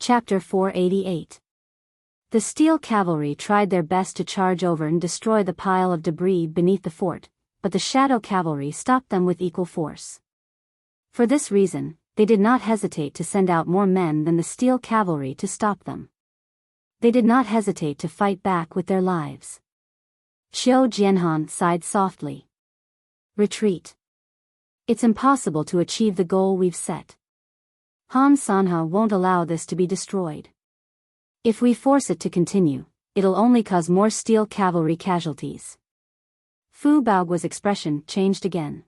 Chapter 488. The steel cavalry tried their best to charge over and destroy the pile of debris beneath the fort, but the shadow cavalry stopped them with equal force. For this reason, they did not hesitate to send out more men than the steel cavalry to stop them. They did not hesitate to fight back with their lives. Qiu Jianhan sighed softly. Retreat. It's impossible to achieve the goal we've set. Han Sanhe won't allow this to be destroyed. If we force it to continue, it'll only cause more steel cavalry casualties. Fu Baoguo's expression changed again.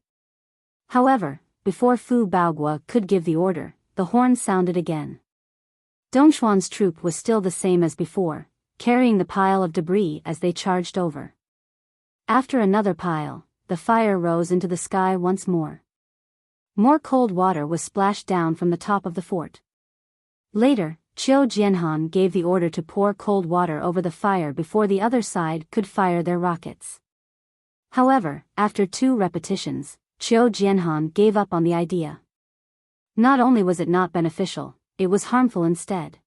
However, before Fu Baoguo could give the order, the horn sounded again. Dongxuan's troop was still the same as before, carrying the pile of debris as they charged over. After another pile, the fire rose into the sky once more. More cold water was splashed down from the top of the fort. Later, Qiu Jianhan gave the order to pour cold water over the fire before the other side could fire their rockets. However, after 2 repetitions, Qiu Jianhan gave up on the idea. Not only was it not beneficial, it was harmful instead.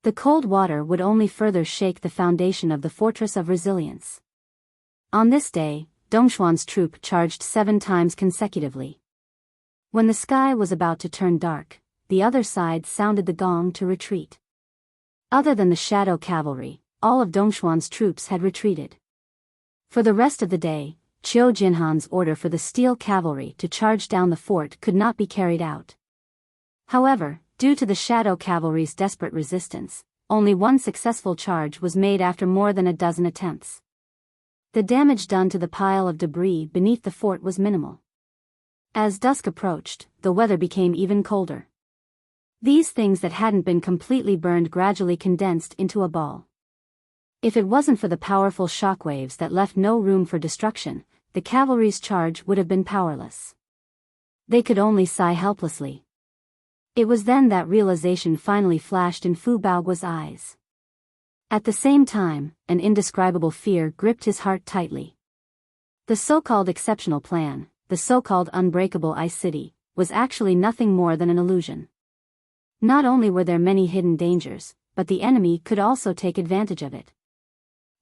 The cold water would only further shake the foundation of the fortress of resilience. On this day, Dongxuan's troop charged 7 times consecutively. When the sky was about to turn dark, the other side sounded the gong to retreat. Other than the shadow cavalry, all of Dongxuan's troops had retreated. For the rest of the day, Qiu Jianhan's order for the steel cavalry to charge down the fort could not be carried out. However, due to the shadow cavalry's desperate resistance, only 1 successful charge was made after more than a dozen attempts. The damage done to the pile of debris beneath the fort was minimal. As dusk approached, the weather became even colder. These things that hadn't been completely burned gradually condensed into a ball. If it wasn't for the powerful shockwaves that left no room for destruction, the cavalry's charge would have been powerless. They could only sigh helplessly. It was then that realization finally flashed in Fu Baoguo's eyes. At the same time, an indescribable fear gripped his heart tightly. The so-called exceptional plan, the so-called unbreakable ice city, was actually nothing more than an illusion. Not only were there many hidden dangers, but the enemy could also take advantage of it.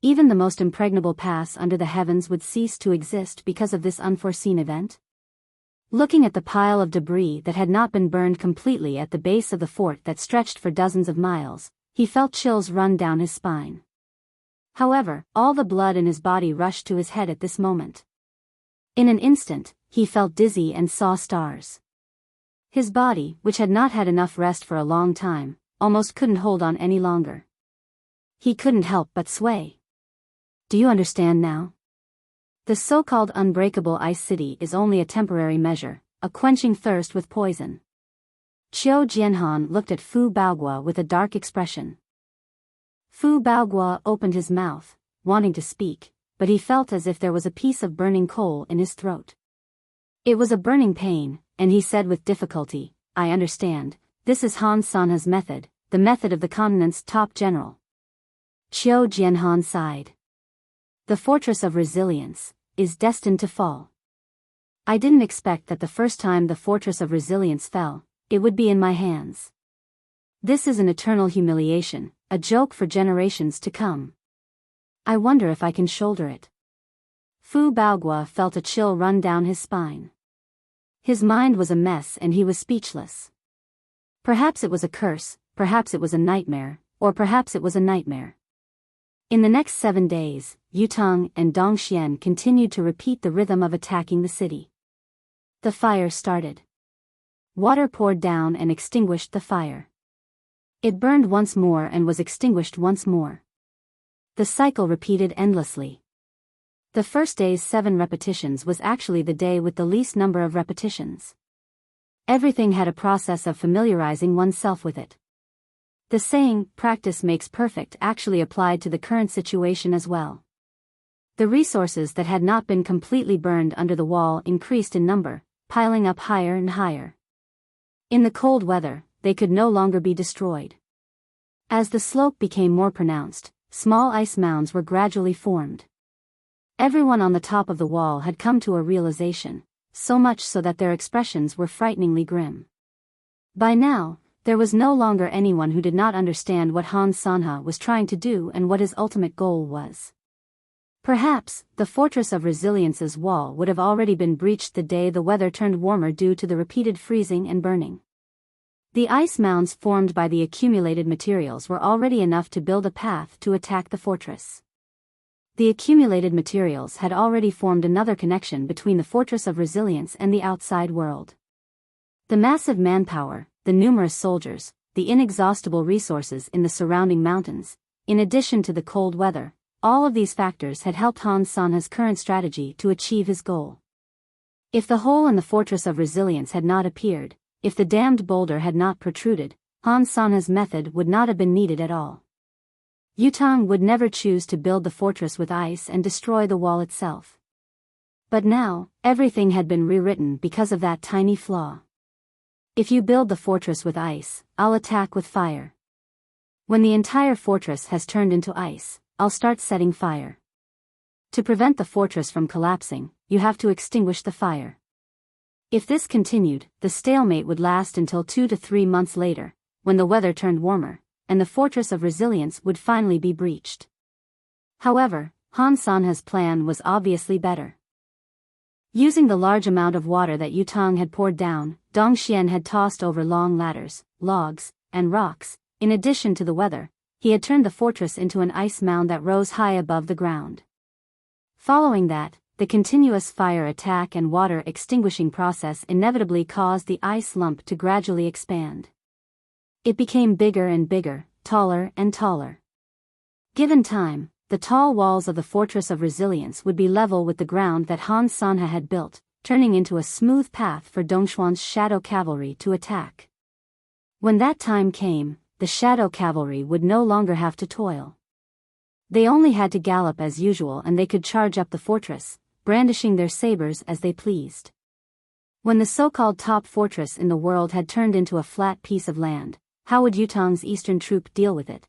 Even the most impregnable pass under the heavens would cease to exist because of this unforeseen event. Looking at the pile of debris that had not been burned completely at the base of the fort that stretched for dozens of miles, he felt chills run down his spine. However, all the blood in his body rushed to his head at this moment. In an instant, he felt dizzy and saw stars. His body, which had not had enough rest for a long time, almost couldn't hold on any longer. He couldn't help but sway. Do you understand now? The so-called unbreakable ice city is only a temporary measure, a quenching thirst with poison. Qiu Jianhan looked at Fu Baoguo with a dark expression. Fu Baoguo opened his mouth, wanting to speak, but he felt as if there was a piece of burning coal in his throat. It was a burning pain, and he said with difficulty, I understand, this is Han Sanhe's method, the method of the continent's top general. Qiu Jianhan sighed. The fortress of resilience is destined to fall. I didn't expect that the first time the fortress of resilience fell, it would be in my hands. This is an eternal humiliation, a joke for generations to come. I wonder if I can shoulder it. Fu Baoguo felt a chill run down his spine. His mind was a mess and he was speechless. Perhaps it was a curse, perhaps it was a nightmare, or perhaps it was a nightmare. In the next 7 days, Yutong and Dongxian continued to repeat the rhythm of attacking the city. The fire started. Water poured down and extinguished the fire. It burned once more and was extinguished once more. The cycle repeated endlessly. The first day's 7 repetitions was actually the day with the least number of repetitions. Everything had a process of familiarizing oneself with it. The saying, practice makes perfect, actually applied to the current situation as well. The resources that had not been completely burned under the wall increased in number, piling up higher and higher. In the cold weather, they could no longer be destroyed. As the slope became more pronounced, small ice mounds were gradually formed. Everyone on the top of the wall had come to a realization, so much so that their expressions were frighteningly grim. By now, There was no longer anyone who did not understand what Han Sanha was trying to do and what his ultimate goal was. Perhaps, the Fortress of Resilience's wall would have already been breached the day the weather turned warmer due to the repeated freezing and burning. The ice mounds formed by the accumulated materials were already enough to build a path to attack the fortress. The accumulated materials had already formed another connection between the Fortress of Resilience and the outside world. The massive manpower, the numerous soldiers, the inexhaustible resources in the surrounding mountains, in addition to the cold weather, all of these factors had helped Han Sanha's current strategy to achieve his goal. If the hole in the Fortress of Resilience had not appeared, if the damned boulder had not protruded, Han Sanha's method would not have been needed at all. Yutang would never choose to build the fortress with ice and destroy the wall itself. But now, everything had been rewritten because of that tiny flaw. If you build the fortress with ice, I'll attack with fire. When the entire fortress has turned into ice, I'll start setting fire. To prevent the fortress from collapsing, you have to extinguish the fire. If this continued, the stalemate would last until 2 to 3 months later, when the weather turned warmer, and the Fortress of Resilience would finally be breached. However, Han Sanha's plan was obviously better. Using the large amount of water that Yutang had poured down, Dong Xian had tossed over long ladders, logs, and rocks. In addition to the weather, he had turned the fortress into an ice mound that rose high above the ground. Following that, the continuous fire attack and water extinguishing process inevitably caused the ice lump to gradually expand. It became bigger and bigger, taller and taller. Given time, the tall walls of the Fortress of Resilience would be level with the ground that Han Sanha had built, turning into a smooth path for Dongxuan's shadow cavalry to attack. When that time came, the shadow cavalry would no longer have to toil. They only had to gallop as usual and they could charge up the fortress, brandishing their sabers as they pleased. When the so-called top fortress in the world had turned into a flat piece of land, how would Yutang's eastern troop deal with it?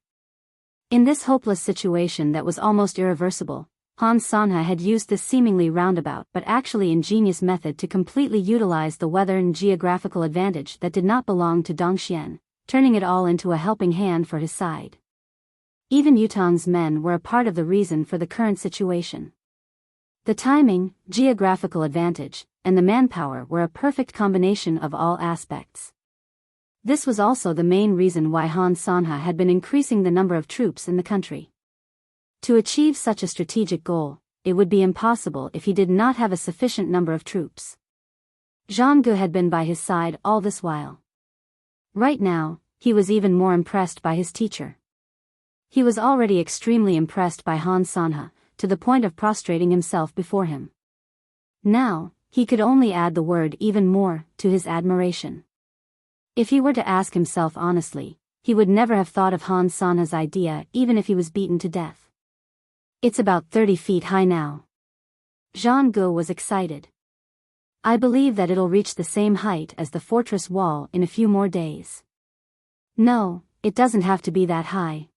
In this hopeless situation that was almost irreversible, Han Sanha had used this seemingly roundabout but actually ingenious method to completely utilize the weather and geographical advantage that did not belong to Dongxian, turning it all into a helping hand for his side. Even Yutang's men were a part of the reason for the current situation. The timing, geographical advantage, and the manpower were a perfect combination of all aspects. This was also the main reason why Han Sanha had been increasing the number of troops in the country. To achieve such a strategic goal, it would be impossible if he did not have a sufficient number of troops. Zhang Ge had been by his side all this while. Right now, he was even more impressed by his teacher. He was already extremely impressed by Han Sanha, to the point of prostrating himself before him. Now, he could only add the word even more to his admiration. If he were to ask himself honestly, he would never have thought of Han Sanha's idea even if he was beaten to death. It's about 30 feet high now. Zhang Ge was excited. I believe that it'll reach the same height as the fortress wall in a few more days. No, it doesn't have to be that high.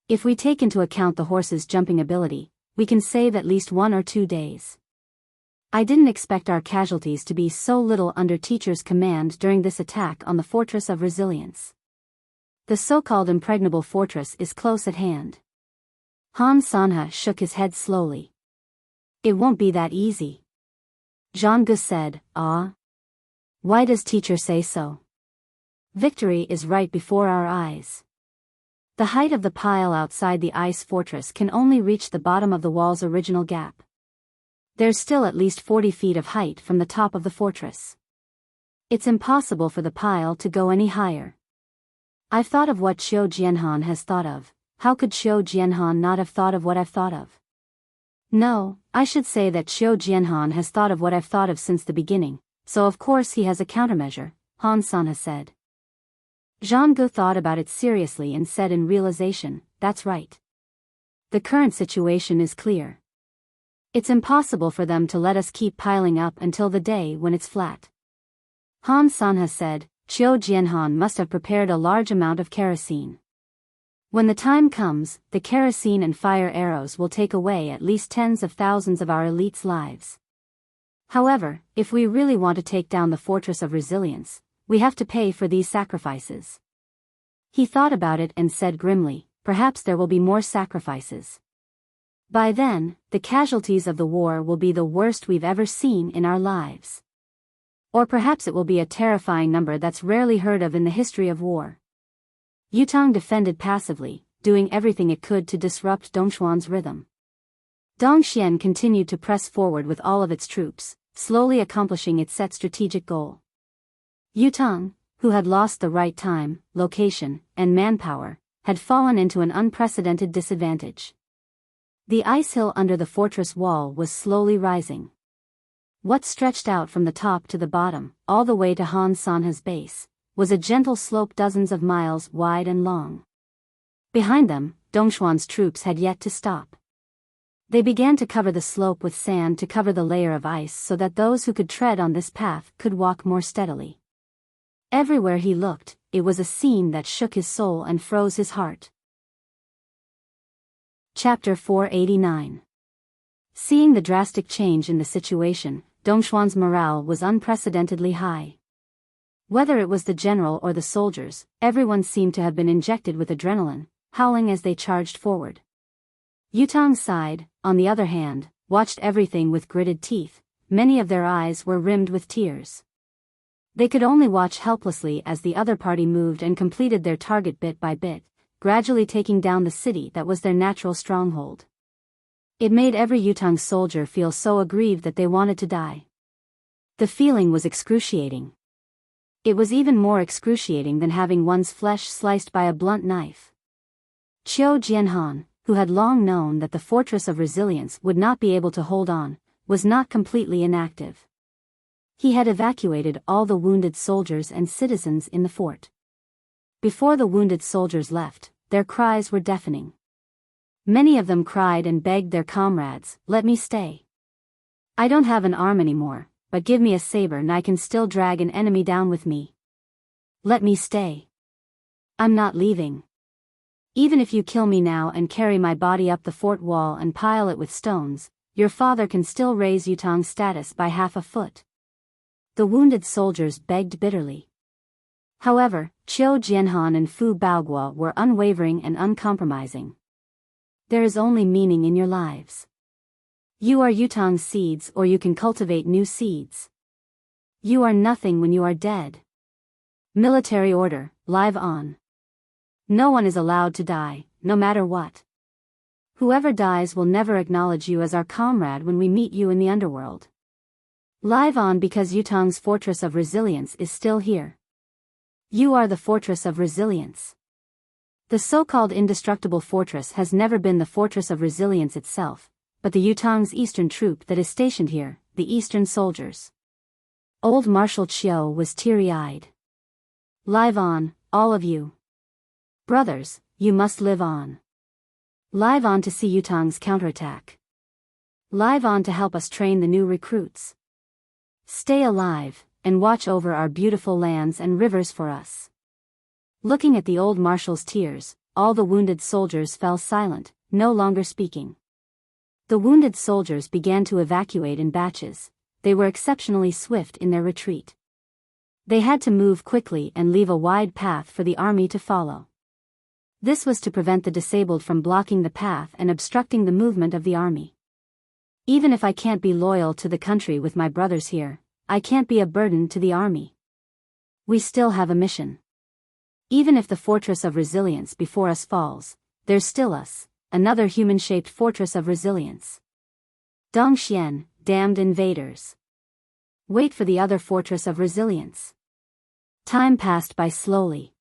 If we take into account the horse's jumping ability, we can save at least 1 or 2 days. I didn't expect our casualties to be so little under teacher's command during this attack on the Fortress of Resilience. The so-called impregnable fortress is close at hand. Han Sanha shook his head slowly. It won't be that easy. Zhang Ge said, "Ah? Why does teacher say so? Victory is right before our eyes." The height of the pile outside the ice fortress can only reach the bottom of the wall's original gap. There's still at least 40 feet of height from the top of the fortress. It's impossible for the pile to go any higher. I've thought of what Qiu Jianhan has thought of. How could Qiu Jianhan not have thought of what I've thought of? No, I should say that Qiu Jianhan has thought of what I've thought of since the beginning, so of course he has a countermeasure, Han Sanha said. Zhang Ge thought about it seriously and said in realization, that's right. The current situation is clear. It's impossible for them to let us keep piling up until the day when it's flat. Han Sanha said, Qiu Jianhan must have prepared a large amount of kerosene. When the time comes, the kerosene and fire arrows will take away at least tens of thousands of our elites' lives. However, if we really want to take down the Fortress of Resilience, We have to pay for these sacrifices. He thought about it and said grimly, perhaps there will be more sacrifices. By then, the casualties of the war will be the worst we've ever seen in our lives. Or perhaps it will be a terrifying number that's rarely heard of in the history of war. Yutang defended passively, doing everything it could to disrupt Dongxuan's rhythm. Dongxian continued to press forward with all of its troops, slowly accomplishing its set strategic goal. Yutang, who had lost the right time, location, and manpower, had fallen into an unprecedented disadvantage. The ice hill under the fortress wall was slowly rising. What stretched out from the top to the bottom, all the way to Han Sanhe's base, was a gentle slope dozens of miles wide and long. Behind them, Dongxuan's troops had yet to stop. They began to cover the slope with sand to cover the layer of ice so that those who could tread on this path could walk more steadily. Everywhere he looked, it was a scene that shook his soul and froze his heart. Chapter 489. Seeing the drastic change in the situation, Dongxuan's morale was unprecedentedly high. Whether it was the general or the soldiers, everyone seemed to have been injected with adrenaline, howling as they charged forward. Yutang's side, on the other hand, watched everything with gritted teeth. Many of their eyes were rimmed with tears. They could only watch helplessly as the other party moved and completed their target bit by bit, gradually taking down the city that was their natural stronghold. It made every Yutang soldier feel so aggrieved that they wanted to die. The feeling was excruciating. It was even more excruciating than having one's flesh sliced by a blunt knife. Qiu Jianhan, who had long known that the Fortress of Resilience would not be able to hold on, was not completely inactive. He had evacuated all the wounded soldiers and citizens in the fort. Before the wounded soldiers left, their cries were deafening. Many of them cried and begged their comrades, "Let me stay. I don't have an arm anymore, but give me a saber and I can still drag an enemy down with me. Let me stay. I'm not leaving. Even if you kill me now and carry my body up the fort wall and pile it with stones, your father can still raise Yutang's status by half a foot." The wounded soldiers begged bitterly. However, Qiu Jianhan and Fu Baoguo were unwavering and uncompromising. There is only meaning in your lives. You are Yutang's seeds, or you can cultivate new seeds. You are nothing when you are dead. Military order, live on. No one is allowed to die, no matter what. Whoever dies will never acknowledge you as our comrade when we meet you in the underworld. Live on, because Yutang's Fortress of Resilience is still here. You are the Fortress of Resilience. The so-called indestructible fortress has never been the Fortress of Resilience itself, but the Yutang's eastern troop that is stationed here, the Eastern soldiers. Old Marshal Qiu was teary-eyed. Live on, all of you. Brothers, you must live on. Live on to see Yutang's counterattack. Live on to help us train the new recruits. Stay alive, and watch over our beautiful lands and rivers for us. Looking at the old marshal's tears, all the wounded soldiers fell silent, no longer speaking. The wounded soldiers began to evacuate in batches. They were exceptionally swift in their retreat. They had to move quickly and leave a wide path for the army to follow. This was to prevent the disabled from blocking the path and obstructing the movement of the army. Even if I can't be loyal to the country with my brothers here, I can't be a burden to the army. We still have a mission. Even if the Fortress of Resilience before us falls, there's still us, another human-shaped Fortress of Resilience. Dongxian, damned invaders. Wait for the other Fortress of Resilience. Time passed by slowly.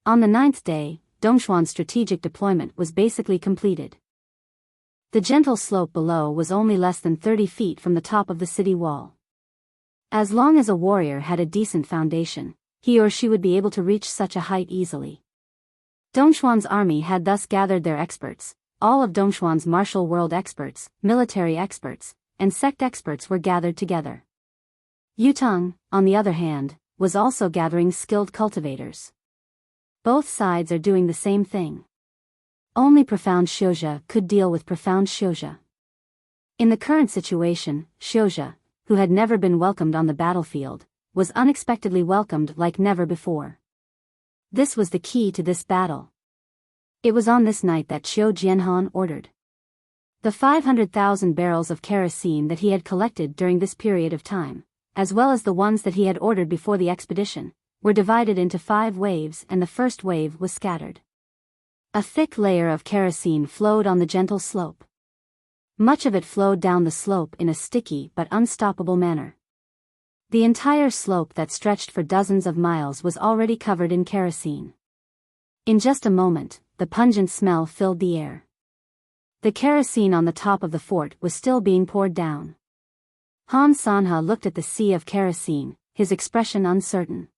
On the 9th day, Dongxuan's strategic deployment was basically completed. The gentle slope below was only less than 30 feet from the top of the city wall. As long as a warrior had a decent foundation, he or she would be able to reach such a height easily. Dongxuan's army had thus gathered their experts. All of Dongxuan's martial world experts, military experts, and sect experts were gathered together. Yutang, on the other hand, was also gathering skilled cultivators. Both sides are doing the same thing. Only profound Xiuzhe could deal with profound Xiuzhe. In the current situation, Xiuzhe, who had never been welcomed on the battlefield, was unexpectedly welcomed like never before. This was the key to this battle. It was on this night that Qiu Jianhan ordered. The 500,000 barrels of kerosene that he had collected during this period of time, as well as the ones that he had ordered before the expedition, were divided into 5 waves, and the first wave was scattered. A thick layer of kerosene flowed on the gentle slope. Much of it flowed down the slope in a sticky but unstoppable manner. The entire slope that stretched for dozens of miles was already covered in kerosene. In just a moment, the pungent smell filled the air. The kerosene on the top of the fort was still being poured down. Han Sanhe looked at the sea of kerosene, his expression uncertain.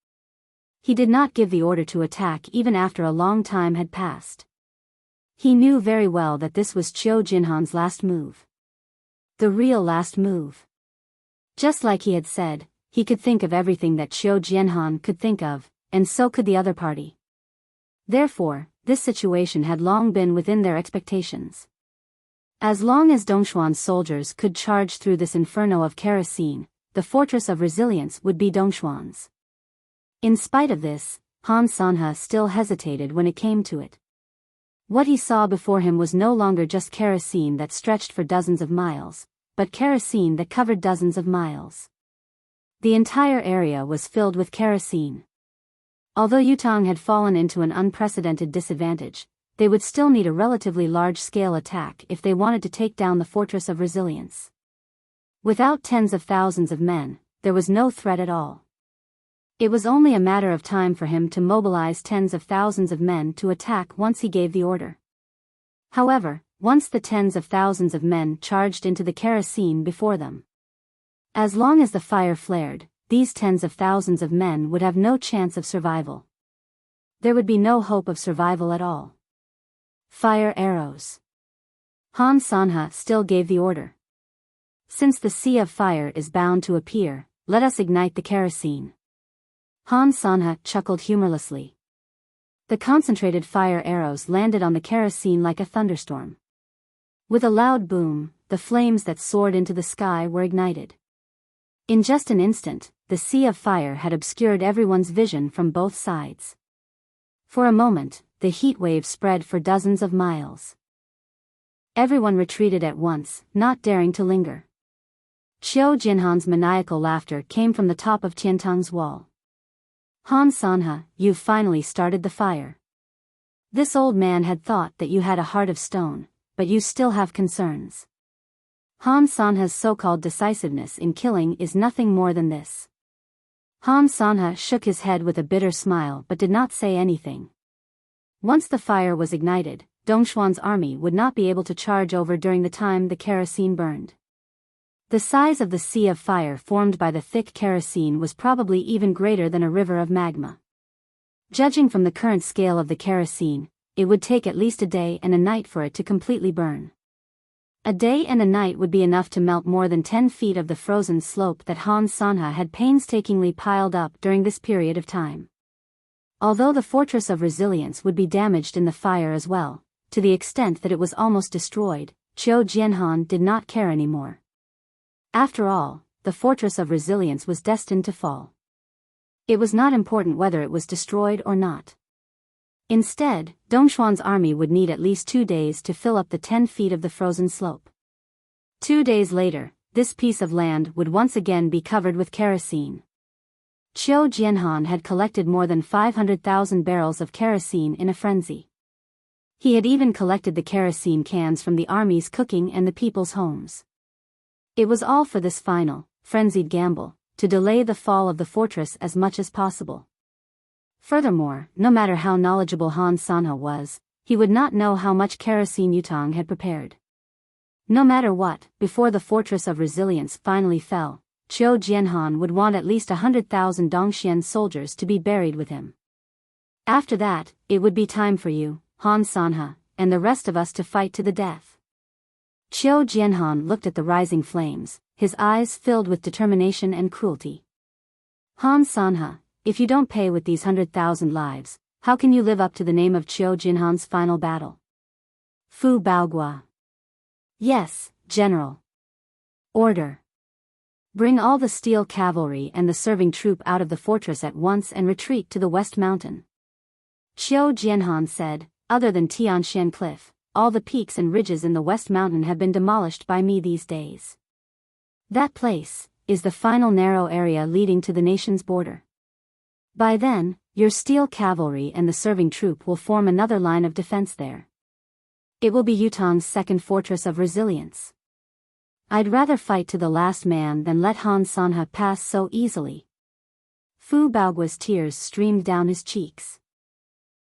He did not give the order to attack even after a long time had passed. He knew very well that this was Qiu Jianhan's last move. The real last move. Just like he had said, he could think of everything that Qiu Jianhan could think of, and so could the other party. Therefore, this situation had long been within their expectations. As long as Dongshuan's soldiers could charge through this inferno of kerosene, the fortress of resilience would be Dongshuan's. In spite of this, Han Sanhe still hesitated when it came to it. What he saw before him was no longer just kerosene that stretched for dozens of miles, but kerosene that covered dozens of miles. The entire area was filled with kerosene. Although Yutang had fallen into an unprecedented disadvantage, they would still need a relatively large-scale attack if they wanted to take down the fortress of resilience. Without tens of thousands of men, there was no threat at all. It was only a matter of time for him to mobilize tens of thousands of men to attack once he gave the order. However, once the tens of thousands of men charged into the kerosene before them, as long as the fire flared, these tens of thousands of men would have no chance of survival. There would be no hope of survival at all. Fire arrows. Han Sanhe still gave the order. Since the sea of fire is bound to appear, let us ignite the kerosene. Han Sanhe chuckled humorlessly. The concentrated fire arrows landed on the kerosene like a thunderstorm. With a loud boom, the flames that soared into the sky were ignited. In just an instant, the sea of fire had obscured everyone's vision from both sides. For a moment, the heat wave spread for dozens of miles. Everyone retreated at once, not daring to linger. Qiu Jianhan's maniacal laughter came from the top of Tiantang's wall. Han Sanhe, you've finally started the fire. This old man had thought that you had a heart of stone, but you still have concerns. Han Sanhe's so-called decisiveness in killing is nothing more than this. Han Sanhe shook his head with a bitter smile but did not say anything. Once the fire was ignited, Dongshuan's army would not be able to charge over during the time the kerosene burned. The size of the sea of fire formed by the thick kerosene was probably even greater than a river of magma. Judging from the current scale of the kerosene, it would take at least a day and a night for it to completely burn. A day and a night would be enough to melt more than 10 feet of the frozen slope that Han Sanhe had painstakingly piled up during this period of time. Although the fortress of resilience would be damaged in the fire as well, to the extent that it was almost destroyed, Qiu Jianhan did not care anymore. After all, the fortress of resilience was destined to fall. It was not important whether it was destroyed or not. Instead, Dongshuan's army would need at least 2 days to fill up the 10 feet of the frozen slope. 2 days later, this piece of land would once again be covered with kerosene. Qiu Jianhan had collected more than 500,000 barrels of kerosene in a frenzy. He had even collected the kerosene cans from the army's cooking and the people's homes. It was all for this final, frenzied gamble, to delay the fall of the fortress as much as possible. Furthermore, no matter how knowledgeable Han Sanhe was, he would not know how much kerosene Yutang had prepared. No matter what, before the fortress of resilience finally fell, Qiu Jianhan would want at least 100,000 Dongxian soldiers to be buried with him. After that, it would be time for you, Han Sanhe, and the rest of us to fight to the death. Qiu Jianhan looked at the rising flames, his eyes filled with determination and cruelty. Han Sanhe, if you don't pay with these 100,000 lives, how can you live up to the name of Qiu Jianhan's final battle? Fu Baogua. Yes, General. Order. Bring all the steel cavalry and the serving troop out of the fortress at once and retreat to the west mountain. Qiu Jianhan said, other than Tianshan Cliff, all the peaks and ridges in the west mountain have been demolished by me these days. That place is the final narrow area leading to the nation's border. By then, your steel cavalry and the serving troop will form another line of defense there. It will be Yutong's second fortress of resilience. I'd rather fight to the last man than let Han Sanhe pass so easily. Fu Baoguo's tears streamed down his cheeks.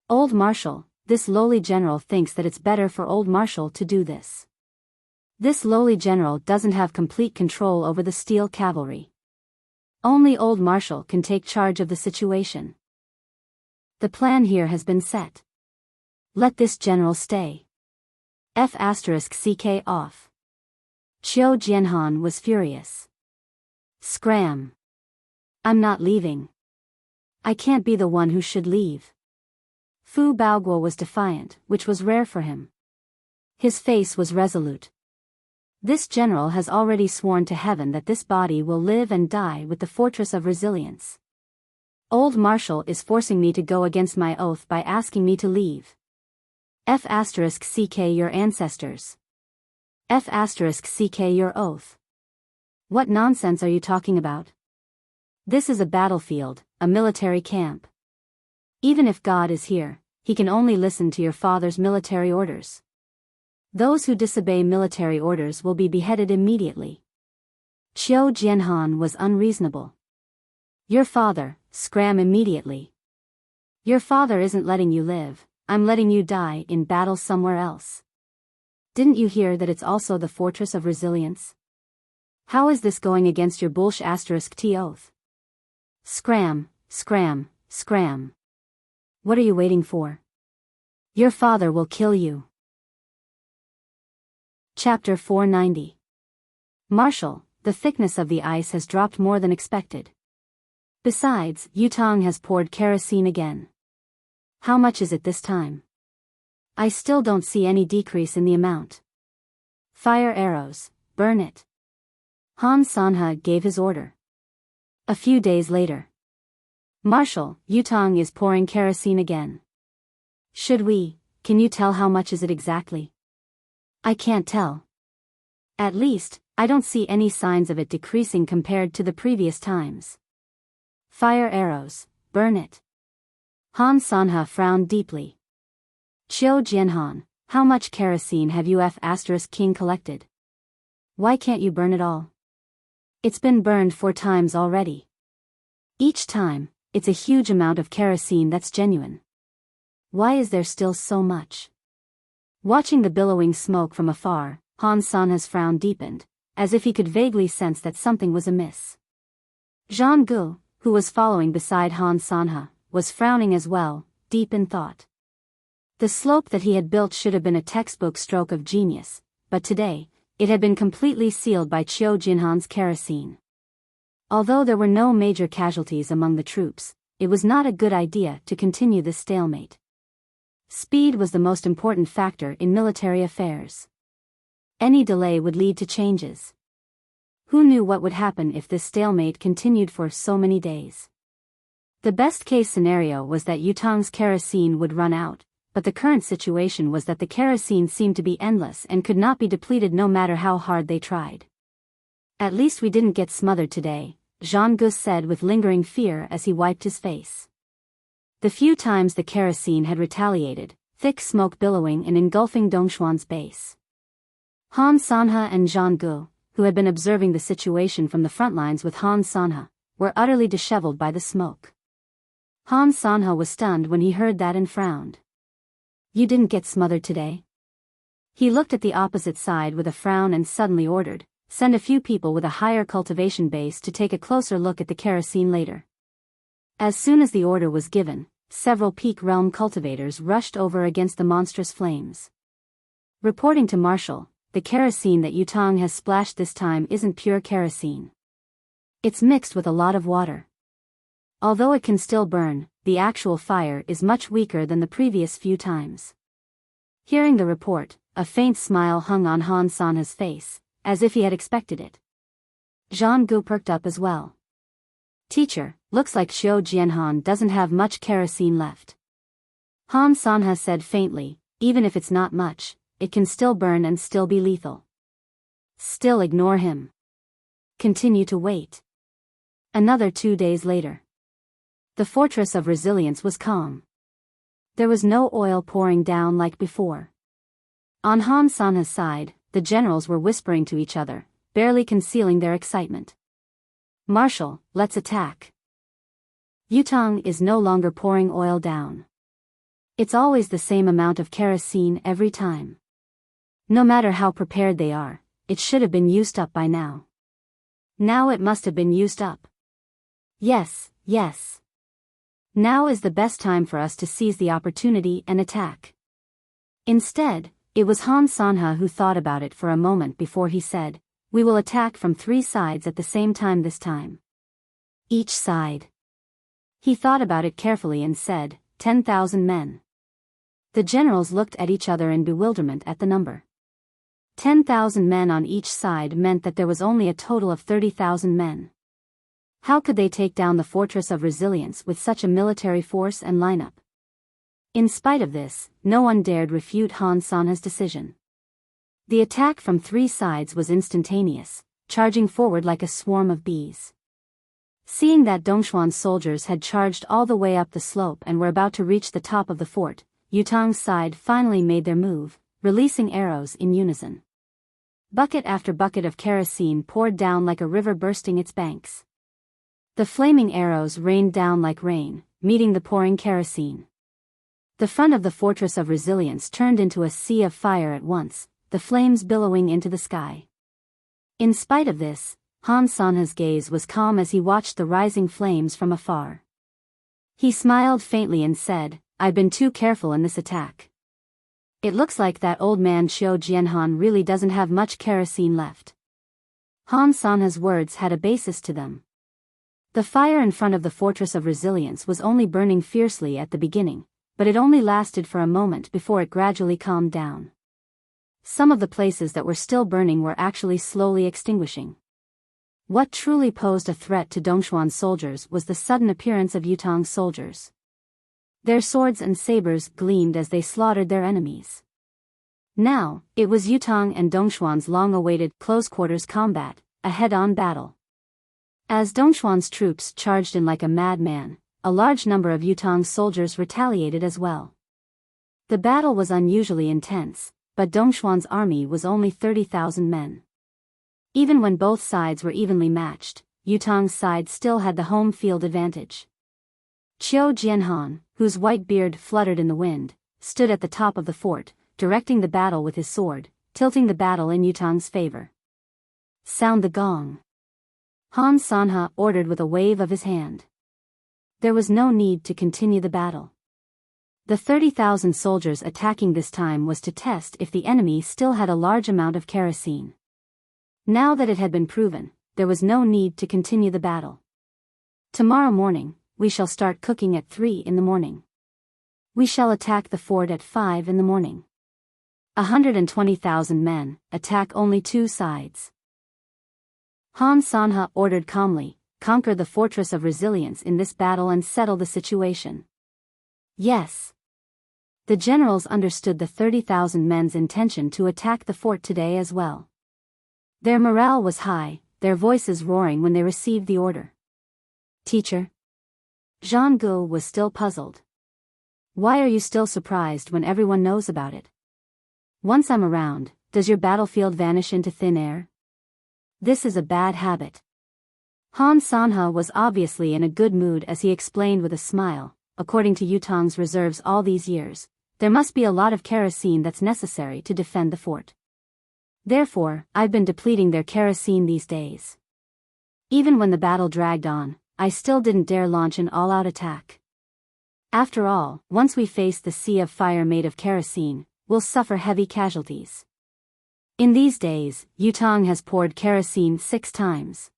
Old Marshal, this lowly general thinks that it's better for Old Marshal to do this. This lowly general doesn't have complete control over the steel cavalry. Only Old Marshal can take charge of the situation. The plan here has been set. Let this general stay. F***ck off. Qiu Jianhan was furious. Scram. I'm not leaving. I can't be the one who should leave. Fu Baoguo was defiant, which was rare for him. His face was resolute. This general has already sworn to heaven that this body will live and die with the fortress of resilience. Old Marshal is forcing me to go against my oath by asking me to leave. F***ck your ancestors. F***ck your oath. What nonsense are you talking about? This is a battlefield, a military camp. Even if God is here, he can only listen to your father's military orders. Those who disobey military orders will be beheaded immediately. Qiu Jianhan was unreasonable. Your father, scram immediately. Your father isn't letting you live, I'm letting you die in battle somewhere else. Didn't you hear that it's also the fortress of resilience? How is this going against your **t oath? Scram, scram, scram. What are you waiting for? Your father will kill you. Chapter 490. Marshal, the thickness of the ice has dropped more than expected. Besides, Yutong has poured kerosene again. How much is it this time? I still don't see any decrease in the amount. Fire arrows, burn it. Han Sanhe gave his order. A few days later. Marshal, Yutong is pouring kerosene again. Can you tell how much is it exactly? I can't tell. At least, I don't see any signs of it decreasing compared to the previous times. Fire arrows, burn it. Han Sanhe frowned deeply. Qiu Jianhan, how much kerosene have you King collected? Why can't you burn it all? It's been burned 4 times already. Each time, it's a huge amount of kerosene that's genuine. Why is there still so much? Watching the billowing smoke from afar, Han Sanhe's frown deepened, as if he could vaguely sense that something was amiss. Zhang Gu, who was following beside Han Sanhe, was frowning as well, deep in thought. The slope that he had built should have been a textbook stroke of genius, but today, it had been completely sealed by Qiu Jianhan's kerosene. Although there were no major casualties among the troops, it was not a good idea to continue this stalemate. Speed was the most important factor in military affairs. Any delay would lead to changes. Who knew what would happen if this stalemate continued for so many days? The best-case scenario was that Yutong's kerosene would run out, but the current situation was that the kerosene seemed to be endless and could not be depleted no matter how hard they tried. At least we didn't get smothered today, Zhang Gu said with lingering fear as he wiped his face. The few times the kerosene had retaliated, thick smoke billowing and engulfing Dongxuan's base. Han Sanhe and Zhang Gu, who had been observing the situation from the front lines with Han Sanhe, were utterly disheveled by the smoke. Han Sanhe was stunned when he heard that and frowned. You didn't get smothered today? He looked at the opposite side with a frown and suddenly ordered, send a few people with a higher cultivation base to take a closer look at the kerosene later. As soon as the order was given, several peak realm cultivators rushed over against the monstrous flames. Reporting to Marshal, the kerosene that Yutong has splashed this time isn't pure kerosene. It's mixed with a lot of water. Although it can still burn, the actual fire is much weaker than the previous few times. Hearing the report, a faint smile hung on Han Sanhe's face, as if he had expected it. Zhang perked up as well. Teacher, looks like Xiao Jianhan doesn't have much kerosene left. Han Sanha said faintly, even if it's not much, it can still burn and still be lethal. Still ignore him. Continue to wait. Another 2 days later. The fortress of resilience was calm. There was no oil pouring down like before. On Han Sanha's side, the generals were whispering to each other, barely concealing their excitement. Marshal, let's attack. Yutang is no longer pouring oil down. It's always the same amount of kerosene every time. No matter how prepared they are, it should have been used up by now. Now it must have been used up. Yes, yes. Now is the best time for us to seize the opportunity and attack. Instead, it was Han Sanha who thought about it for a moment before he said, we will attack from 3 sides at the same time this time. Each side. He thought about it carefully and said, 10,000 men. The generals looked at each other in bewilderment at the number. 10,000 men on each side meant that there was only a total of 30,000 men. How could they take down the fortress of resilience with such a military force and lineup? In spite of this, no one dared refute Han Sanha's decision. The attack from 3 sides was instantaneous, charging forward like a swarm of bees. Seeing that Dongxuan's soldiers had charged all the way up the slope and were about to reach the top of the fort, Yutang's side finally made their move, releasing arrows in unison. Bucket after bucket of kerosene poured down like a river bursting its banks. The flaming arrows rained down like rain, meeting the pouring kerosene. The front of the fortress of resilience turned into a sea of fire at once, the flames billowing into the sky. In spite of this, Han Sanha's gaze was calm as he watched the rising flames from afar. He smiled faintly and said, I've been too careful in this attack. It looks like that old man Xiao Jianhan really doesn't have much kerosene left. Han Sanha's words had a basis to them. The fire in front of the fortress of resilience was only burning fiercely at the beginning, but it only lasted for a moment before it gradually calmed down. Some of the places that were still burning were actually slowly extinguishing. What truly posed a threat to Dongxuan's soldiers was the sudden appearance of Yutang's soldiers. Their swords and sabers gleamed as they slaughtered their enemies. Now, it was Yutang and Dongxuan's long-awaited close-quarters combat, a head-on battle. As Dongxuan's troops charged in like a madman, a large number of Yutang's soldiers retaliated as well. The battle was unusually intense, but Dongxuan's army was only 30,000 men. Even when both sides were evenly matched, Yutang's side still had the home field advantage. Qiu Jianhan, whose white beard fluttered in the wind, stood at the top of the fort, directing the battle with his sword, tilting the battle in Yutang's favor. Sound the gong. Han Sanha ordered with a wave of his hand. There was no need to continue the battle. The 30,000 soldiers attacking this time was to test if the enemy still had a large amount of kerosene. Now that it had been proven, there was no need to continue the battle. Tomorrow morning, we shall start cooking at 3 in the morning. We shall attack the fort at 5 in the morning. 120,000 men, attack only 2 sides. Han Sanha ordered calmly, conquer the fortress of resilience in this battle and settle the situation. Yes. The generals understood the 30,000 men's intention to attack the fort today as well. Their morale was high, their voices roaring when they received the order. Teacher? Zhang Gu was still puzzled. Why are you still surprised when everyone knows about it? Once I'm around, does your battlefield vanish into thin air? This is a bad habit. Han Sanha was obviously in a good mood as he explained with a smile, according to Yutang's reserves all these years, there must be a lot of kerosene that's necessary to defend the fort. Therefore, I've been depleting their kerosene these days. Even when the battle dragged on, I still didn't dare launch an all-out attack. After all, once we face the sea of fire made of kerosene, we'll suffer heavy casualties. In these days, Yutang has poured kerosene 6 times.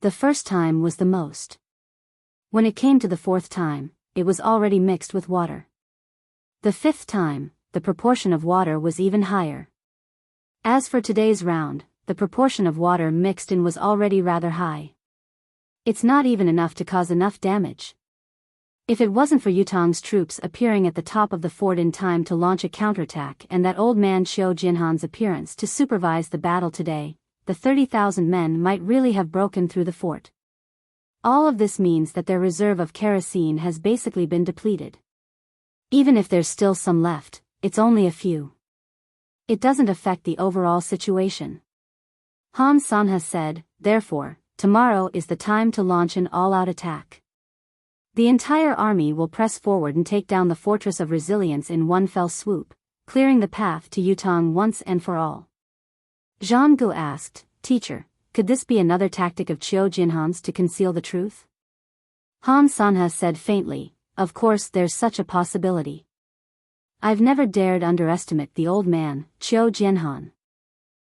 The first time was the most. When it came to the 4th time, it was already mixed with water. The 5th time, the proportion of water was even higher. As for today's round, the proportion of water mixed in was already rather high. It's not even enough to cause enough damage. If it wasn't for Yutong's troops appearing at the top of the fort in time to launch a counterattack and that old man Qiu Jinhan's appearance to supervise the battle today, the 30,000 men might really have broken through the fort. All of this means that their reserve of kerosene has basically been depleted. Even if there's still some left, it's only a few. It doesn't affect the overall situation. Han San has said, therefore, tomorrow is the time to launch an all-out attack. The entire army will press forward and take down the Fortress of Resilience in one fell swoop, clearing the path to Yutong once and for all. Zhang Gu asked, Teacher, could this be another tactic of Qiu Jinhan's to conceal the truth? Han San has said faintly, of course there's such a possibility. I've never dared underestimate the old man, Qiu Jinhan.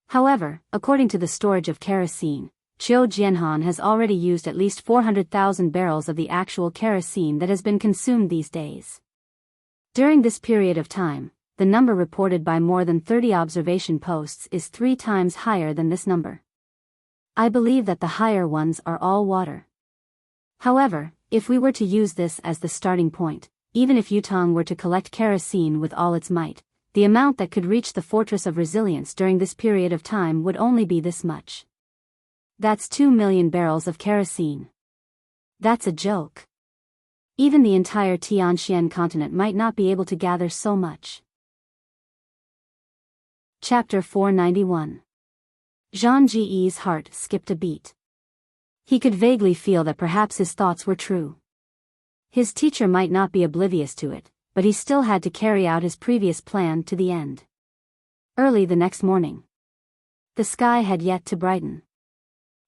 However, according to the storage of kerosene, Qiu Jinhan has already used at least 400,000 barrels of the actual kerosene that has been consumed these days. During this period of time, the number reported by more than 30 observation posts is 3 times higher than this number. I believe that the higher ones are all water. However, if we were to use this as the starting point, even if Yutong were to collect kerosene with all its might, the amount that could reach the Fortress of Resilience during this period of time would only be this much. That's 2 million barrels of kerosene. That's a joke. Even the entire Tianxian continent might not be able to gather so much. Chapter 491. Zhang Ji's heart skipped a beat. He could vaguely feel that perhaps his thoughts were true. His teacher might not be oblivious to it, but he still had to carry out his previous plan to the end. Early the next morning. The sky had yet to brighten.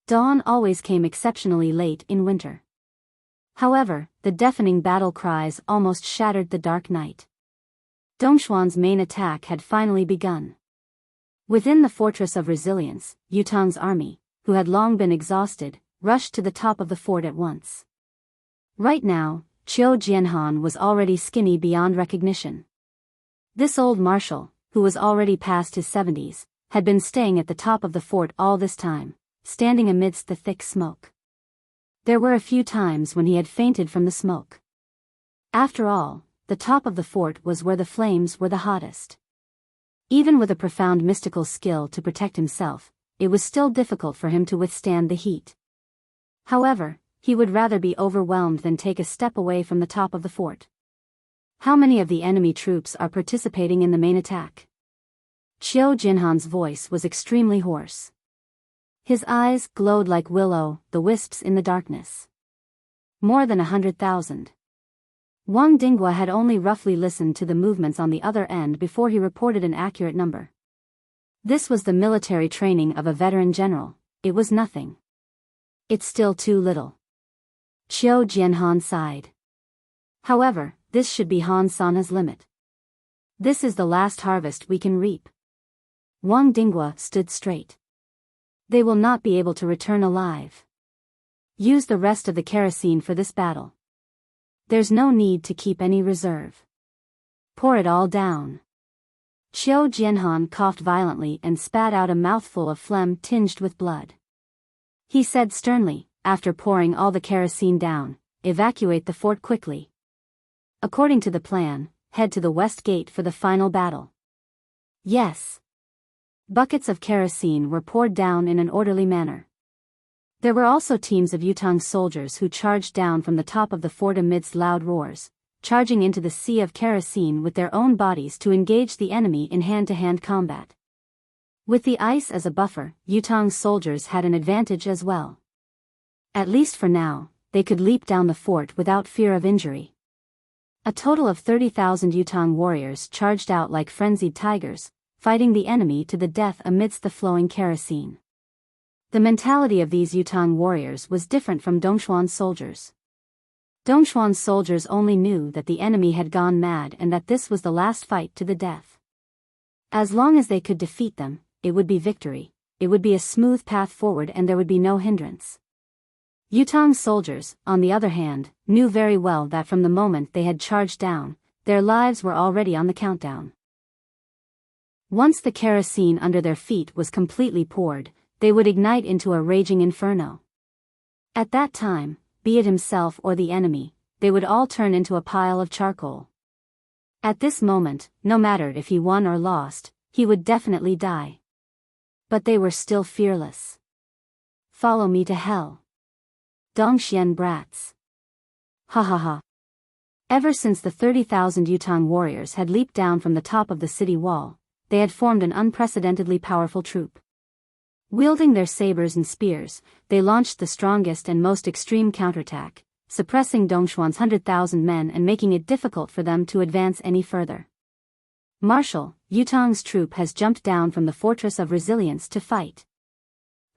Dawn always came exceptionally late in winter. However, the deafening battle cries almost shattered the dark night. Dongxuan's main attack had finally begun. Within the Fortress of Resilience, Yutong's army, who had long been exhausted, rushed to the top of the fort at once. Right now, Qiu Jinhan was already skinny beyond recognition. This old marshal, who was already past his 70s, had been staying at the top of the fort all this time, standing amidst the thick smoke. There were a few times when he had fainted from the smoke. After all, the top of the fort was where the flames were the hottest. Even with a profound mystical skill to protect himself, it was still difficult for him to withstand the heat. However, he would rather be overwhelmed than take a step away from the top of the fort. How many of the enemy troops are participating in the main attack? Qiu Jinhan's voice was extremely hoarse. His eyes glowed like the wisps in the darkness. More than 100,000. Wang Dinghua had only roughly listened to the movements on the other end before he reported an accurate number. This was the military training of a veteran general. It was nothing. It's still too little. Qiu Jinhan sighed. However, this should be Han San's limit. This is the last harvest we can reap. Wang Dinghua stood straight. They will not be able to return alive. Use the rest of the kerosene for this battle. There's no need to keep any reserve. Pour it all down. Qiu Jinhan coughed violently and spat out a mouthful of phlegm tinged with blood. He said sternly, after pouring all the kerosene down, evacuate the fort quickly. According to the plan, head to the west gate for the final battle. Yes. Buckets of kerosene were poured down in an orderly manner. There were also teams of Yutong soldiers who charged down from the top of the fort amidst loud roars, charging into the sea of kerosene with their own bodies to engage the enemy in hand-to-hand combat. With the ice as a buffer, Yutong's soldiers had an advantage as well. At least for now, they could leap down the fort without fear of injury. A total of 30,000 Yutong warriors charged out like frenzied tigers, fighting the enemy to the death amidst the flowing kerosene. The mentality of these Yutong warriors was different from Dongxuan's soldiers. Dongxuan's soldiers only knew that the enemy had gone mad and that this was the last fight to the death. As long as they could defeat them, it would be victory, it would be a smooth path forward and there would be no hindrance. Yutong's soldiers, on the other hand, knew very well that from the moment they had charged down, their lives were already on the countdown. Once the kerosene under their feet was completely poured, they would ignite into a raging inferno. At that time, be it himself or the enemy, they would all turn into a pile of charcoal. At this moment, no matter if he won or lost, he would definitely die. But they were still fearless. Follow me to hell. Dongxian brats. Ha ha ha. Ever since the 30,000 Yutang warriors had leaped down from the top of the city wall, they had formed an unprecedentedly powerful troop. Wielding their sabers and spears, they launched the strongest and most extreme counterattack, suppressing Dongxuan's 100,000 men and making it difficult for them to advance any further. Marshal, Yutang's troop has jumped down from the Fortress of Resilience to fight.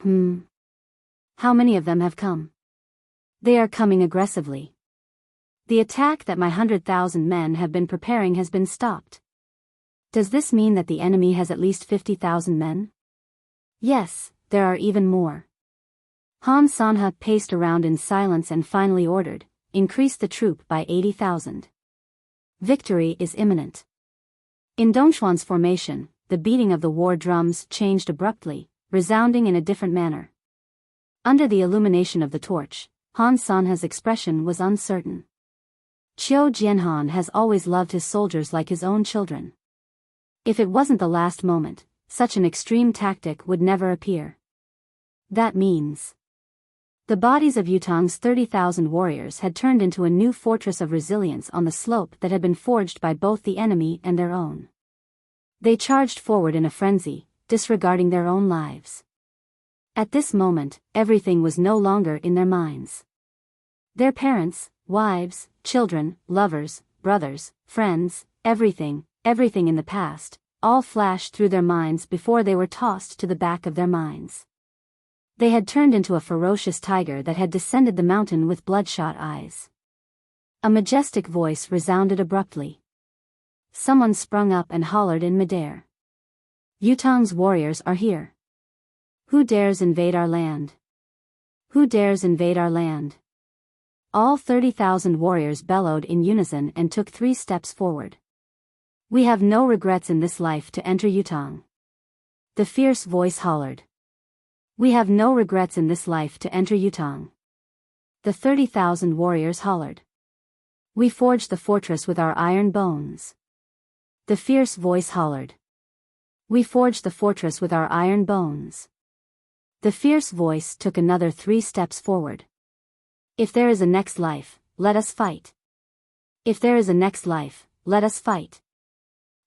How many of them have come? They are coming aggressively. The attack that my 100,000 men have been preparing has been stopped. Does this mean that the enemy has at least 50,000 men? Yes, there are even more. Han Sanha paced around in silence and finally ordered, increase the troop by 80,000. Victory is imminent. In Dongxuan's formation, the beating of the war drums changed abruptly, resounding in a different manner. Under the illumination of the torch, Han Sanha's expression was uncertain. Qiu Jianhan has always loved his soldiers like his own children. If it wasn't the last moment, such an extreme tactic would never appear. That means the bodies of Yutang's 30,000 warriors had turned into a new fortress of resilience on the slope that had been forged by both the enemy and their own. They charged forward in a frenzy, disregarding their own lives. At this moment, everything was no longer in their minds. Their parents, wives, children, lovers, brothers, friends, everything in the past, all flashed through their minds before they were tossed to the back of their minds. They had turned into a ferocious tiger that had descended the mountain with bloodshot eyes. A majestic voice resounded abruptly. Someone sprung up and hollered in midair. Yutang's warriors are here. Who dares invade our land? Who dares invade our land? All 30,000 warriors bellowed in unison and took 3 steps forward. We have no regrets in this life to enter Yutang. The fierce voice hollered. We have no regrets in this life to enter Yutang. The 30,000 warriors hollered. We forged the fortress with our iron bones. The fierce voice hollered. We forged the fortress with our iron bones. The fierce voice took another 3 steps forward. If there is a next life, let us fight. If there is a next life, let us fight.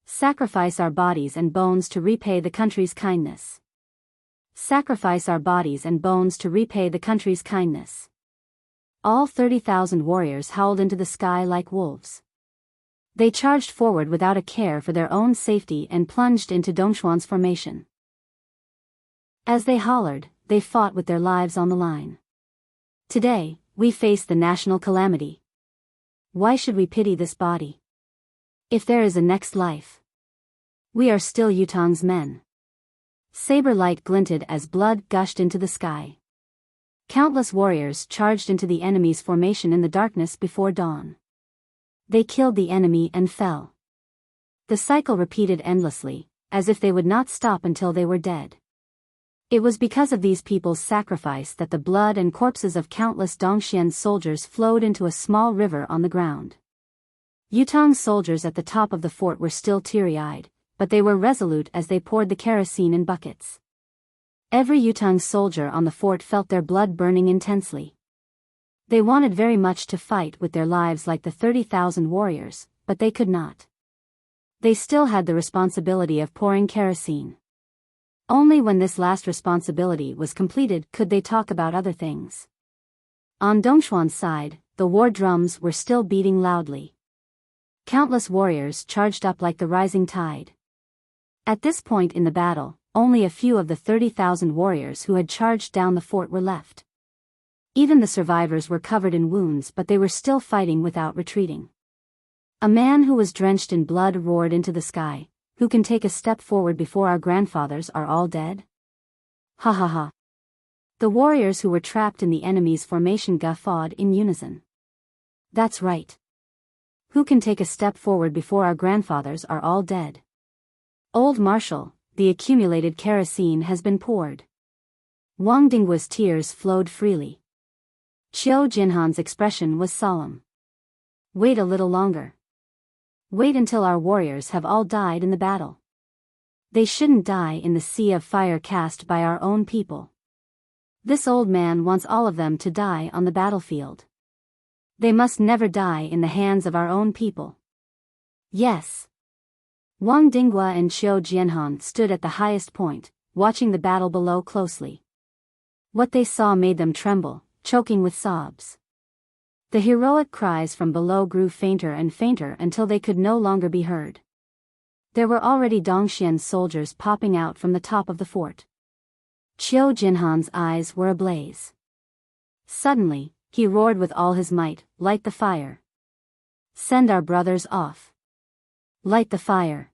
Sacrifice our bodies and bones to repay the country's kindness. Sacrifice our bodies and bones to repay the country's kindness. All 30,000 warriors howled into the sky like wolves. They charged forward without a care for their own safety and plunged into Dongxuan's formation. As they hollered, they fought with their lives on the line. Today, we face the national calamity. Why should we pity this body? If there is a next life, we are still Yutang's men. Saber light glinted as blood gushed into the sky. Countless warriors charged into the enemy's formation in the darkness before dawn. They killed the enemy and fell. The cycle repeated endlessly, as if they would not stop until they were dead. It was because of these people's sacrifice that the blood and corpses of countless Dongxian soldiers flowed into a small river on the ground. Yutang's soldiers at the top of the fort were still teary-eyed, but they were resolute as they poured the kerosene in buckets. Every Yutang soldier on the fort felt their blood burning intensely. They wanted very much to fight with their lives like the 30,000 warriors, but they could not. They still had the responsibility of pouring kerosene. Only when this last responsibility was completed could they talk about other things. On Dongxuan's side, the war drums were still beating loudly. Countless warriors charged up like the rising tide. At this point in the battle, only a few of the 30,000 warriors who had charged down the fort were left. Even the survivors were covered in wounds, but they were still fighting without retreating. A man who was drenched in blood roared into the sky, "Who can take a step forward before our grandfathers are all dead?" Ha ha ha. The warriors who were trapped in the enemy's formation guffawed in unison. That's right. Who can take a step forward before our grandfathers are all dead? Old Marshal, the accumulated kerosene has been poured. Wang Dinggua's tears flowed freely. Qiu Jinhan's expression was solemn. Wait a little longer. Wait until our warriors have all died in the battle. They shouldn't die in the sea of fire cast by our own people. This old man wants all of them to die on the battlefield. They must never die in the hands of our own people. Yes. Wang Dinggua and Qiu Jianhan stood at the highest point, watching the battle below closely. What they saw made them tremble, choking with sobs. The heroic cries from below grew fainter and fainter until they could no longer be heard. There were already Dongxian soldiers popping out from the top of the fort. Qiu Jinhan's eyes were ablaze. Suddenly, he roared with all his might, "Light the fire! Send our brothers off! Light the fire!"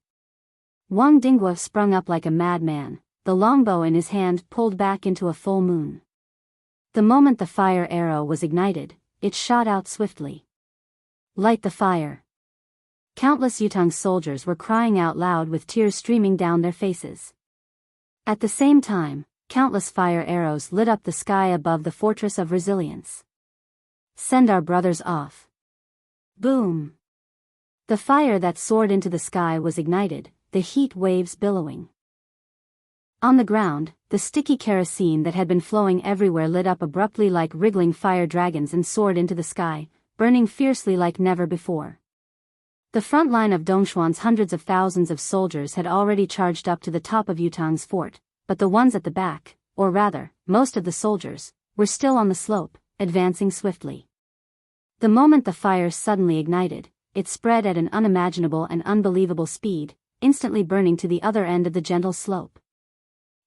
Wang Dinggua sprung up like a madman, the longbow in his hand pulled back into a full moon. The moment the fire arrow was ignited, it shot out swiftly. "Light the fire!" Countless Yutang soldiers were crying out loud with tears streaming down their faces. At the same time, countless fire arrows lit up the sky above the Fortress of Resilience. "Send our brothers off!" Boom! The fire that soared into the sky was ignited, the heat waves billowing. On the ground, the sticky kerosene that had been flowing everywhere lit up abruptly like wriggling fire dragons and soared into the sky, burning fiercely like never before. The front line of Dongxuan's hundreds of thousands of soldiers had already charged up to the top of Yutang's fort, but the ones at the back, or rather, most of the soldiers, were still on the slope, advancing swiftly. The moment the fire suddenly ignited, it spread at an unimaginable and unbelievable speed, instantly burning to the other end of the gentle slope.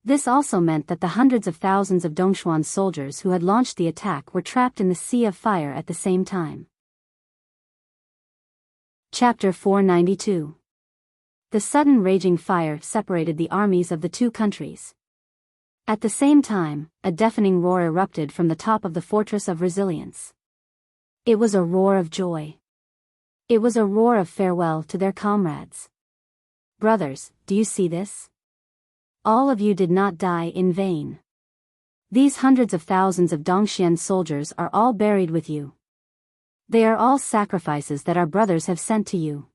This also meant that the hundreds of thousands of Dongxuan soldiers who had launched the attack were trapped in the sea of fire at the same time. Chapter 492. The sudden raging fire separated the armies of the two countries. At the same time, a deafening roar erupted from the top of the Fortress of Resilience. It was a roar of joy. It was a roar of farewell to their comrades. "Brothers, do you see this? All of you did not die in vain. These hundreds of thousands of Dongxian soldiers are all buried with you. They are all sacrifices that our brothers have sent to you.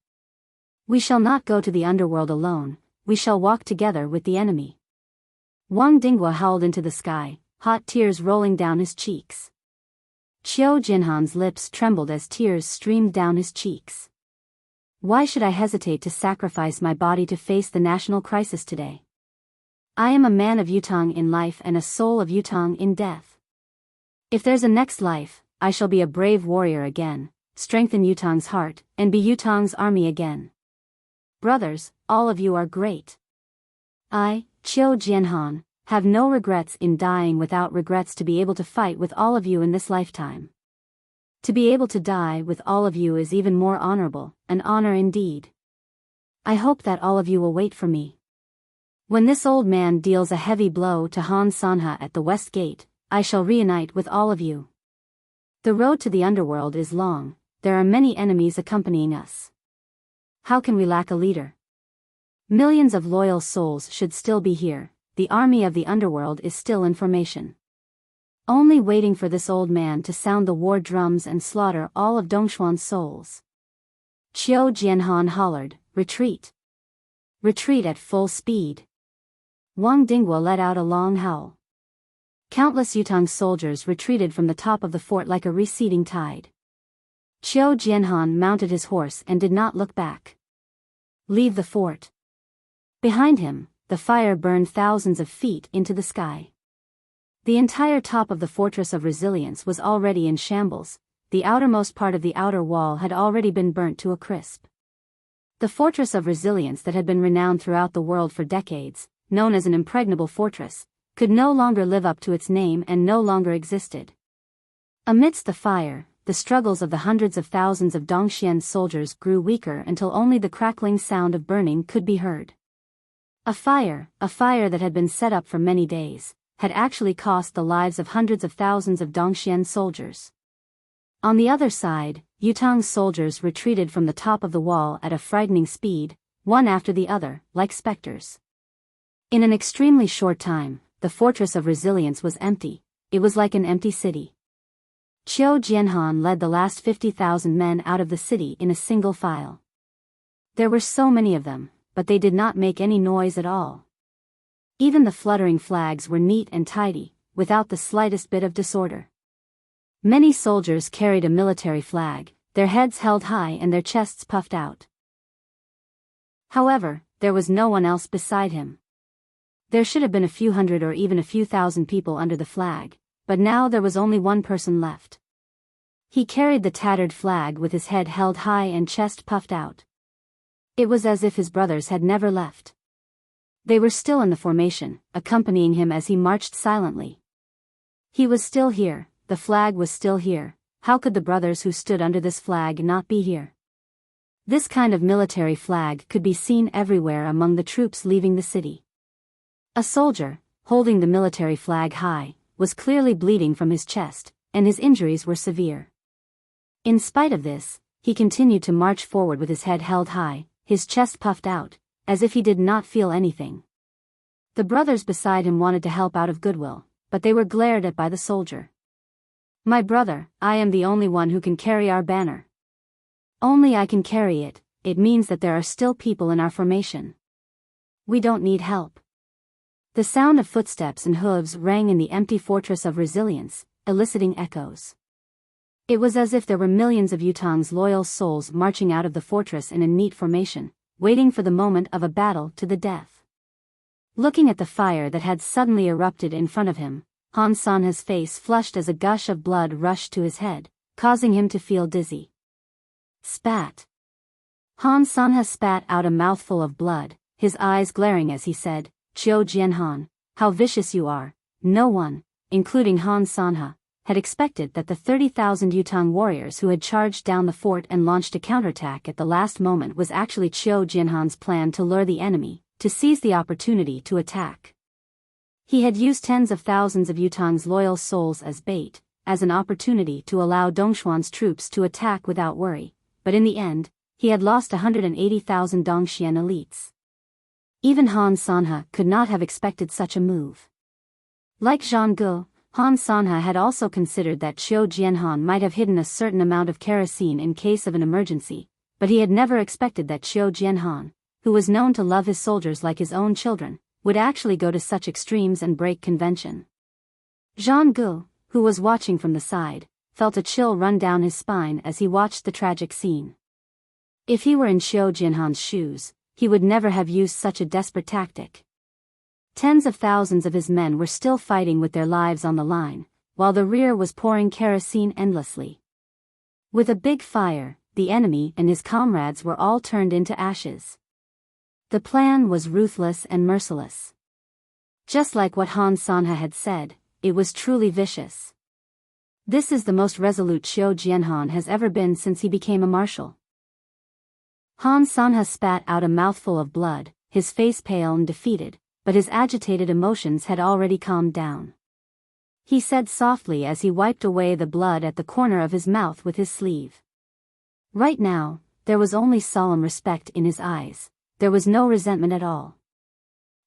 We shall not go to the underworld alone, we shall walk together with the enemy." Wang Dinggua howled into the sky, hot tears rolling down his cheeks. Qiu Jinhan's lips trembled as tears streamed down his cheeks. "Why should I hesitate to sacrifice my body to face the national crisis today? I am a man of Yutang in life and a soul of Yutang in death. If there's a next life, I shall be a brave warrior again, strengthen Yutang's heart, and be Yutang's army again. Brothers, all of you are great. I, Qiu Jianhan, have no regrets in dying without regrets to be able to fight with all of you in this lifetime. To be able to die with all of you is even more honorable, an honor indeed. I hope that all of you will wait for me. When this old man deals a heavy blow to Han Sanha at the West Gate, I shall reunite with all of you. The road to the underworld is long, there are many enemies accompanying us. How can we lack a leader? Millions of loyal souls should still be here, the army of the underworld is still in formation. Only waiting for this old man to sound the war drums and slaughter all of Dongxuan's souls." Qiu Jianhan hollered, "Retreat! Retreat at full speed!" Wang Dinggua let out a long howl. Countless Yutang soldiers retreated from the top of the fort like a receding tide. Qiu Jianhan mounted his horse and did not look back. "Leave the fort." Behind him, the fire burned thousands of feet into the sky. The entire top of the Fortress of Resilience was already in shambles, the outermost part of the outer wall had already been burnt to a crisp. The Fortress of Resilience that had been renowned throughout the world for decades, known as an impregnable fortress, could no longer live up to its name and no longer existed. Amidst the fire, the struggles of the hundreds of thousands of Dongxian soldiers grew weaker until only the crackling sound of burning could be heard. A fire that had been set up for many days, had actually cost the lives of hundreds of thousands of Dongxian soldiers. On the other side, Yutang's soldiers retreated from the top of the wall at a frightening speed, one after the other, like specters. In an extremely short time, the fortress of resilience was empty. It was like an empty city. Qiu Jianhan led the last 50,000 men out of the city in a single file. There were so many of them, but they did not make any noise at all. Even the fluttering flags were neat and tidy, without the slightest bit of disorder. Many soldiers carried a military flag, their heads held high and their chests puffed out. However, there was no one else beside him. There should have been a few hundred or even a few thousand people under the flag, but now there was only one person left. He carried the tattered flag with his head held high and chest puffed out. It was as if his brothers had never left. They were still in the formation, accompanying him as he marched silently. He was still here, the flag was still here. How could the brothers who stood under this flag not be here? This kind of military flag could be seen everywhere among the troops leaving the city. A soldier, holding the military flag high, was clearly bleeding from his chest, and his injuries were severe. In spite of this, he continued to march forward with his head held high, his chest puffed out, as if he did not feel anything. The brothers beside him wanted to help out of goodwill, but they were glared at by the soldier. "My brother, I am the only one who can carry our banner. Only I can carry it. It means that there are still people in our formation. We don't need help." The sound of footsteps and hooves rang in the empty fortress of resilience, eliciting echoes. It was as if there were millions of Yutang's loyal souls marching out of the fortress in a neat formation, waiting for the moment of a battle to the death. Looking at the fire that had suddenly erupted in front of him, Han Sanha's face flushed as a gush of blood rushed to his head, causing him to feel dizzy. Spat. Han Sanha spat out a mouthful of blood, his eyes glaring as he said, "Qiu Jianhan, how vicious you are." No one, including Han Sanha, had expected that the 30,000 Yutang warriors who had charged down the fort and launched a counterattack at the last moment was actually Qiu Jianhan's plan to lure the enemy, to seize the opportunity to attack. He had used tens of thousands of Yutang's loyal souls as bait, as an opportunity to allow Dongxuan's troops to attack without worry, but in the end, he had lost 180,000 Dongxian elites. Even Han Sanha could not have expected such a move. Like Zhang Gu, Han Sanha had also considered that Qiu Jianhan might have hidden a certain amount of kerosene in case of an emergency, but he had never expected that Qiu Jianhan, who was known to love his soldiers like his own children, would actually go to such extremes and break convention. Zhang Gu, who was watching from the side, felt a chill run down his spine as he watched the tragic scene. If he were in Qiu Jianhan's shoes, he would never have used such a desperate tactic. Tens of thousands of his men were still fighting with their lives on the line, while the rear was pouring kerosene endlessly. With a big fire, the enemy and his comrades were all turned into ashes. The plan was ruthless and merciless. Just like what Han Sanha had said, it was truly vicious. This is the most resolute Qiu Jianhan has ever been since he became a marshal. Han Sanha spat out a mouthful of blood, his face pale and defeated, but his agitated emotions had already calmed down. He said softly as he wiped away the blood at the corner of his mouth with his sleeve. Right now, there was only solemn respect in his eyes, there was no resentment at all.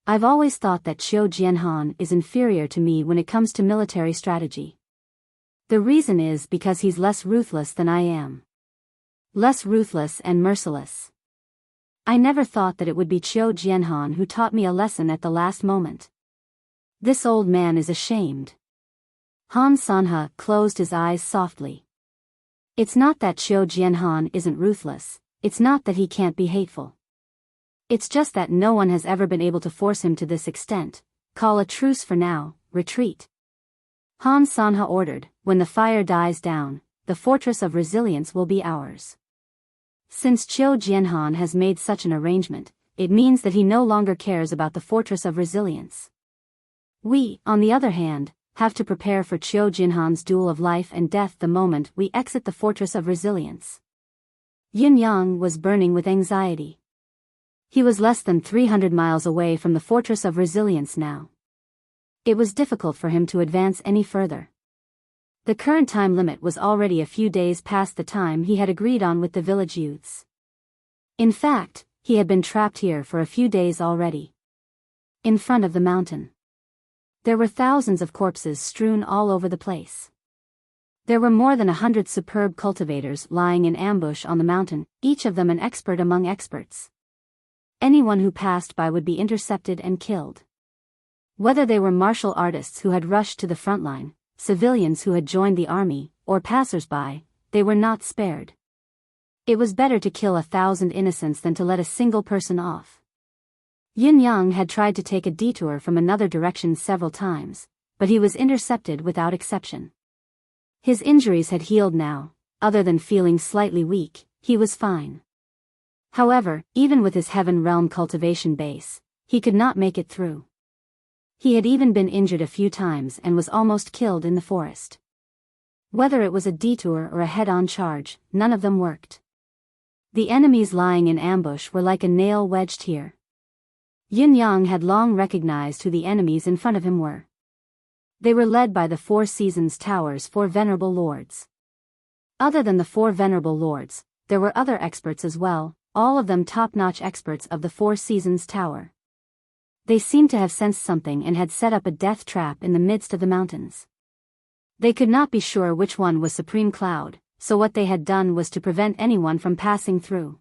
"I've always thought that Qiu Jianhan is inferior to me when it comes to military strategy. The reason is because he's less ruthless than I am. Less ruthless and merciless. I never thought that it would be Qiu Jianhan who taught me a lesson at the last moment. This old man is ashamed." Han Sanha closed his eyes softly. It's not that Qiu Jianhan isn't ruthless, it's not that he can't be hateful. It's just that no one has ever been able to force him to this extent. Call a truce for now, retreat. Han Sanha ordered, "When the fire dies down, the fortress of resilience will be ours." Since Qiu Jianhan has made such an arrangement, it means that he no longer cares about the fortress of resilience. We, on the other hand, have to prepare for Qiu Jianhan's duel of life and death the moment we exit the fortress of resilience. Yin Yang was burning with anxiety. He was less than 300 miles away from the fortress of resilience now. It was difficult for him to advance any further. The current time limit was already a few days past the time he had agreed on with the village youths. In fact, he had been trapped here for a few days already. In front of the mountain, there were thousands of corpses strewn all over the place. There were more than 100 superb cultivators lying in ambush on the mountain, each of them an expert among experts. Anyone who passed by would be intercepted and killed. Whether they were martial artists who had rushed to the front line, civilians who had joined the army, or passers-by, they were not spared. It was better to kill 1,000 innocents than to let a single person off. Yin Yang had tried to take a detour from another direction several times, but he was intercepted without exception. His injuries had healed now. Other than feeling slightly weak, he was fine. However, even with his Heaven Realm cultivation base, he could not make it through. He had even been injured a few times and was almost killed in the forest. Whether it was a detour or a head-on charge, none of them worked. The enemies lying in ambush were like a nail wedged here. Yin Yang had long recognized who the enemies in front of him were. They were led by the Four Seasons Tower's 4 venerable lords. Other than the 4 venerable lords, there were other experts as well, all of them top-notch experts of the Four Seasons Tower. They seemed to have sensed something and had set up a death trap in the midst of the mountains. They could not be sure which one was Supreme Cloud, so what they had done was to prevent anyone from passing through.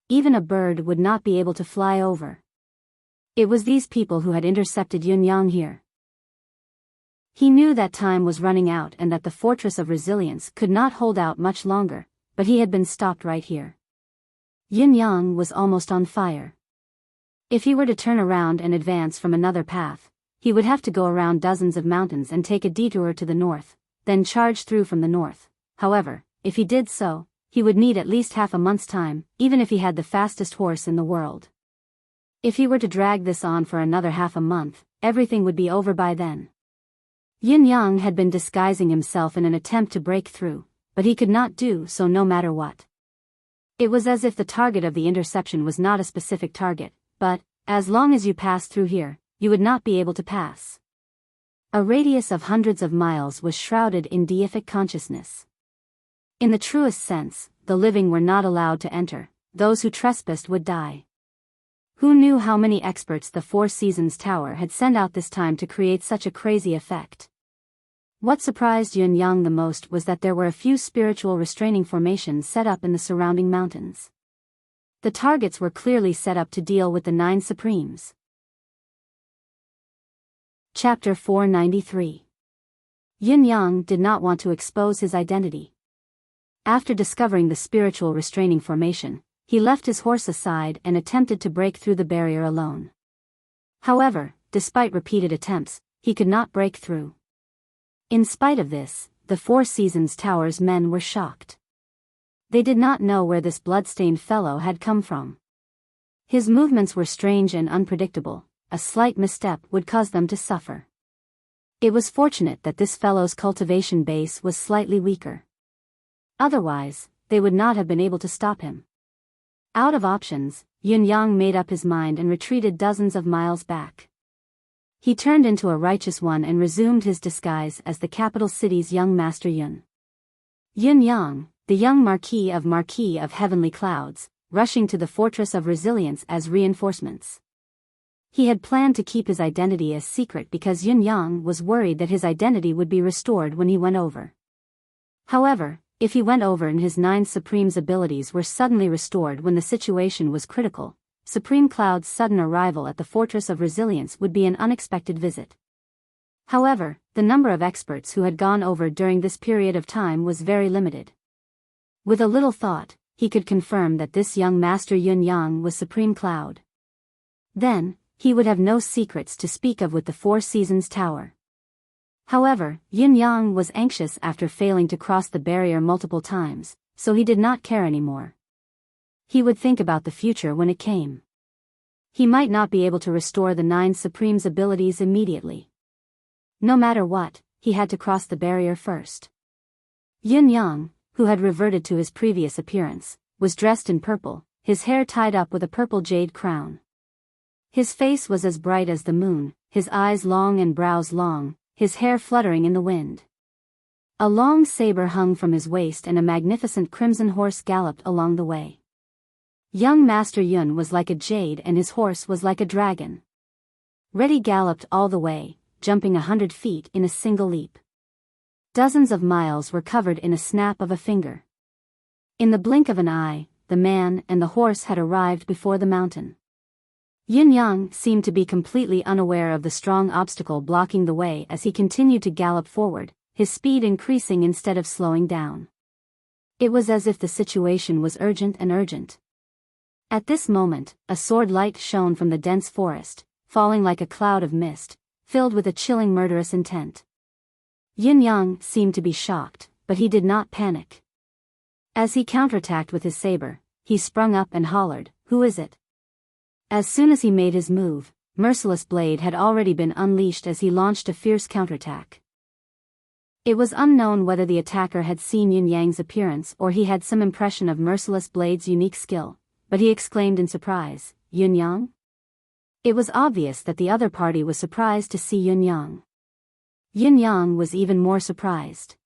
Even a bird would not be able to fly over. It was these people who had intercepted Yin Yang here. He knew that time was running out and that the Fortress of Resilience could not hold out much longer, but he had been stopped right here. Yin Yang was almost on fire. If he were to turn around and advance from another path, he would have to go around dozens of mountains and take a detour to the north, then charge through from the north. However, if he did so, he would need at least half a month's time, even if he had the fastest horse in the world. If he were to drag this on for another half a month, everything would be over by then. Yin Yang had been disguising himself in an attempt to break through, but he could not do so no matter what. It was as if the target of the interception was not a specific target, but, as long as you passed through here, you would not be able to pass. A radius of hundreds of miles was shrouded in deific consciousness. In the truest sense, the living were not allowed to enter, those who trespassed would die. Who knew how many experts the Four Seasons Tower had sent out this time to create such a crazy effect? What surprised Yin Yang the most was that there were a few spiritual restraining formations set up in the surrounding mountains. The targets were clearly set up to deal with the 9 Supremes. Chapter 493. Yin Yang did not want to expose his identity. After discovering the spiritual restraining formation, he left his horse aside and attempted to break through the barrier alone. However, despite repeated attempts, he could not break through. In spite of this, the Four Seasons Tower's men were shocked. They did not know where this blood-stained fellow had come from. His movements were strange and unpredictable. A slight misstep would cause them to suffer. It was fortunate that this fellow's cultivation base was slightly weaker. Otherwise, they would not have been able to stop him. Out of options, Yin Yang made up his mind and retreated dozens of miles back. He turned into a righteous one and resumed his disguise as the capital city's young Master Yun. Yin Yang, the young Marquis of Heavenly Clouds, rushing to the Fortress of Resilience as reinforcements. He had planned to keep his identity a secret because Yin Yang was worried that his identity would be restored when he went over. However, if he went over and his 9 Supremes' abilities were suddenly restored when the situation was critical, Supreme Cloud's sudden arrival at the Fortress of Resilience would be an unexpected visit. However, the number of experts who had gone over during this period of time was very limited. With a little thought, he could confirm that this young Master Yin Yang was Supreme Cloud. Then, he would have no secrets to speak of with the Four Seasons Tower. However, Yin Yang was anxious after failing to cross the barrier multiple times, so he did not care anymore. He would think about the future when it came. He might not be able to restore the 9 Supremes' abilities immediately. No matter what, he had to cross the barrier first. Yin Yang, who had reverted to his previous appearance, was dressed in purple, his hair tied up with a purple jade crown. His face was as bright as the moon, his eyes long and brows long, his hair fluttering in the wind. A long saber hung from his waist and a magnificent crimson horse galloped along the way. Young Master Yun was like a jade and his horse was like a dragon. Reddy galloped all the way, jumping 100 feet in a single leap. Dozens of miles were covered in a snap of a finger. In the blink of an eye, the man and the horse had arrived before the mountain. Yin Yang seemed to be completely unaware of the strong obstacle blocking the way as he continued to gallop forward, his speed increasing instead of slowing down. It was as if the situation was urgent and urgent. At this moment, a sword light shone from the dense forest, falling like a cloud of mist, filled with a chilling murderous intent. Yin Yang seemed to be shocked, but he did not panic. As he counterattacked with his saber, he sprung up and hollered, "Who is it?" As soon as he made his move, Merciless Blade had already been unleashed as he launched a fierce counterattack. It was unknown whether the attacker had seen Yin Yang's appearance or he had some impression of Merciless Blade's unique skill, but he exclaimed in surprise, "Yin Yang?" It was obvious that the other party was surprised to see Yin Yang. Yin Yang was even more surprised.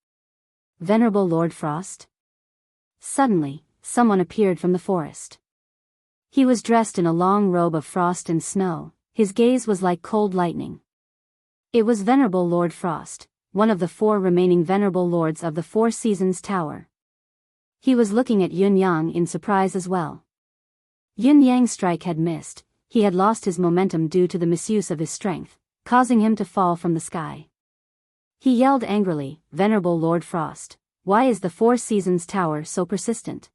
"Venerable Lord Frost?" Suddenly, someone appeared from the forest. He was dressed in a long robe of frost and snow, his gaze was like cold lightning. It was Venerable Lord Frost, one of the 4 remaining Venerable Lords of the Four Seasons Tower. He was looking at Yin Yang in surprise as well. Yin Yang's strike had missed, he had lost his momentum due to the misuse of his strength, causing him to fall from the sky. He yelled angrily, "Venerable Lord Frost, why is the Four Seasons Tower so persistent?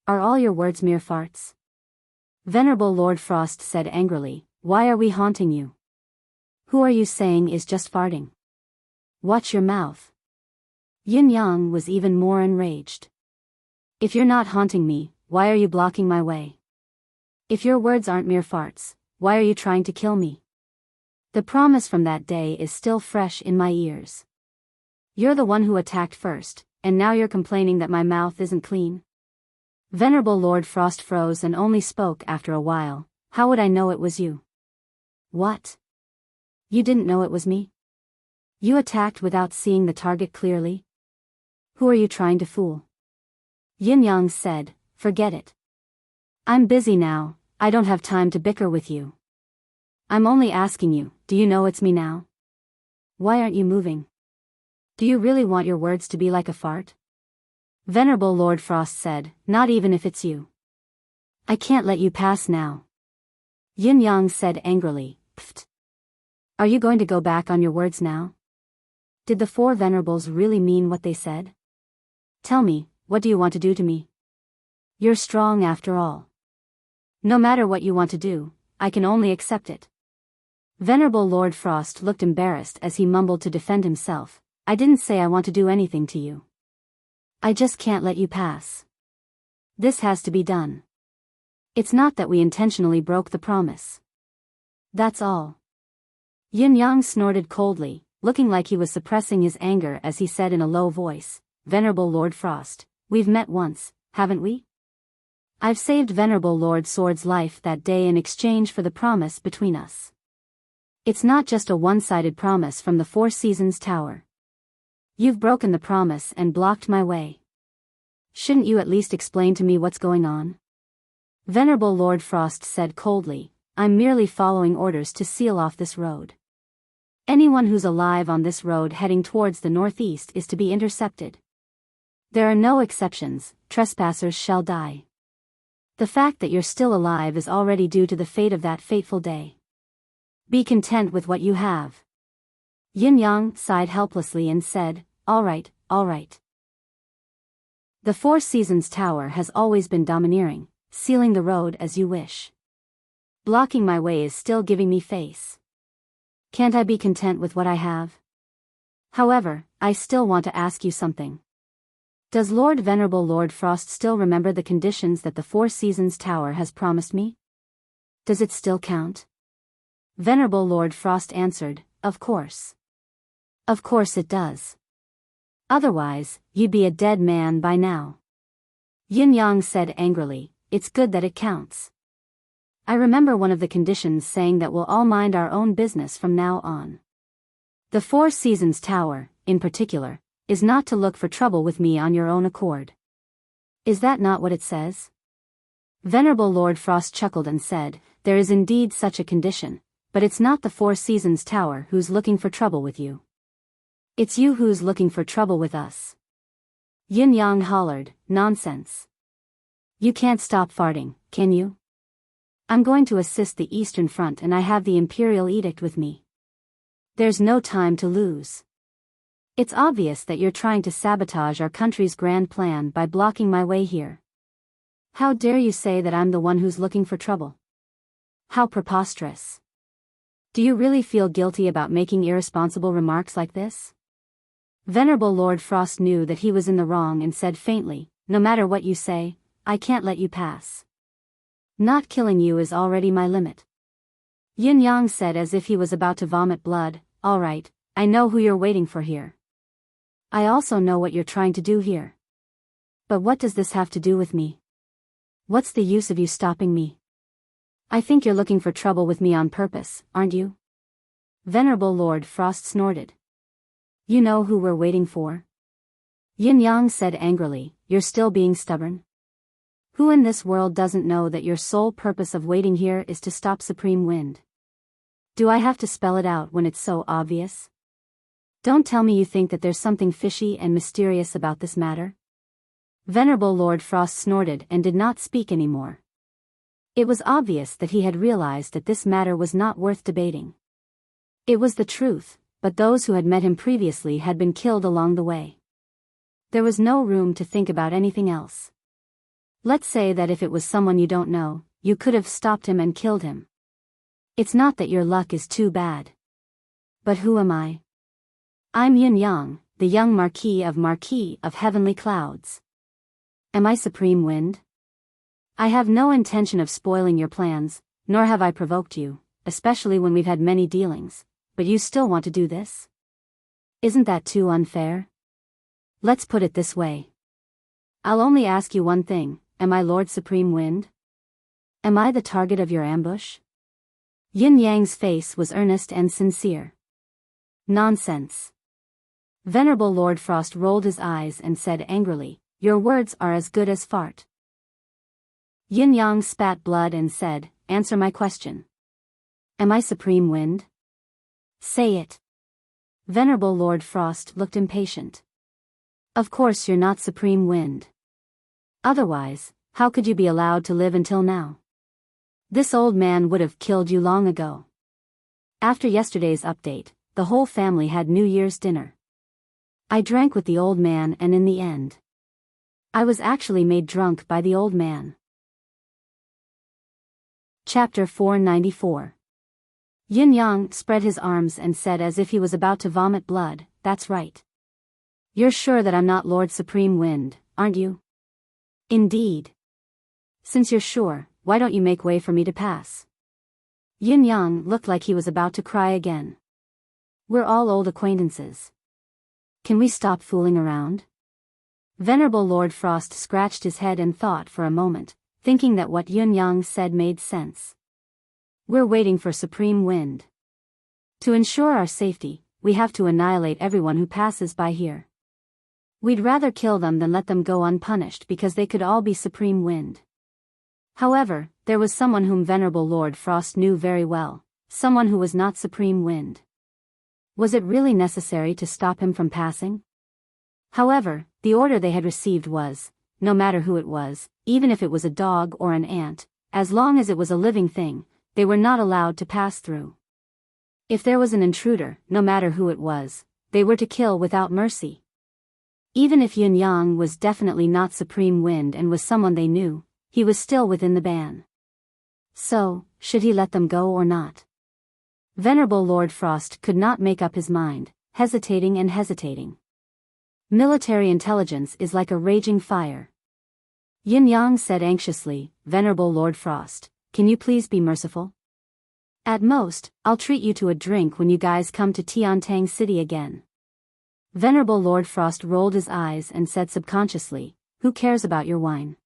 Are all your words mere farts?" Venerable Lord Frost said angrily, "Why are we haunting you? Who are you saying is just farting? Watch your mouth." Yin Yang was even more enraged. "If you're not haunting me, why are you blocking my way? If your words aren't mere farts, why are you trying to kill me? The promise from that day is still fresh in my ears. You're the one who attacked first, and now you're complaining that my mouth isn't clean?" Venerable Lord Frost froze and only spoke after a while, "How would I know it was you?" "What? You didn't know it was me? You attacked without seeing the target clearly? Who are you trying to fool?" Yin Yang said, "Forget it. I'm busy now, I don't have time to bicker with you. I'm only asking you, do you know it's me now? Why aren't you moving? Do you really want your words to be like a fart?" Venerable Lord Frost said, "Not even if it's you. I can't let you pass now." Yin Yang said angrily, "Pfft. Are you going to go back on your words now? Did the 4 Venerables really mean what they said? Tell me, what do you want to do to me? You're strong after all. No matter what you want to do, I can only accept it." Venerable Lord Frost looked embarrassed as he mumbled to defend himself, "I didn't say I want to do anything to you. I just can't let you pass. This has to be done. It's not that we intentionally broke the promise. That's all." Yin Yang snorted coldly, looking like he was suppressing his anger as he said in a low voice, "Venerable Lord Frost, we've met once, haven't we? I've saved Venerable Lord Sword's life that day in exchange for the promise between us. It's not just a one-sided promise from the Four Seasons Tower. You've broken the promise and blocked my way. Shouldn't you at least explain to me what's going on?" Venerable Lord Frost said coldly, "I'm merely following orders to seal off this road. Anyone who's alive on this road heading towards the northeast is to be intercepted. There are no exceptions, trespassers shall die. The fact that you're still alive is already due to the fate of that fateful day. Be content with what you have." Yin Yang sighed helplessly and said, All right, all right. The Four Seasons Tower has always been domineering, sealing the road as you wish. Blocking my way is still giving me face. Can't I be content with what I have? However, I still want to ask you something. Does Venerable Lord Frost still remember the conditions that the Four Seasons Tower has promised me? Does it still count? Venerable Lord Frost answered, Of course. Of course it does. Otherwise, you'd be a dead man by now. Yin Yang said angrily, It's good that it counts. I remember one of the conditions saying that we'll all mind our own business from now on. The Four Seasons Tower, in particular, is not to look for trouble with me on your own accord. Is that not what it says? Venerable Lord Frost chuckled and said, "There is indeed such a condition, but it's not the Four Seasons Tower who's looking for trouble with you. It's you who's looking for trouble with us." Yin Yang hollered, "Nonsense. You can't stop farting, can you? I'm going to assist the Eastern Front and I have the Imperial Edict with me. There's no time to lose. It's obvious that you're trying to sabotage our country's grand plan by blocking my way here. How dare you say that I'm the one who's looking for trouble? How preposterous. Do you really feel guilty about making irresponsible remarks like this?" Venerable Lord Frost knew that he was in the wrong and said faintly, "No matter what you say, I can't let you pass. Not killing you is already my limit." Yin Yang said as if he was about to vomit blood, "All right, I know who you're waiting for here. I also know what you're trying to do here. But what does this have to do with me? What's the use of you stopping me? I think you're looking for trouble with me on purpose, aren't you?" Venerable Lord Frost snorted. "You know who we're waiting for?" Yin Yang said angrily, "You're still being stubborn? Who in this world doesn't know that your sole purpose of waiting here is to stop Supreme Wind? Do I have to spell it out when it's so obvious? Don't tell me you think that there's something fishy and mysterious about this matter?" Venerable Lord Frost snorted and did not speak anymore. It was obvious that he had realized that this matter was not worth debating. It was the truth, but those who had met him previously had been killed along the way. There was no room to think about anything else. Let's say that if it was someone you don't know, you could have stopped him and killed him. It's not that your luck is too bad. But who am I? I'm Yin Yang, the young Marquis of Heavenly Clouds. Am I Supreme Wind? I have no intention of spoiling your plans, nor have I provoked you, especially when we've had many dealings, but you still want to do this? Isn't that too unfair? Let's put it this way. I'll only ask you one thing, am I Lord Supreme Wind? Am I the target of your ambush? Yin Yang's face was earnest and sincere. Nonsense. Venerable Lord Frost rolled his eyes and said angrily, "Your words are as good as fart." Yin Yang spat blood and said, "Answer my question. Am I Supreme Wind? Say it." Venerable Lord Frost looked impatient. "Of course you're not Supreme Wind. Otherwise, how could you be allowed to live until now? This old man would have killed you long ago. After yesterday's update, the whole family had New Year's dinner. I drank with the old man and in the end, I was actually made drunk by the old man." Chapter 494. Yin Yang spread his arms and said as if he was about to vomit blood, "That's right. You're sure that I'm not Lord Supreme Wind, aren't you?" "Indeed. Since you're sure, why don't you make way for me to pass?" Yin Yang looked like he was about to cry again. "We're all old acquaintances. Can we stop fooling around?" Venerable Lord Frost scratched his head and thought for a moment, thinking that what Yin Yang said made sense. "We're waiting for Supreme Wind. To ensure our safety, we have to annihilate everyone who passes by here. We'd rather kill them than let them go unpunished because they could all be Supreme Wind." However, there was someone whom Venerable Lord Frost knew very well, someone who was not Supreme Wind. Was it really necessary to stop him from passing? However, the order they had received was, no matter who it was, even if it was a dog or an ant, as long as it was a living thing, they were not allowed to pass through. If there was an intruder, no matter who it was, they were to kill without mercy. Even if Yin Yang was definitely not Supreme Wind and was someone they knew, he was still within the ban. So, should he let them go or not? Venerable Lord Frost could not make up his mind, hesitating and hesitating. Military intelligence is like a raging fire. Yin Yang said anxiously, "Venerable Lord Frost, can you please be merciful? At most, I'll treat you to a drink when you guys come to Tiantang City again." Venerable Lord Frost rolled his eyes and said subconsciously, "Who cares about your wine?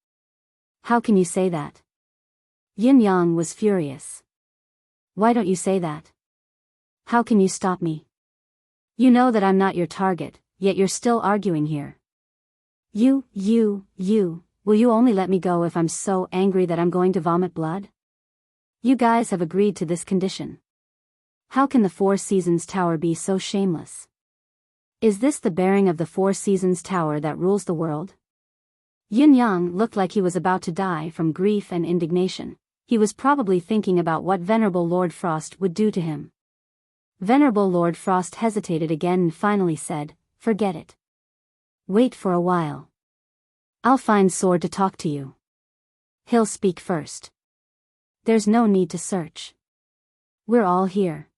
How can you say that?" Yin Yang was furious. "Why don't you say that? How can you stop me? You know that I'm not your target, yet you're still arguing here. You, Will you only let me go if I'm so angry that I'm going to vomit blood? You guys have agreed to this condition. How can the Four Seasons Tower be so shameless? Is this the bearing of the Four Seasons Tower that rules the world? Yin Yang looked like he was about to die from grief and indignation. He was probably thinking about what Venerable Lord Frost would do to him. Venerable Lord Frost hesitated again and finally said, "Forget it. Wait for a while. I'll find Sword to talk to you. He'll speak first. There's no need to search. We're all here."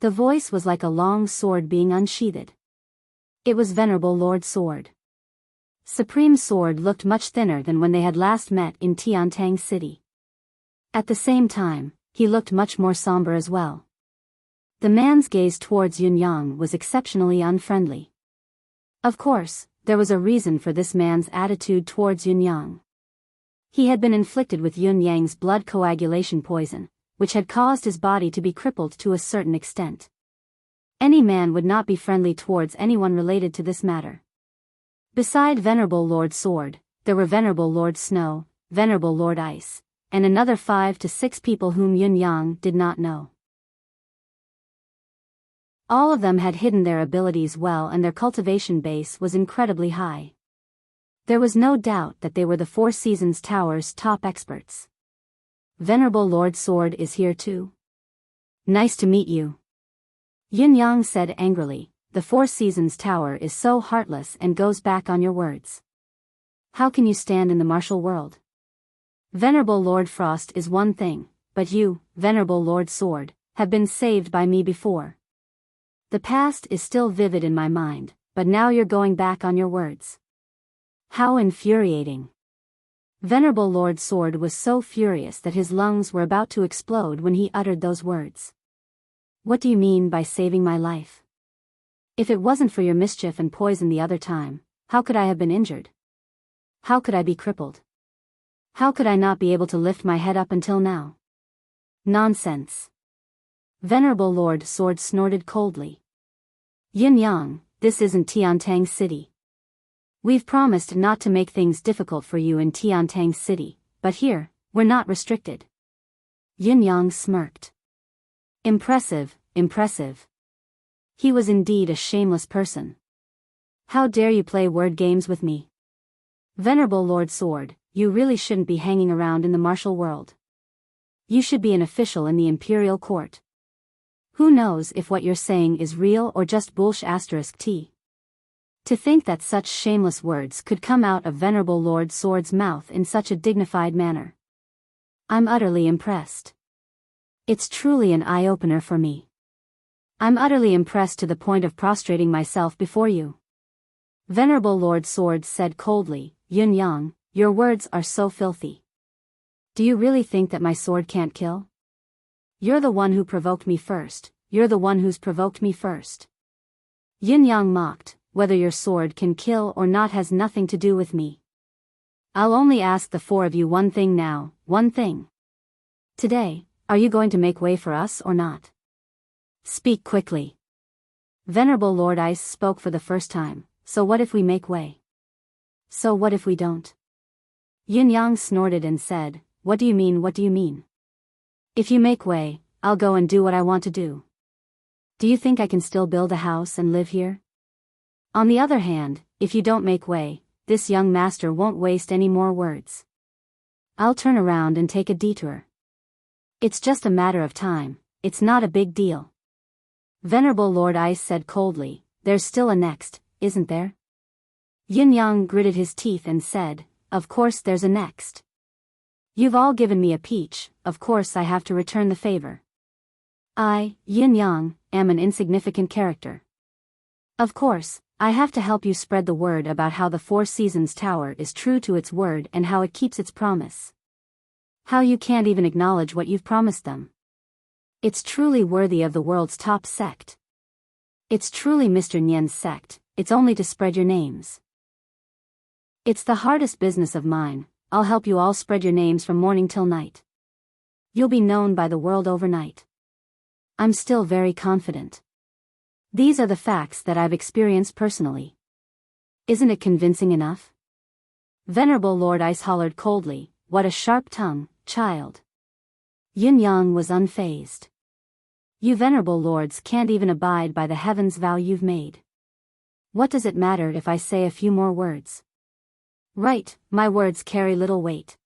The voice was like a long sword being unsheathed. It was Venerable Lord Sword. Supreme Sword looked much thinner than when they had last met in Enchanting City. At the same time, he looked much more somber as well. The man's gaze towards Yin Yang was exceptionally unfriendly. Of course, there was a reason for this man's attitude towards Yin Yang. He had been inflicted with Yin Yang's blood coagulation poison, which had caused his body to be crippled to a certain extent. Any man would not be friendly towards anyone related to this matter. Beside Venerable Lord Sword, there were Venerable Lord Snow, Venerable Lord Ice, and another 5 to 6 people whom Yin Yang did not know. All of them had hidden their abilities well and their cultivation base was incredibly high. There was no doubt that they were the Four Seasons Tower's top experts. Venerable Lord Sword is here too. Nice to meet you. Yin Yang said angrily, "The Four Seasons Tower is so heartless and goes back on your words. How can you stand in the martial world? Venerable Lord Frost is one thing, but you, Venerable Lord Sword, have been saved by me before. The past is still vivid in my mind, but now you're going back on your words. How infuriating." Venerable Lord Sword was so furious that his lungs were about to explode when he uttered those words. "What do you mean by saving my life? If it wasn't for your mischief and poison the other time, how could I have been injured? How could I be crippled? How could I not be able to lift my head up until now? Nonsense." Venerable Lord Sword snorted coldly. "Yin Yang, this isn't Enchanting City. We've promised not to make things difficult for you in Enchanting City, but here, we're not restricted." Yin Yang smirked. Impressive, impressive. He was indeed a shameless person. How dare you play word games with me? Venerable Lord Sword, you really shouldn't be hanging around in the martial world. You should be an official in the imperial court. Who knows if what you're saying is real or just bullsh*t. To think that such shameless words could come out of Venerable Lord Sword's mouth in such a dignified manner. I'm utterly impressed. It's truly an eye-opener for me. I'm utterly impressed to the point of prostrating myself before you. Venerable Lord Sword said coldly, "Yin Yang, your words are so filthy. Do you really think that my sword can't kill? You're the one who provoked me first, you're the one who's provoked me first." Yin Yang mocked, "Whether your sword can kill or not has nothing to do with me. I'll only ask the 4 of you one thing now, one thing. Today, are you going to make way for us or not? Speak quickly." Venerable Lord Ice spoke for the first time, "So what if we make way? So what if we don't?" Yin Yang snorted and said, "What do you mean, what do you mean? If you make way, I'll go and do what I want to do. Do you think I can still build a house and live here? On the other hand, if you don't make way, this young master won't waste any more words. I'll turn around and take a detour. It's just a matter of time, it's not a big deal." Venerable Lord Ice said coldly, "There's still a next, isn't there?" Yin Yang gritted his teeth and said, "Of course there's a next. You've all given me a peach, of course I have to return the favor. I, Yin Yang, am an insignificant character. Of course, I have to help you spread the word about how the Four Seasons Tower is true to its word and how it keeps its promise. How you can't even acknowledge what you've promised them. It's truly worthy of the world's top sect. It's truly Mr. Nian's sect, it's only to spread your names. It's the hardest business of mine, I'll help you all spread your names from morning till night. You'll be known by the world overnight. I'm still very confident. These are the facts that I've experienced personally. Isn't it convincing enough? Venerable Lord Ice hollered coldly, "What a sharp tongue, child." Yin Yang was unfazed. "You venerable lords can't even abide by the heaven's vow you've made. What does it matter if I say a few more words? Right, my words carry little weight.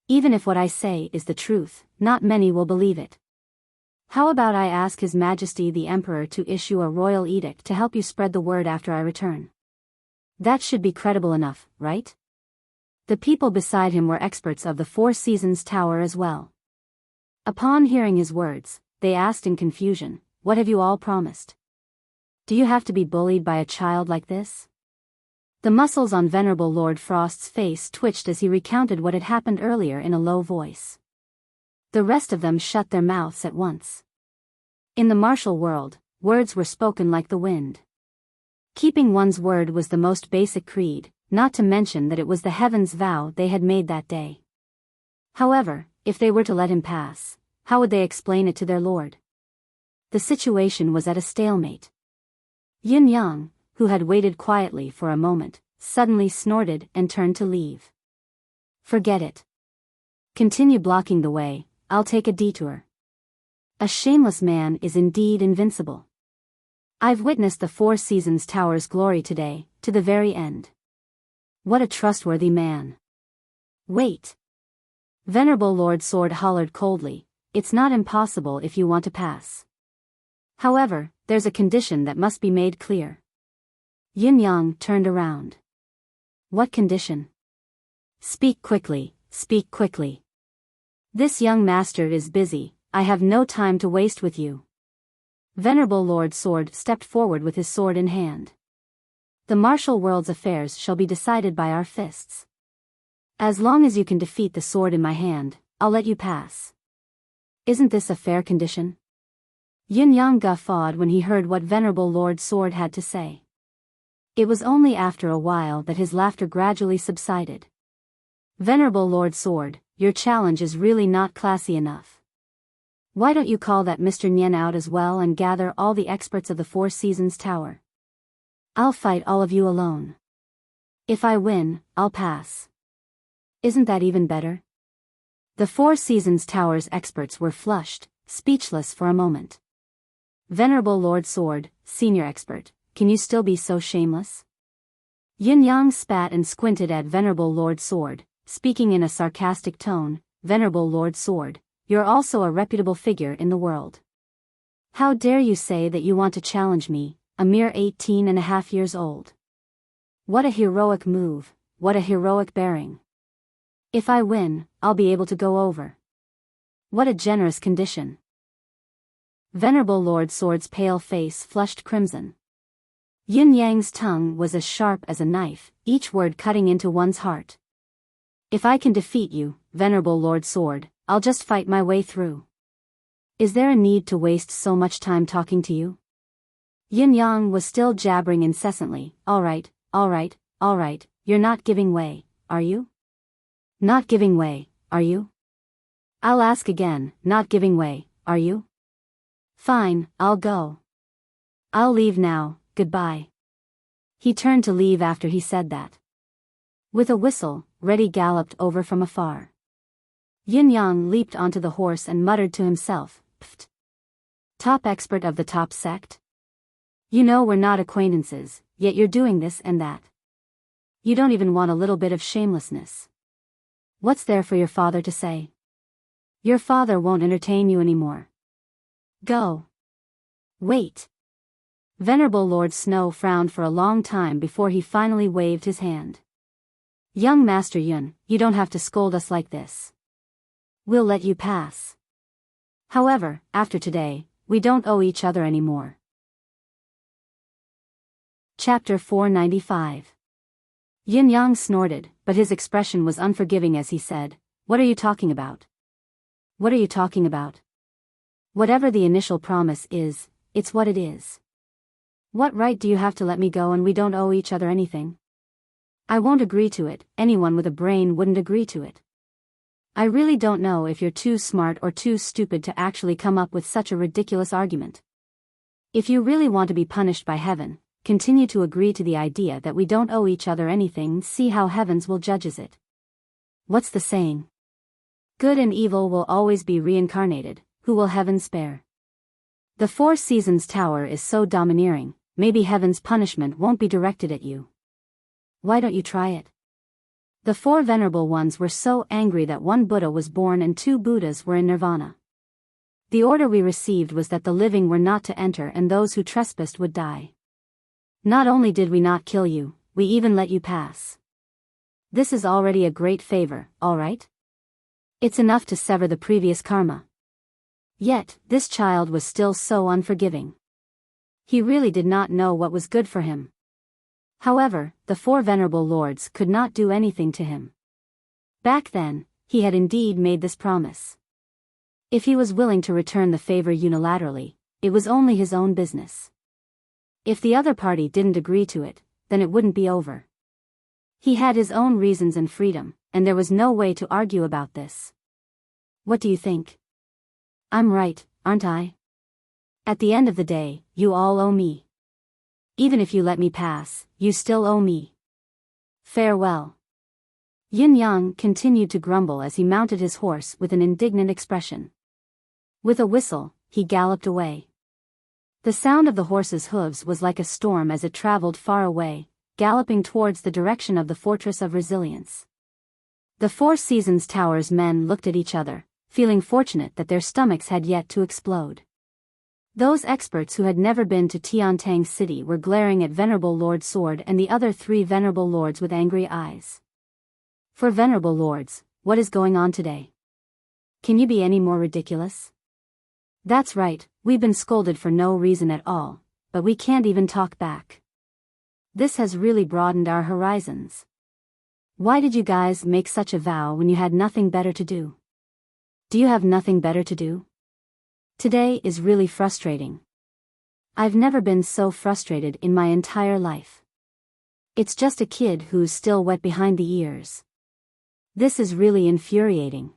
Even if what I say is the truth, not many will believe it. How about I ask His Majesty the Emperor to issue a royal edict to help you spread the word after I return? That should be credible enough, right?" The people beside him were experts of the Four Seasons Tower as well. Upon hearing his words, they asked in confusion, "What have you all promised? Do you have to be bullied by a child like this?" The muscles on Venerable Lord Frost's face twitched as he recounted what had happened earlier in a low voice. The rest of them shut their mouths at once. In the martial world, words were spoken like the wind. Keeping one's word was the most basic creed, not to mention that it was the heaven's vow they had made that day. However, if they were to let him pass, how would they explain it to their lord? The situation was at a stalemate. Yin Yang, who had waited quietly for a moment, suddenly snorted and turned to leave. "Forget it. Continue blocking the way, I'll take a detour. A shameless man is indeed invincible. I've witnessed the Four Seasons Tower's glory today, to the very end. What a trustworthy man." "Wait." Venerable Lord Sword hollered coldly, "It's not impossible if you want to pass. However, there's a condition that must be made clear." Yin Yang turned around. "What condition? Speak quickly, speak quickly. This young master is busy, I have no time to waste with you." Venerable Lord Sword stepped forward with his sword in hand. "The martial world's affairs shall be decided by our fists. As long as you can defeat the sword in my hand, I'll let you pass. Isn't this a fair condition?" Yin Yang guffawed when he heard what Venerable Lord Sword had to say. It was only after a while that his laughter gradually subsided. "Venerable Lord Sword, your challenge is really not classy enough. Why don't you call that Mr. Nien out as well and gather all the experts of the Four Seasons Tower? I'll fight all of you alone. If I win, I'll pass. Isn't that even better?" The Four Seasons Tower's experts were flushed, speechless for a moment. "Venerable Lord Sword, senior expert, can you still be so shameless?" Yin Yang spat and squinted at Venerable Lord Sword, speaking in a sarcastic tone, "Venerable Lord Sword, you're also a reputable figure in the world. How dare you say that you want to challenge me, a mere 18.5 years old? What a heroic move, what a heroic bearing. If I win, I'll be able to go over. What a generous condition." Venerable Lord Sword's pale face flushed crimson. Yin Yang's tongue was as sharp as a knife, each word cutting into one's heart. "If I can defeat you, Venerable Lord Sword, I'll just fight my way through. Is there a need to waste so much time talking to you?" Yin Yang was still jabbering incessantly, "All right, all right, all right, you're not giving way, are you? Not giving way, are you? I'll ask again, not giving way, are you? Fine, I'll go. I'll leave now, goodbye." He turned to leave after he said that. With a whistle, Reddy galloped over from afar. Yin Yang leaped onto the horse and muttered to himself, "Pfft. Top expert of the top sect? You know we're not acquaintances, yet you're doing this and that. You don't even want a little bit of shamelessness. What's there for your father to say? Your father won't entertain you anymore. Go. Wait." Venerable Lord Snow frowned for a long time before he finally waved his hand. "Young Master Yun, you don't have to scold us like this. We'll let you pass. However, after today, we don't owe each other anymore." Chapter 495. Yin Yang snorted, but his expression was unforgiving as he said, "What are you talking about? What are you talking about? Whatever the initial promise is, it's what it is. What right do you have to let me go and we don't owe each other anything? I won't agree to it, anyone with a brain wouldn't agree to it. I really don't know if you're too smart or too stupid to actually come up with such a ridiculous argument. If you really want to be punished by heaven, continue to agree to the idea that we don't owe each other anything, see how heavens will judges it. What's the saying? Good and evil will always be reincarnated, who will heaven spare? The Four Seasons Tower is so domineering, maybe heaven's punishment won't be directed at you. Why don't you try it? The four venerable ones were so angry that one Buddha was born and two Buddhas were in nirvana. The order we received was that the living were not to enter and those who trespassed would die. Not only did we not kill you, we even let you pass. This is already a great favor, all right? It's enough to sever the previous karma. Yet, this child was still so unforgiving. He really did not know what was good for him. However, the four venerable lords could not do anything to him. Back then, he had indeed made this promise. If he was willing to return the favor unilaterally, it was only his own business. If the other party didn't agree to it, then it wouldn't be over. He had his own reasons and freedom, and there was no way to argue about this. What do you think? I'm right, aren't I? At the end of the day, you all owe me. Even if you let me pass, you still owe me. Farewell. Yin Yang continued to grumble as he mounted his horse with an indignant expression. With a whistle, he galloped away. The sound of the horse's hooves was like a storm as it traveled far away, galloping towards the direction of the Fortress of Resilience. The Four Seasons Tower's men looked at each other, feeling fortunate that their stomachs had yet to explode. Those experts who had never been to Tiantang City were glaring at Venerable Lord Sword and the other three Venerable Lords with angry eyes. For Venerable Lords, what is going on today? Can you be any more ridiculous? That's right, we've been scolded for no reason at all, but we can't even talk back. This has really broadened our horizons. Why did you guys make such a vow when you had nothing better to do? Do you have nothing better to do? Today is really frustrating. I've never been so frustrated in my entire life. It's just a kid who's still wet behind the ears. This is really infuriating.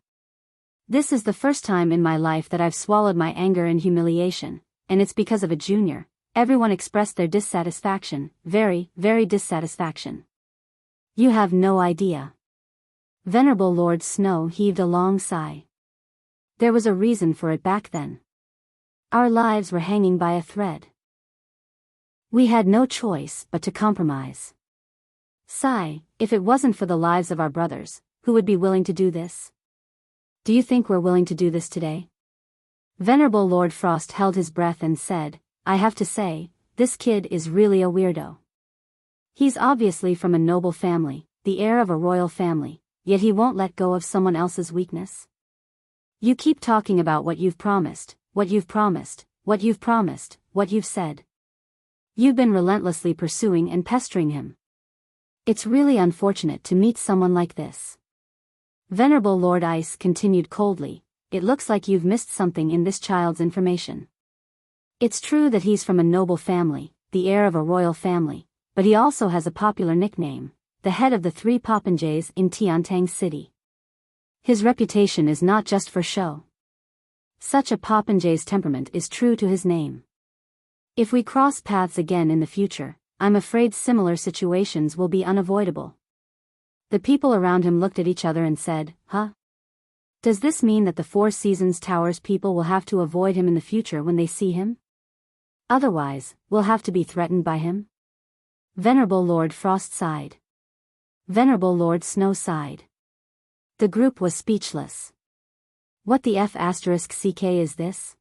This is the first time in my life that I've swallowed my anger and humiliation, and it's because of a junior. Everyone expressed their dissatisfaction, very, very dissatisfaction. You have no idea. Venerable Lord Snow heaved a long sigh. There was a reason for it back then. Our lives were hanging by a thread. We had no choice but to compromise. Sigh, if it wasn't for the lives of our brothers, who would be willing to do this? Do you think we're willing to do this today? Venerable Lord Frost held his breath and said, I have to say, this kid is really a weirdo. He's obviously from a noble family, the heir of a royal family, yet he won't let go of someone else's weakness. You keep talking about what you've promised, what you've promised, what you've promised, what you've said. You've been relentlessly pursuing and pestering him. It's really unfortunate to meet someone like this. Venerable Lord Ice continued coldly, it looks like you've missed something in this child's information. It's true that he's from a noble family, the heir of a royal family, but he also has a popular nickname, the head of the three popinjays in Tiantang City. His reputation is not just for show. Such a popinjay's temperament is true to his name. If we cross paths again in the future, I'm afraid similar situations will be unavoidable. The people around him looked at each other and said, huh? Does this mean that the Four Seasons Tower's people will have to avoid him in the future when they see him? Otherwise, we'll have to be threatened by him? Venerable Lord Frost sighed. Venerable Lord Snow sighed. The group was speechless. What the F***ck is this?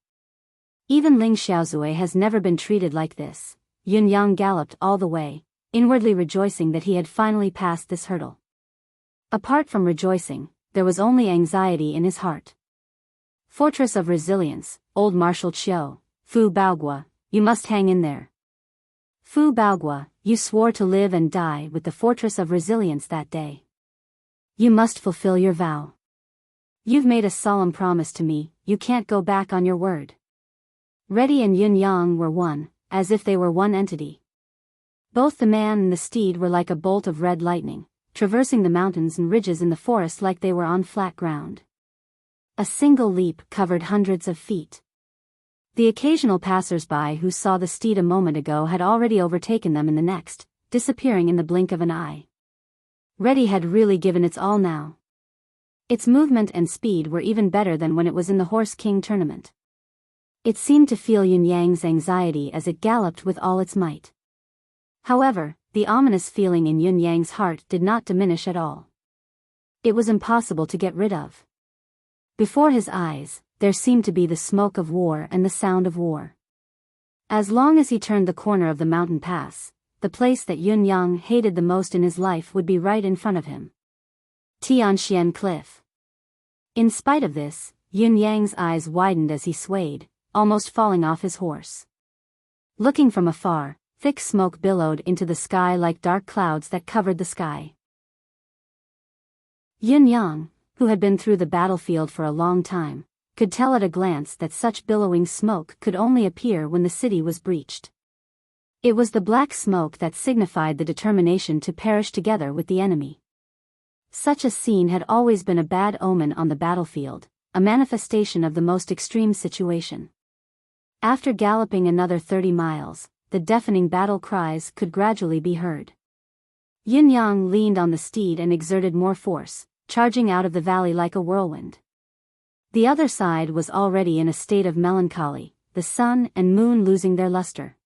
Even Ling Xiaozui has never been treated like this. Yun Yang galloped all the way, inwardly rejoicing that he had finally passed this hurdle. Apart from rejoicing, there was only anxiety in his heart. Fortress of Resilience, Old Marshal Chiu, Fu Baogua, you must hang in there. Fu Baogua, you swore to live and die with the Fortress of Resilience that day. You must fulfill your vow. You've made a solemn promise to me, you can't go back on your word. Reddy and Yun Yang were one, as if they were one entity. Both the man and the steed were like a bolt of red lightning, traversing the mountains and ridges in the forest like they were on flat ground. A single leap covered hundreds of feet. The occasional passers-by who saw the steed a moment ago had already overtaken them in the next, disappearing in the blink of an eye. Reddy had really given its all now. Its movement and speed were even better than when it was in the Horse King tournament. It seemed to feel Yun Yang's anxiety as it galloped with all its might. However, the ominous feeling in Yun Yang's heart did not diminish at all. It was impossible to get rid of. Before his eyes, there seemed to be the smoke of war and the sound of war. As long as he turned the corner of the mountain pass, the place that Yun Yang hated the most in his life would be right in front of him. Tianxian Cliff. In spite of this, Yun Yang's eyes widened as he swayed, almost falling off his horse. Looking from afar, thick smoke billowed into the sky like dark clouds that covered the sky. Yun Yang, who had been through the battlefield for a long time, could tell at a glance that such billowing smoke could only appear when the city was breached. It was the black smoke that signified the determination to perish together with the enemy. Such a scene had always been a bad omen on the battlefield, a manifestation of the most extreme situation. After galloping another 30 miles, the deafening battle cries could gradually be heard. Yun Yang leaned on the steed and exerted more force, charging out of the valley like a whirlwind. The other side was already in a state of melancholy, the sun and moon losing their luster.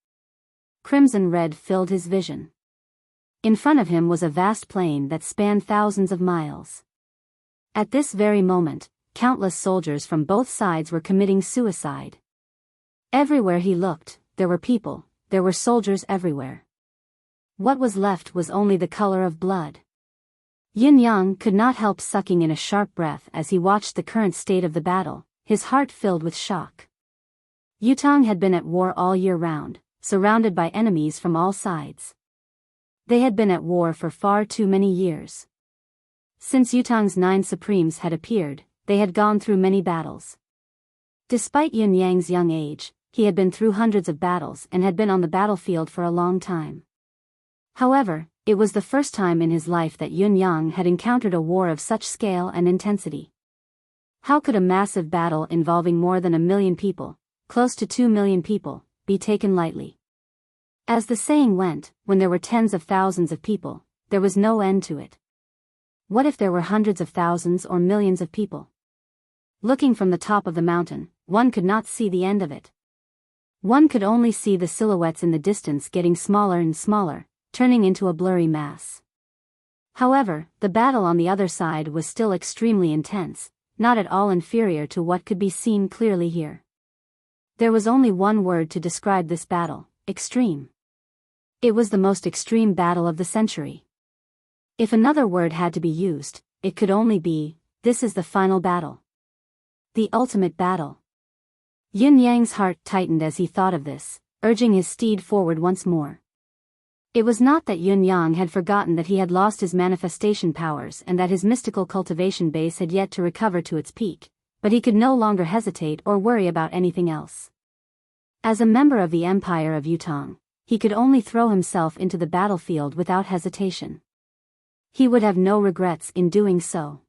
Crimson red filled his vision. In front of him was a vast plain that spanned thousands of miles. At this very moment, countless soldiers from both sides were committing suicide. Everywhere he looked, there were people, there were soldiers everywhere. What was left was only the color of blood. Yun Yang could not help sucking in a sharp breath as he watched the current state of the battle, his heart filled with shock. Yutong had been at war all year round, surrounded by enemies from all sides. They had been at war for far too many years. Since Yutong's 9 Supremes had appeared, they had gone through many battles. Despite Yun Yang's young age, he had been through hundreds of battles and had been on the battlefield for a long time. However, it was the first time in his life that Yun Yang had encountered a war of such scale and intensity. How could a massive battle involving more than 1 million people, close to 2 million people, be taken lightly? As the saying went, when there were tens of thousands of people, there was no end to it. What if there were hundreds of thousands or millions of people? Looking from the top of the mountain, one could not see the end of it. One could only see the silhouettes in the distance getting smaller and smaller, turning into a blurry mass. However, the battle on the other side was still extremely intense, not at all inferior to what could be seen clearly here. There was only one word to describe this battle: extreme. It was the most extreme battle of the century. If another word had to be used, it could only be, this is the final battle. The ultimate battle. Yun Yang's heart tightened as he thought of this, urging his steed forward once more. It was not that Yun Yang had forgotten that he had lost his manifestation powers and that his mystical cultivation base had yet to recover to its peak, but he could no longer hesitate or worry about anything else. As a member of the Empire of Yutong, he could only throw himself into the battlefield without hesitation. He would have no regrets in doing so.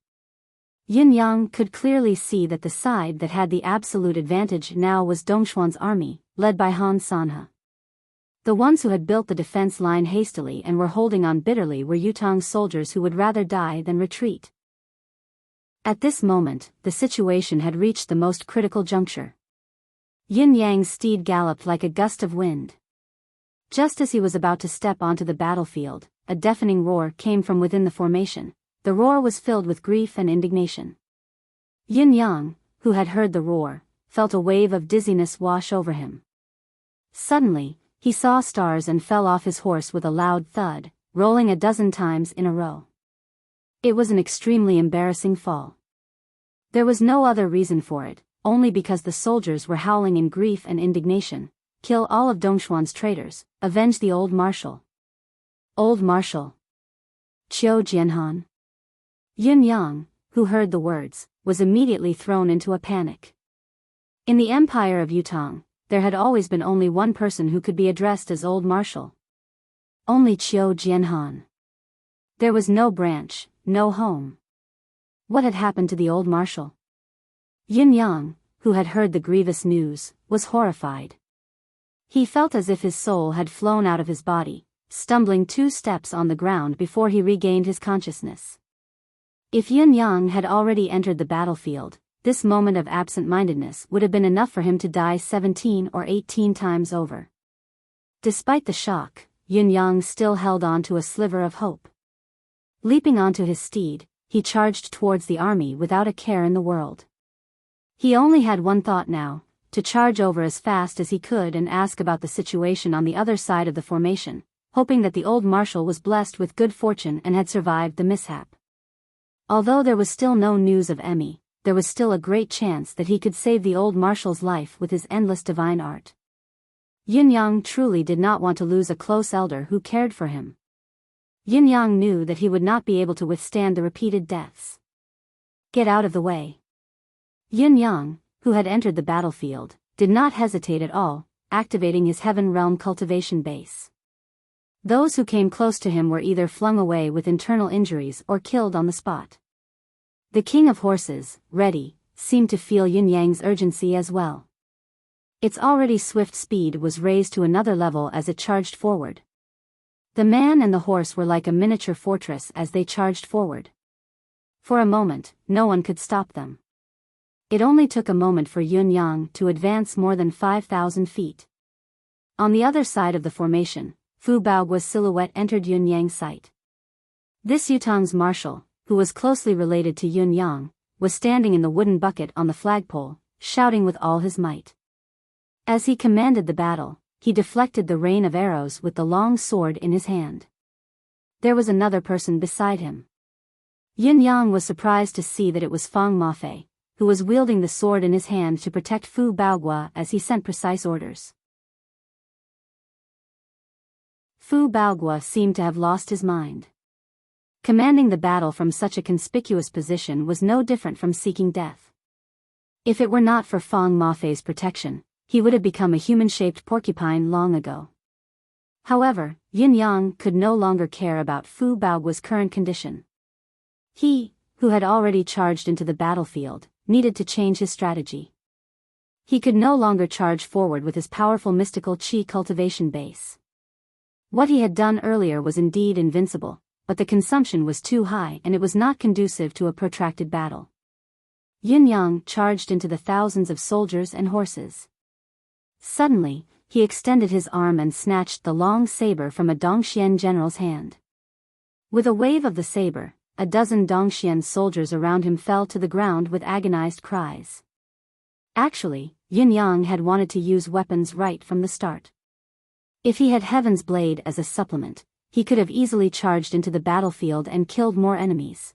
Yun Yang could clearly see that the side that had the absolute advantage now was Dongxuan's army, led by Han Sanhe. The ones who had built the defense line hastily and were holding on bitterly were Yutong's soldiers who would rather die than retreat. At this moment, the situation had reached the most critical juncture. Yun Yang's steed galloped like a gust of wind. Just as he was about to step onto the battlefield, a deafening roar came from within the formation. The roar was filled with grief and indignation. Yun Yang, who had heard the roar, felt a wave of dizziness wash over him. Suddenly, he saw stars and fell off his horse with a loud thud, rolling a dozen times in a row. It was an extremely embarrassing fall. There was no other reason for it, only because the soldiers were howling in grief and indignation. Kill all of Dongxuan's traitors, avenge the old marshal. Old marshal. Qiu Jianhan. Yun Yang, who heard the words, was immediately thrown into a panic. In the Empire of Yutong, there had always been only one person who could be addressed as Old Marshal. Only Qiu Jianhan. There was no branch, no home. What had happened to the Old Marshal? Yun Yang, who had heard the grievous news, was horrified. He felt as if his soul had flown out of his body, stumbling 2 steps on the ground before he regained his consciousness. If Yun Yang had already entered the battlefield, this moment of absent-mindedness would have been enough for him to die 17 or 18 times over. Despite the shock, Yun Yang still held on to a sliver of hope. Leaping onto his steed, he charged towards the army without a care in the world. He only had one thought now, to charge over as fast as he could and ask about the situation on the other side of the formation, hoping that the old marshal was blessed with good fortune and had survived the mishap. Although there was still no news of Emmy, there was still a great chance that he could save the old marshal's life with his endless divine art. Yun Yang truly did not want to lose a close elder who cared for him. Yun Yang knew that he would not be able to withstand the repeated deaths. Get out of the way. Yun Yang, who had entered the battlefield, did not hesitate at all, activating his Heaven Realm cultivation base. Those who came close to him were either flung away with internal injuries or killed on the spot. The King of Horses, ready, seemed to feel Yun Yang's urgency as well. Its already swift speed was raised to another level as it charged forward. The man and the horse were like a miniature fortress as they charged forward. For a moment, no one could stop them. It only took a moment for Yun Yang to advance more than 5,000 feet. On the other side of the formation, Fu Baogua's silhouette entered Yun Yang's sight. This Yutang's marshal, who was closely related to Yun Yang, was standing in the wooden bucket on the flagpole, shouting with all his might. As he commanded the battle, he deflected the rain of arrows with the long sword in his hand. There was another person beside him. Yun Yang was surprised to see that it was Fang Mafei, who was wielding the sword in his hand to protect Fu Baogua as he sent precise orders. Fu Baogua seemed to have lost his mind. Commanding the battle from such a conspicuous position was no different from seeking death. If it were not for Fang Mafei's protection, he would have become a human-shaped porcupine long ago. However, Yun Yang could no longer care about Fu Baogua's current condition. He, who had already charged into the battlefield, needed to change his strategy. He could no longer charge forward with his powerful mystical qi cultivation base. What he had done earlier was indeed invincible, but the consumption was too high and it was not conducive to a protracted battle. Yun Yang charged into the thousands of soldiers and horses. Suddenly, he extended his arm and snatched the long saber from a Dongxian general's hand. With a wave of the saber, a dozen Dongxian soldiers around him fell to the ground with agonized cries. Actually, Yun Yang had wanted to use weapons right from the start. If he had Heaven's Blade as a supplement, he could have easily charged into the battlefield and killed more enemies.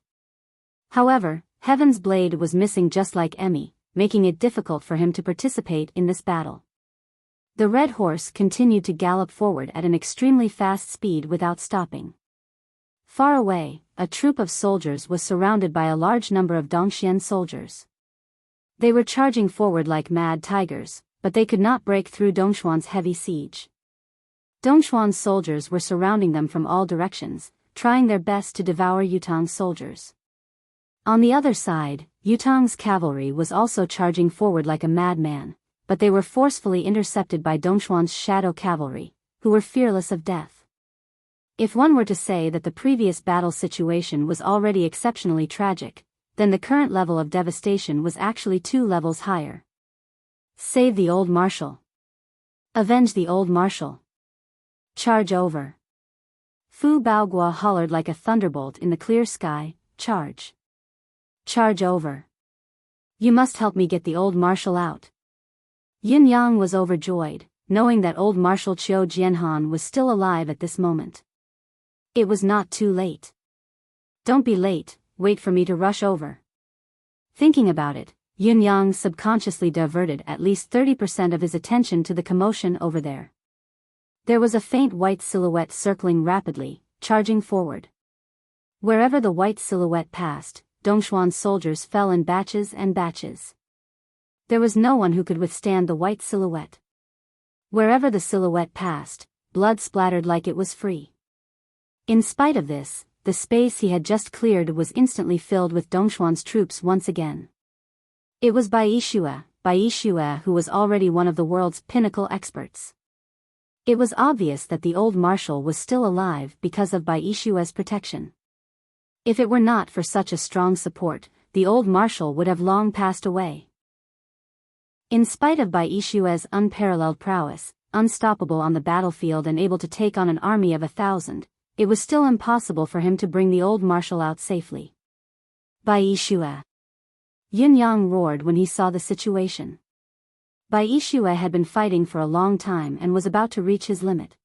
However, Heaven's Blade was missing just like Emmy, making it difficult for him to participate in this battle. The red horse continued to gallop forward at an extremely fast speed without stopping. Far away, a troop of soldiers was surrounded by a large number of Dongxian soldiers. They were charging forward like mad tigers, but they could not break through Dongxuan's heavy siege. Dongxuan's soldiers were surrounding them from all directions, trying their best to devour Yutang's soldiers. On the other side, Yutang's cavalry was also charging forward like a madman, but they were forcefully intercepted by Dongxuan's shadow cavalry, who were fearless of death. If one were to say that the previous battle situation was already exceptionally tragic, then the current level of devastation was actually 2 levels higher. Save the old marshal. Avenge the old marshal. Charge over. Fu Baogua hollered like a thunderbolt in the clear sky, charge. Charge over. You must help me get the old marshal out. Yun Yang was overjoyed, knowing that old Marshal Qiu Jianhan was still alive at this moment. It was not too late. Don't be late, wait for me to rush over. Thinking about it, Yun Yang subconsciously diverted at least 30% of his attention to the commotion over there. There was a faint white silhouette circling rapidly, charging forward. Wherever the white silhouette passed, Dongxuan's soldiers fell in batches and batches. There was no one who could withstand the white silhouette. Wherever the silhouette passed, blood splattered like it was free. In spite of this, the space he had just cleared was instantly filled with Dongxuan's troops once again. It was Bai Shue, by Yishue, who was already one of the world's pinnacle experts. It was obvious that the old marshal was still alive because of Bai Yishue's protection. If it were not for such a strong support, the old marshal would have long passed away. In spite of Bai Yishue's unparalleled prowess, unstoppable on the battlefield and able to take on an army of 1,000, it was still impossible for him to bring the old marshal out safely. Bai Yishue! Yun Yang roared when he saw the situation. Bai Yishue had been fighting for a long time and was about to reach his limit.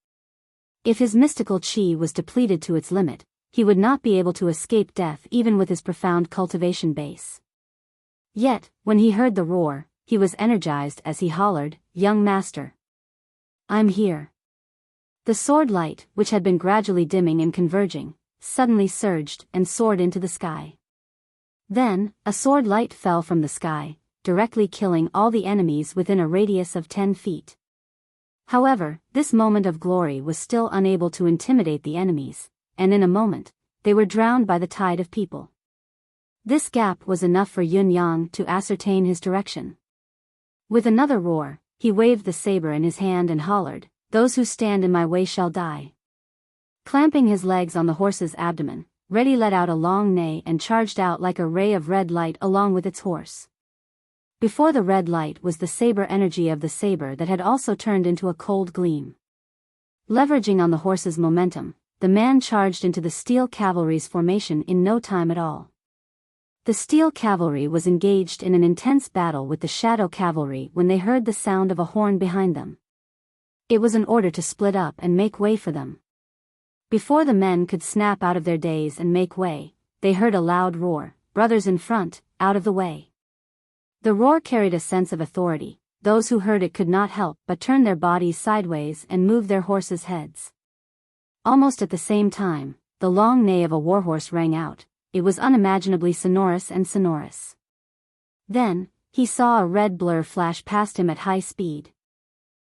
If his mystical qi was depleted to its limit, he would not be able to escape death even with his profound cultivation base. Yet, when he heard the roar, he was energized as he hollered, "Young master! I'm here!" The sword light, which had been gradually dimming and converging, suddenly surged and soared into the sky. Then, a sword light fell from the sky, directly killing all the enemies within a radius of 10 feet. However, this moment of glory was still unable to intimidate the enemies, and in a moment, they were drowned by the tide of people. This gap was enough for Yun Yang to ascertain his direction. With another roar, he waved the saber in his hand and hollered, "Those who stand in my way shall die." Clamping his legs on the horse's abdomen, Reddy let out a long neigh and charged out like a ray of red light along with its horse. Before the red light was the saber energy of the saber that had also turned into a cold gleam. Leveraging on the horse's momentum, the man charged into the steel cavalry's formation in no time at all. The steel cavalry was engaged in an intense battle with the shadow cavalry when they heard the sound of a horn behind them. It was an order to split up and make way for them. Before the men could snap out of their daze and make way, they heard a loud roar, "Brothers in front, out of the way." The roar carried a sense of authority. Those who heard it could not help but turn their bodies sideways and move their horses' heads. Almost at the same time, the long neigh of a warhorse rang out. It was unimaginably sonorous and sonorous. Then, he saw a red blur flash past him at high speed.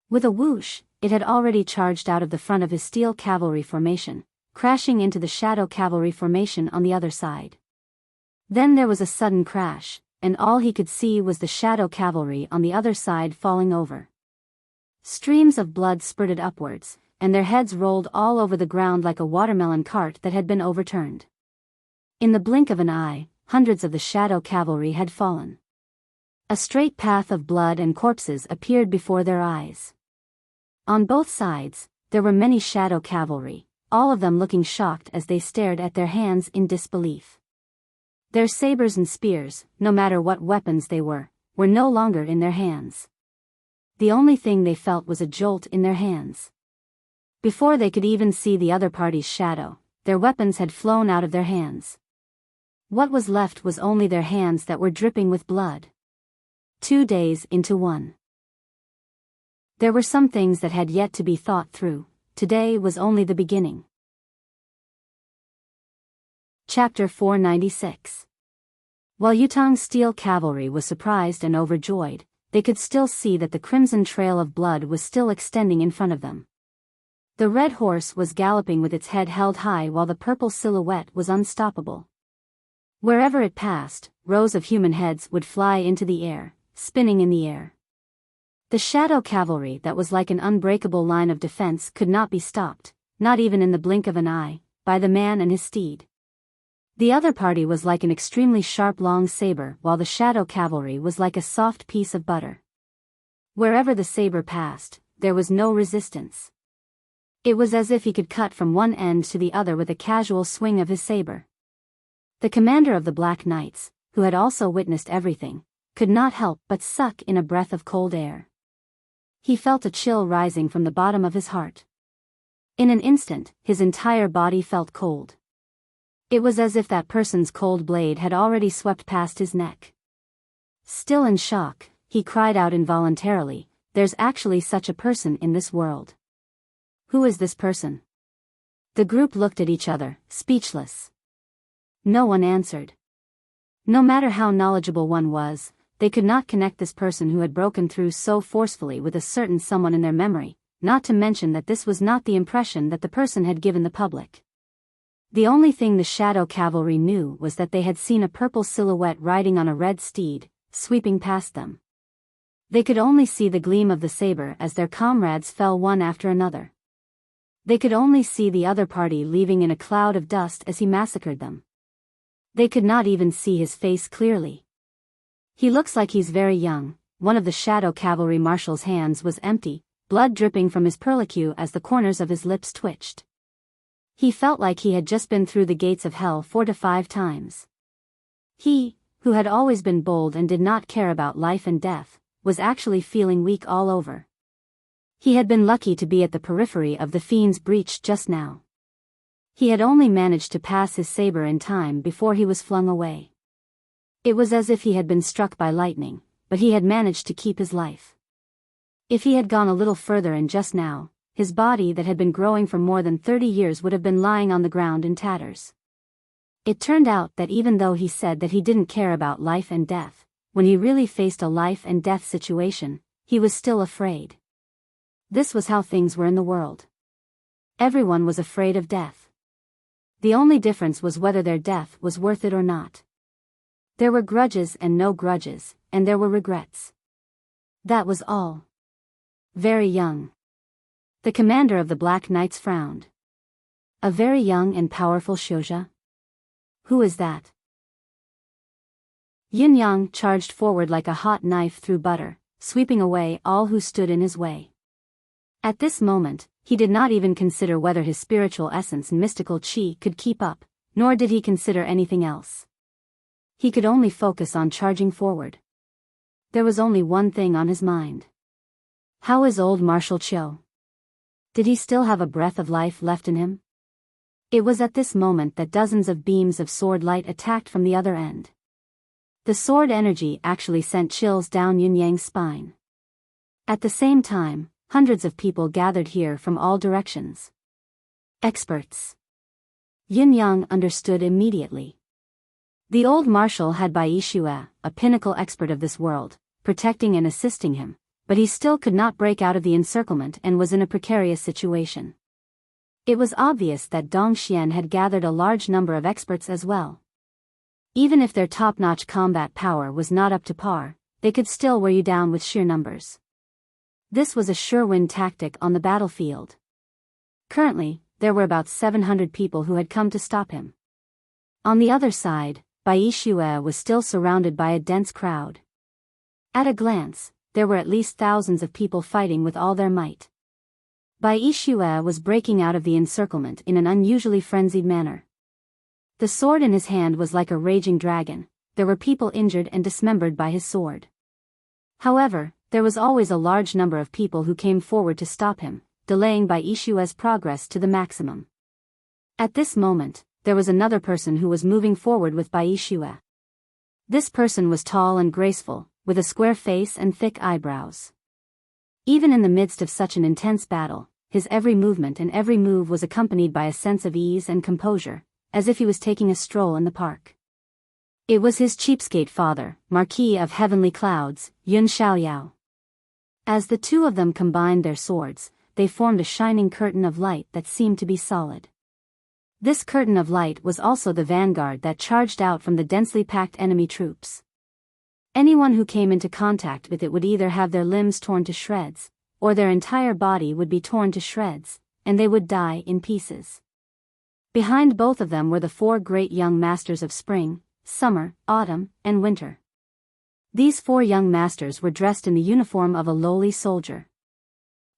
With a whoosh, it had already charged out of the front of his steel cavalry formation, crashing into the shadow cavalry formation on the other side. Then there was a sudden crash, and all he could see was the shadow cavalry on the other side falling over. Streams of blood spurted upwards, and their heads rolled all over the ground like a watermelon cart that had been overturned. In the blink of an eye, hundreds of the shadow cavalry had fallen. A straight path of blood and corpses appeared before their eyes. On both sides, there were many shadow cavalry, all of them looking shocked as they stared at their hands in disbelief. Their sabers and spears, no matter what weapons they were no longer in their hands. The only thing they felt was a jolt in their hands. Before they could even see the other party's shadow, their weapons had flown out of their hands. What was left was only their hands that were dripping with blood. 2 days into one. There were some things that had yet to be thought through. Today was only the beginning. Chapter 496. While Yutang's steel cavalry was surprised and overjoyed, they could still see that the crimson trail of blood was still extending in front of them. The red horse was galloping with its head held high while the purple silhouette was unstoppable. Wherever it passed, rows of human heads would fly into the air, spinning in the air. The shadow cavalry that was like an unbreakable line of defense could not be stopped, not even in the blink of an eye, by the man and his steed. The other party was like an extremely sharp long saber while the shadow cavalry was like a soft piece of butter. Wherever the saber passed, there was no resistance. It was as if he could cut from one end to the other with a casual swing of his saber. The commander of the Black Knights, who had also witnessed everything, could not help but suck in a breath of cold air. He felt a chill rising from the bottom of his heart. In an instant, his entire body felt cold. It was as if that person's cold blade had already swept past his neck. Still in shock, he cried out involuntarily, "There's actually such a person in this world. Who is this person?" The group looked at each other, speechless. No one answered. No matter how knowledgeable one was, they could not connect this person who had broken through so forcefully with a certain someone in their memory, not to mention that this was not the impression that the person had given the public. The only thing the shadow cavalry knew was that they had seen a purple silhouette riding on a red steed, sweeping past them. They could only see the gleam of the saber as their comrades fell one after another. They could only see the other party leaving in a cloud of dust as he massacred them. They could not even see his face clearly. He looks like he's very young. One of the shadow cavalry marshal's hands was empty, blood dripping from his perlicue as the corners of his lips twitched. He felt like he had just been through the gates of hell 4 to 5 times. He, who had always been bold and did not care about life and death, was actually feeling weak all over. He had been lucky to be at the periphery of the fiend's breach just now. He had only managed to pass his saber in time before he was flung away. It was as if he had been struck by lightning, but he had managed to keep his life. If he had gone a little further and just now, his body that had been growing for more than 30 years would have been lying on the ground in tatters. It turned out that even though he said that he didn't care about life and death, when he really faced a life and death situation, he was still afraid. This was how things were in the world. Everyone was afraid of death. The only difference was whether their death was worth it or not. There were grudges and no grudges, and there were regrets. That was all. Very young. The commander of the Black Knights frowned. A very young and powerful Shouja? Who is that? Yin Yang charged forward like a hot knife through butter, sweeping away all who stood in his way. At this moment, he did not even consider whether his spiritual essence and mystical chi could keep up, nor did he consider anything else. He could only focus on charging forward. There was only one thing on his mind. How is old Marshal Chiu? Did he still have a breath of life left in him? It was at this moment that dozens of beams of sword light attacked from the other end. The sword energy actually sent chills down Yin Yang's spine. At the same time, hundreds of people gathered here from all directions. Experts. Yin Yang understood immediately. The old marshal had Bai Yishue, a pinnacle expert of this world, protecting and assisting him, but he still could not break out of the encirclement and was in a precarious situation. It was obvious that Dong Xian had gathered a large number of experts as well. Even if their top-notch combat power was not up to par, they could still wear you down with sheer numbers. This was a sure-win tactic on the battlefield. Currently, there were about 700 people who had come to stop him. On the other side, Bai Yishue was still surrounded by a dense crowd. At a glance, there were at least thousands of people fighting with all their might. Bai Yishue was breaking out of the encirclement in an unusually frenzied manner. The sword in his hand was like a raging dragon. There were people injured and dismembered by his sword. However, there was always a large number of people who came forward to stop him, delaying Bai Yishue's progress to the maximum. At this moment, there was another person who was moving forward with Bai Yishue. This person was tall and graceful, with a square face and thick eyebrows. Even in the midst of such an intense battle, his every movement and every move was accompanied by a sense of ease and composure, as if he was taking a stroll in the park. It was his cheapskate father, Marquis of Heavenly Clouds, Yun Xiaoyao. As the two of them combined their swords, they formed a shining curtain of light that seemed to be solid. This curtain of light was also the vanguard that charged out from the densely packed enemy troops. Anyone who came into contact with it would either have their limbs torn to shreds, or their entire body would be torn to shreds, and they would die in pieces. Behind both of them were the 4 great young masters of spring, summer, autumn, and winter. These 4 young masters were dressed in the uniform of a lowly soldier.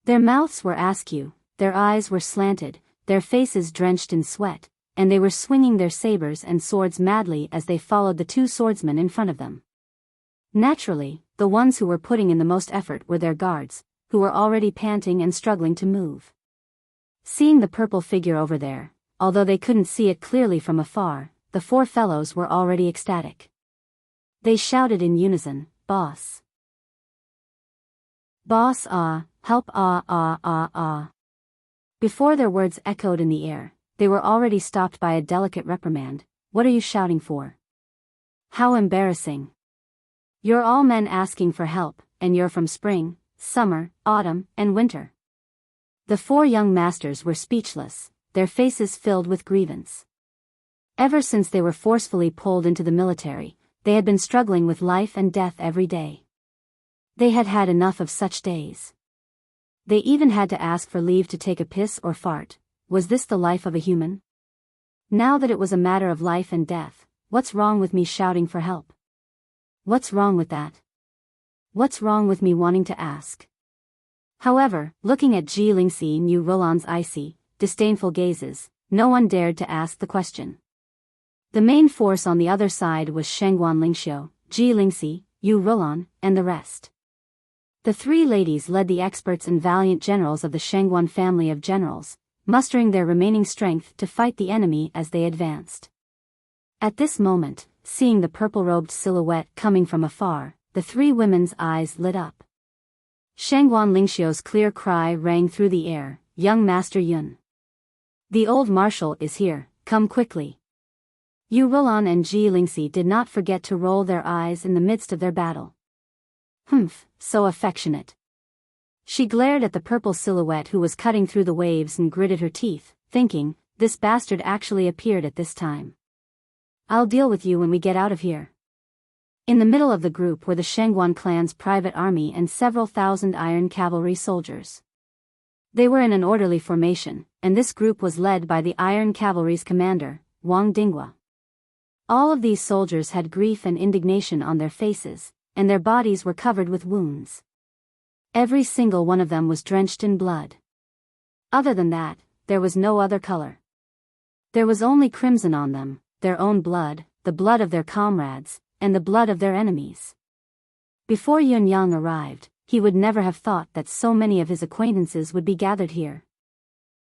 Their mouths were askew, their eyes were slanted, their faces drenched in sweat, and they were swinging their sabers and swords madly as they followed the 2 swordsmen in front of them. Naturally, the ones who were putting in the most effort were their guards, who were already panting and struggling to move. Seeing the purple figure over there, although they couldn't see it clearly from afar, the 4 fellows were already ecstatic. They shouted in unison, "Boss! Boss help ah." Before their words echoed in the air, they were already stopped by a delicate reprimand. "What are you shouting for? How embarrassing. You're all men asking for help, and you're from spring, summer, autumn, and winter." The 4 young masters were speechless, their faces filled with grievance. Ever since they were forcefully pulled into the military, they had been struggling with life and death every day. They had had enough of such days. They even had to ask for leave to take a piss or fart. Was this the life of a human? Now that it was a matter of life and death, what's wrong with me shouting for help? What's wrong with that? What's wrong with me wanting to ask? However, looking at Ji Lingxi and Yu Rolan's icy, disdainful gazes, no one dared to ask the question. The main force on the other side was Shengguan Lingxiu, Ji Lingxi, Yu Rolan, and the rest. The three ladies led the experts and valiant generals of the Shengguan family of generals, mustering their remaining strength to fight the enemy as they advanced. At this moment, seeing the purple-robed silhouette coming from afar, the three women's eyes lit up. Shengguan Lingxiu's clear cry rang through the air, "Young Master Yun! The old marshal is here, come quickly!" Yu Rolan and Ji Lingxi did not forget to roll their eyes in the midst of their battle. Humph, so affectionate. She glared at the purple silhouette who was cutting through the waves and gritted her teeth, thinking, this bastard actually appeared at this time. I'll deal with you when we get out of here. In the middle of the group were the Shengguan clan's private army and several thousand iron cavalry soldiers. They were in an orderly formation, and this group was led by the iron cavalry's commander, Wang Dinghua. All of these soldiers had grief and indignation on their faces, and their bodies were covered with wounds. Every single one of them was drenched in blood. Other than that, there was no other color. There was only crimson on them, their own blood, the blood of their comrades, and the blood of their enemies. Before Yun Yang arrived, he would never have thought that so many of his acquaintances would be gathered here.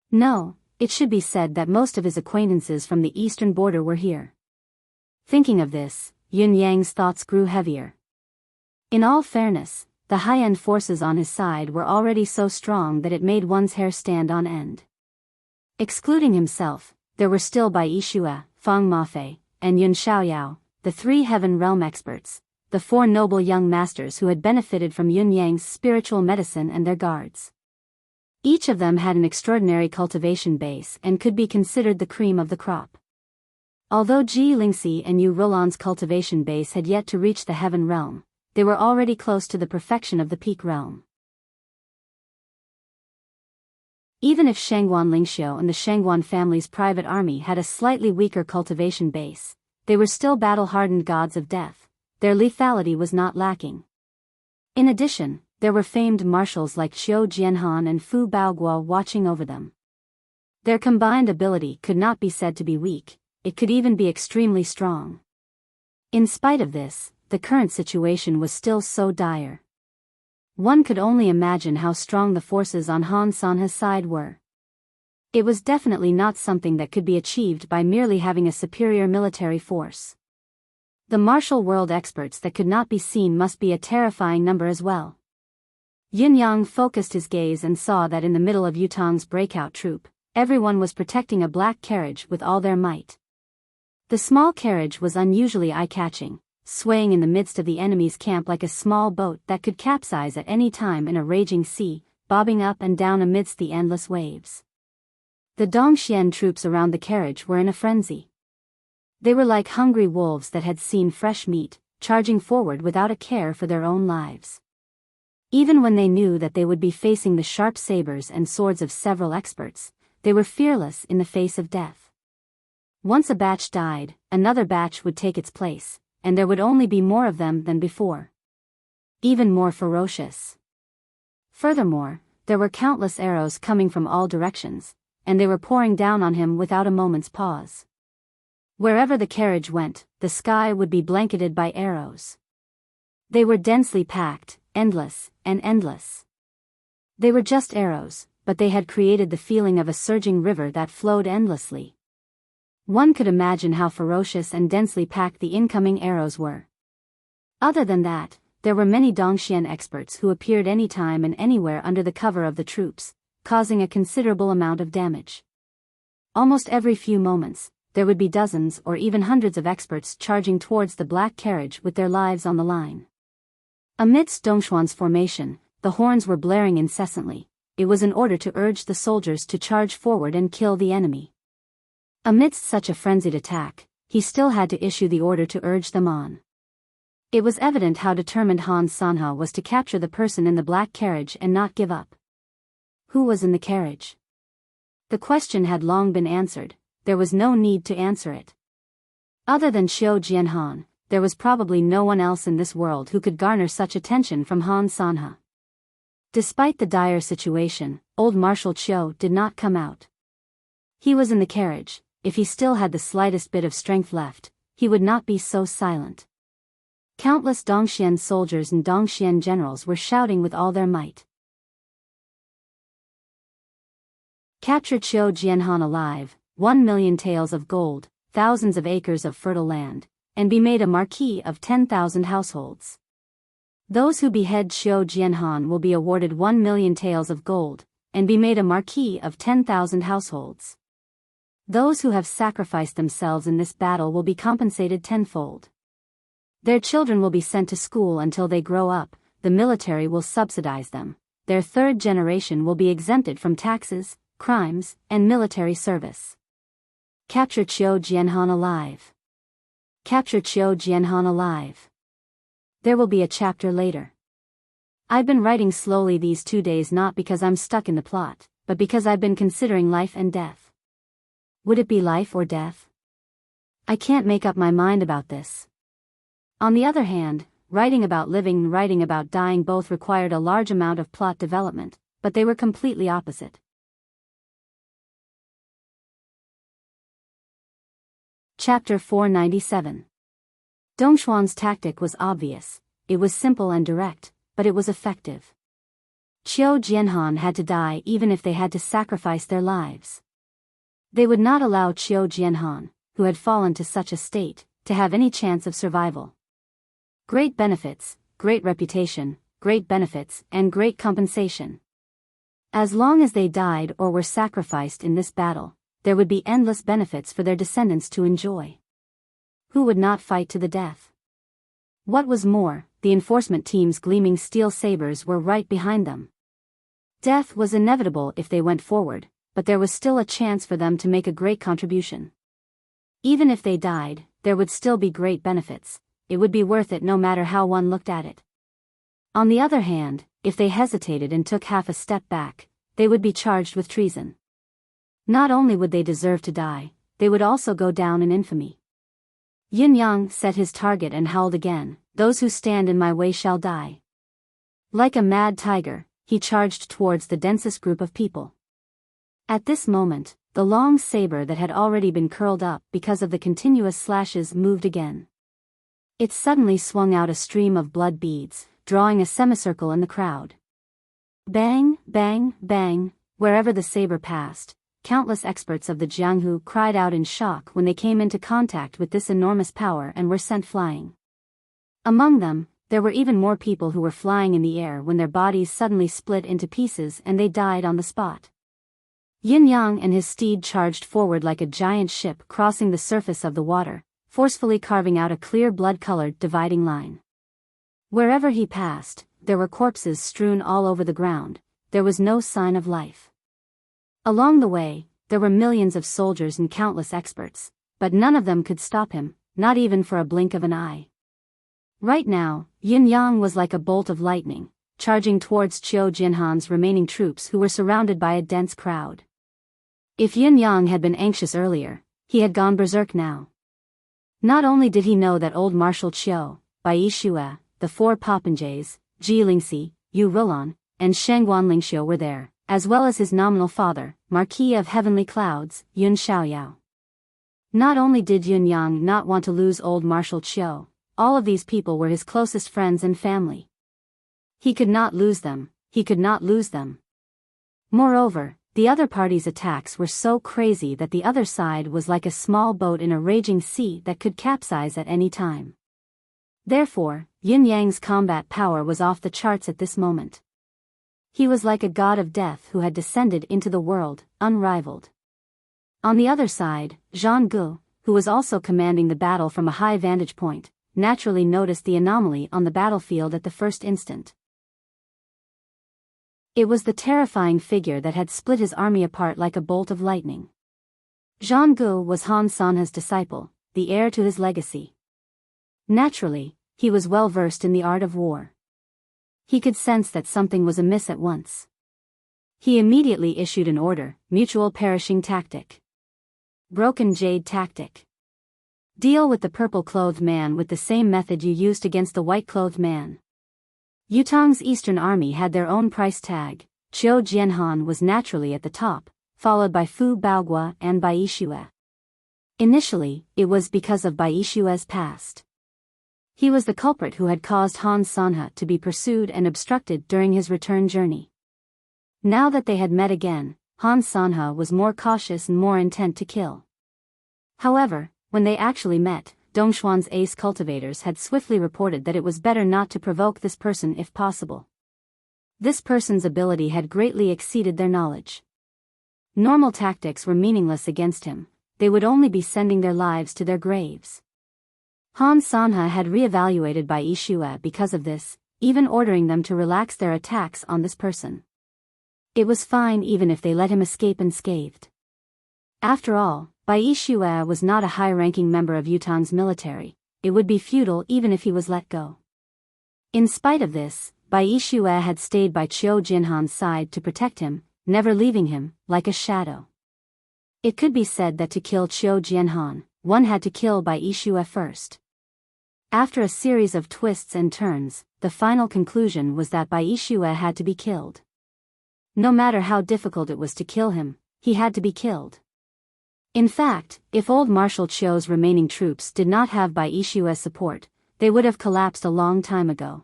No, it should be said that most of his acquaintances from the eastern border were here. Thinking of this, Yun Yang's thoughts grew heavier. In all fairness, the high-end forces on his side were already so strong that it made one's hair stand on end. Excluding himself, there were still Bai Yishue, Fang Mafei, and Yun Xiaoyao, the three Heaven Realm experts, the four noble young masters who had benefited from Yun Yang's spiritual medicine and their guards. Each of them had an extraordinary cultivation base and could be considered the cream of the crop. Although Ji Lingxi and Yu Rolan's cultivation base had yet to reach the Heaven Realm, they were already close to the perfection of the Peak Realm. Even if Shengguan Lingxiu and the Shengguan family's private army had a slightly weaker cultivation base, they were still battle-hardened gods of death. Their lethality was not lacking. In addition, there were famed marshals like Qiu Jianhan and Fu Baoguo watching over them. Their combined ability could not be said to be weak, it could even be extremely strong. In spite of this, the current situation was still so dire. One could only imagine how strong the forces on Han Sanhe's side were. It was definitely not something that could be achieved by merely having a superior military force. The martial world experts that could not be seen must be a terrifying number as well. Yin Yang focused his gaze and saw that in the middle of Yutang's breakout troop, everyone was protecting a black carriage with all their might. The small carriage was unusually eye-catching, swaying in the midst of the enemy's camp like a small boat that could capsize at any time in a raging sea, bobbing up and down amidst the endless waves. The Dongxian troops around the carriage were in a frenzy. They were like hungry wolves that had seen fresh meat, charging forward without a care for their own lives. Even when they knew that they would be facing the sharp sabers and swords of several experts, they were fearless in the face of death. Once a batch died, another batch would take its place, and there would only be more of them than before. Even more ferocious. Furthermore, there were countless arrows coming from all directions, and they were pouring down on him without a moment's pause. Wherever the carriage went, the sky would be blanketed by arrows. They were densely packed, endless, and endless. They were just arrows, but they had created the feeling of a surging river that flowed endlessly. One could imagine how ferocious and densely packed the incoming arrows were. Other than that, there were many Dongxian experts who appeared anytime and anywhere under the cover of the troops, causing a considerable amount of damage. Almost every few moments, there would be dozens or even hundreds of experts charging towards the black carriage with their lives on the line. Amidst Dongxuan's formation, the horns were blaring incessantly. It was in order to urge the soldiers to charge forward and kill the enemy. Amidst such a frenzied attack, he still had to issue the order to urge them on. It was evident how determined Han Sanha was to capture the person in the black carriage and not give up. Who was in the carriage? The question had long been answered, there was no need to answer it. Other than Qiu Jianhan, there was probably no one else in this world who could garner such attention from Han Sanha. Despite the dire situation, old Marshal Qiu did not come out. He was in the carriage. If he still had the slightest bit of strength left, he would not be so silent. Countless Dongxian soldiers and Dongxian generals were shouting with all their might. Capture Qiu Jianhan alive, 1 million taels of gold, thousands of acres of fertile land, and be made a marquis of 10,000 households. Those who behead Qiu Jianhan will be awarded 1 million taels of gold, and be made a marquis of 10,000 households. Those who have sacrificed themselves in this battle will be compensated tenfold. Their children will be sent to school until they grow up, the military will subsidize them, their third generation will be exempted from taxes, crimes, and military service. Capture Qiu Jianhan alive. Capture Qiu Jianhan alive. There will be a chapter later. I've been writing slowly these 2 days not because I'm stuck in the plot, but because I've been considering life and death. Would it be life or death? I can't make up my mind about this. On the other hand, writing about living and writing about dying both required a large amount of plot development, but they were completely opposite. Chapter 497. Dongxuan's tactic was obvious, it was simple and direct, but it was effective. Qiu Jianhan had to die even if they had to sacrifice their lives. They would not allow Qiu Jianhan, who had fallen to such a state, to have any chance of survival. Great benefits, great reputation, great benefits, and great compensation. As long as they died or were sacrificed in this battle, there would be endless benefits for their descendants to enjoy. Who would not fight to the death? What was more, the enforcement team's gleaming steel sabers were right behind them. Death was inevitable if they went forward, but there was still a chance for them to make a great contribution. Even if they died, there would still be great benefits, it would be worth it no matter how one looked at it. On the other hand, if they hesitated and took half a step back, they would be charged with treason. Not only would they deserve to die, they would also go down in infamy. Yin Yang set his target and howled again, "Those who stand in my way shall die." Like a mad tiger, he charged towards the densest group of people. At this moment, the long saber that had already been curled up because of the continuous slashes moved again. It suddenly swung out a stream of blood beads, drawing a semicircle in the crowd. Bang, bang, bang, wherever the saber passed, countless experts of the Jianghu cried out in shock when they came into contact with this enormous power and were sent flying. Among them, there were even more people who were flying in the air when their bodies suddenly split into pieces and they died on the spot. Yin Yang and his steed charged forward like a giant ship crossing the surface of the water, forcefully carving out a clear blood-colored dividing line. Wherever he passed, there were corpses strewn all over the ground, there was no sign of life. Along the way, there were millions of soldiers and countless experts, but none of them could stop him, not even for a blink of an eye. Right now, Yin Yang was like a bolt of lightning, charging towards Qiu Jianhan's remaining troops who were surrounded by a dense crowd. If Yin Yang had been anxious earlier, he had gone berserk now. Not only did he know that old Marshal Qiu, Bai Shue, the 4 popinjays, Ji Lingxi, Yu Rulan, and Shengguan Lingxiu were there, as well as his nominal father, Marquis of Heavenly Clouds, Yun Xiaoyao. Not only did Yin Yang not want to lose old Marshal Qiu, all of these people were his closest friends and family. He could not lose them, he could not lose them. Moreover, the other party's attacks were so crazy that the other side was like a small boat in a raging sea that could capsize at any time. Therefore, Yin Yang's combat power was off the charts at this moment. He was like a god of death who had descended into the world, unrivaled. On the other side, Zhang Gu, who was also commanding the battle from a high vantage point, naturally noticed the anomaly on the battlefield at the first instant. It was the terrifying figure that had split his army apart like a bolt of lightning. Zhang Gu was Han Sanha's disciple, the heir to his legacy. Naturally, he was well versed in the art of war. He could sense that something was amiss at once. He immediately issued an order: mutual perishing tactic. Broken jade tactic. Deal with the purple-clothed man with the same method you used against the white-clothed man. Yutong's Eastern Army had their own price tag. Qiu Jianhan was naturally at the top, followed by Fu Baogua and Bai Yixue. Initially, it was because of Bai Yixue's past. He was the culprit who had caused Han Sanhe to be pursued and obstructed during his return journey. Now that they had met again, Han Sanhe was more cautious and more intent to kill. However, when they actually met, Dongxuan's ace cultivators had swiftly reported that it was better not to provoke this person if possible. This person's ability had greatly exceeded their knowledge. Normal tactics were meaningless against him; they would only be sending their lives to their graves. Han Sanhe had re-evaluated Bai Yixue because of this, even ordering them to relax their attacks on this person. It was fine even if they let him escape unscathed. After all, Bai Yixue was not a high-ranking member of Yutong's military. It would be futile even if he was let go. In spite of this, Bai Yixue had stayed by Qiu Jianhan's side to protect him, never leaving him, like a shadow. It could be said that to kill Qiu Jianhan, one had to kill Bai Yixue first. After a series of twists and turns, the final conclusion was that Bai Yixue had to be killed. No matter how difficult it was to kill him, he had to be killed. In fact, if old Marshal Qiu's remaining troops did not have Bai Yixue's support, they would have collapsed a long time ago.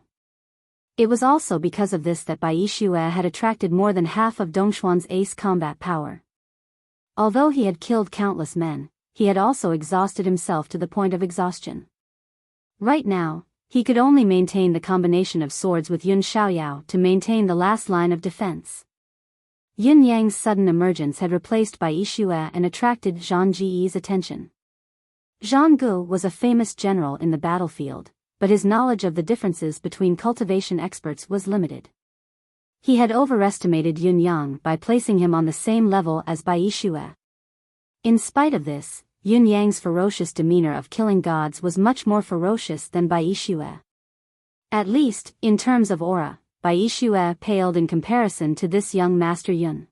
It was also because of this that Bai Yixue had attracted more than half of Dongxuan's ace combat power. Although he had killed countless men, he had also exhausted himself to the point of exhaustion. Right now, he could only maintain the combination of swords with Yun Xiaoyao to maintain the last line of defense. Yin Yang's sudden emergence had replaced Bai Yixue and attracted Zhang Jiyi's attention. Zhang Gu was a famous general in the battlefield, but his knowledge of the differences between cultivation experts was limited. He had overestimated Yun Yang by placing him on the same level as Bai Yixue. In spite of this, Yun Yang's ferocious demeanor of killing gods was much more ferocious than Bai Yixue. At least, in terms of aura, Bai Yixue paled in comparison to this young Master Yun.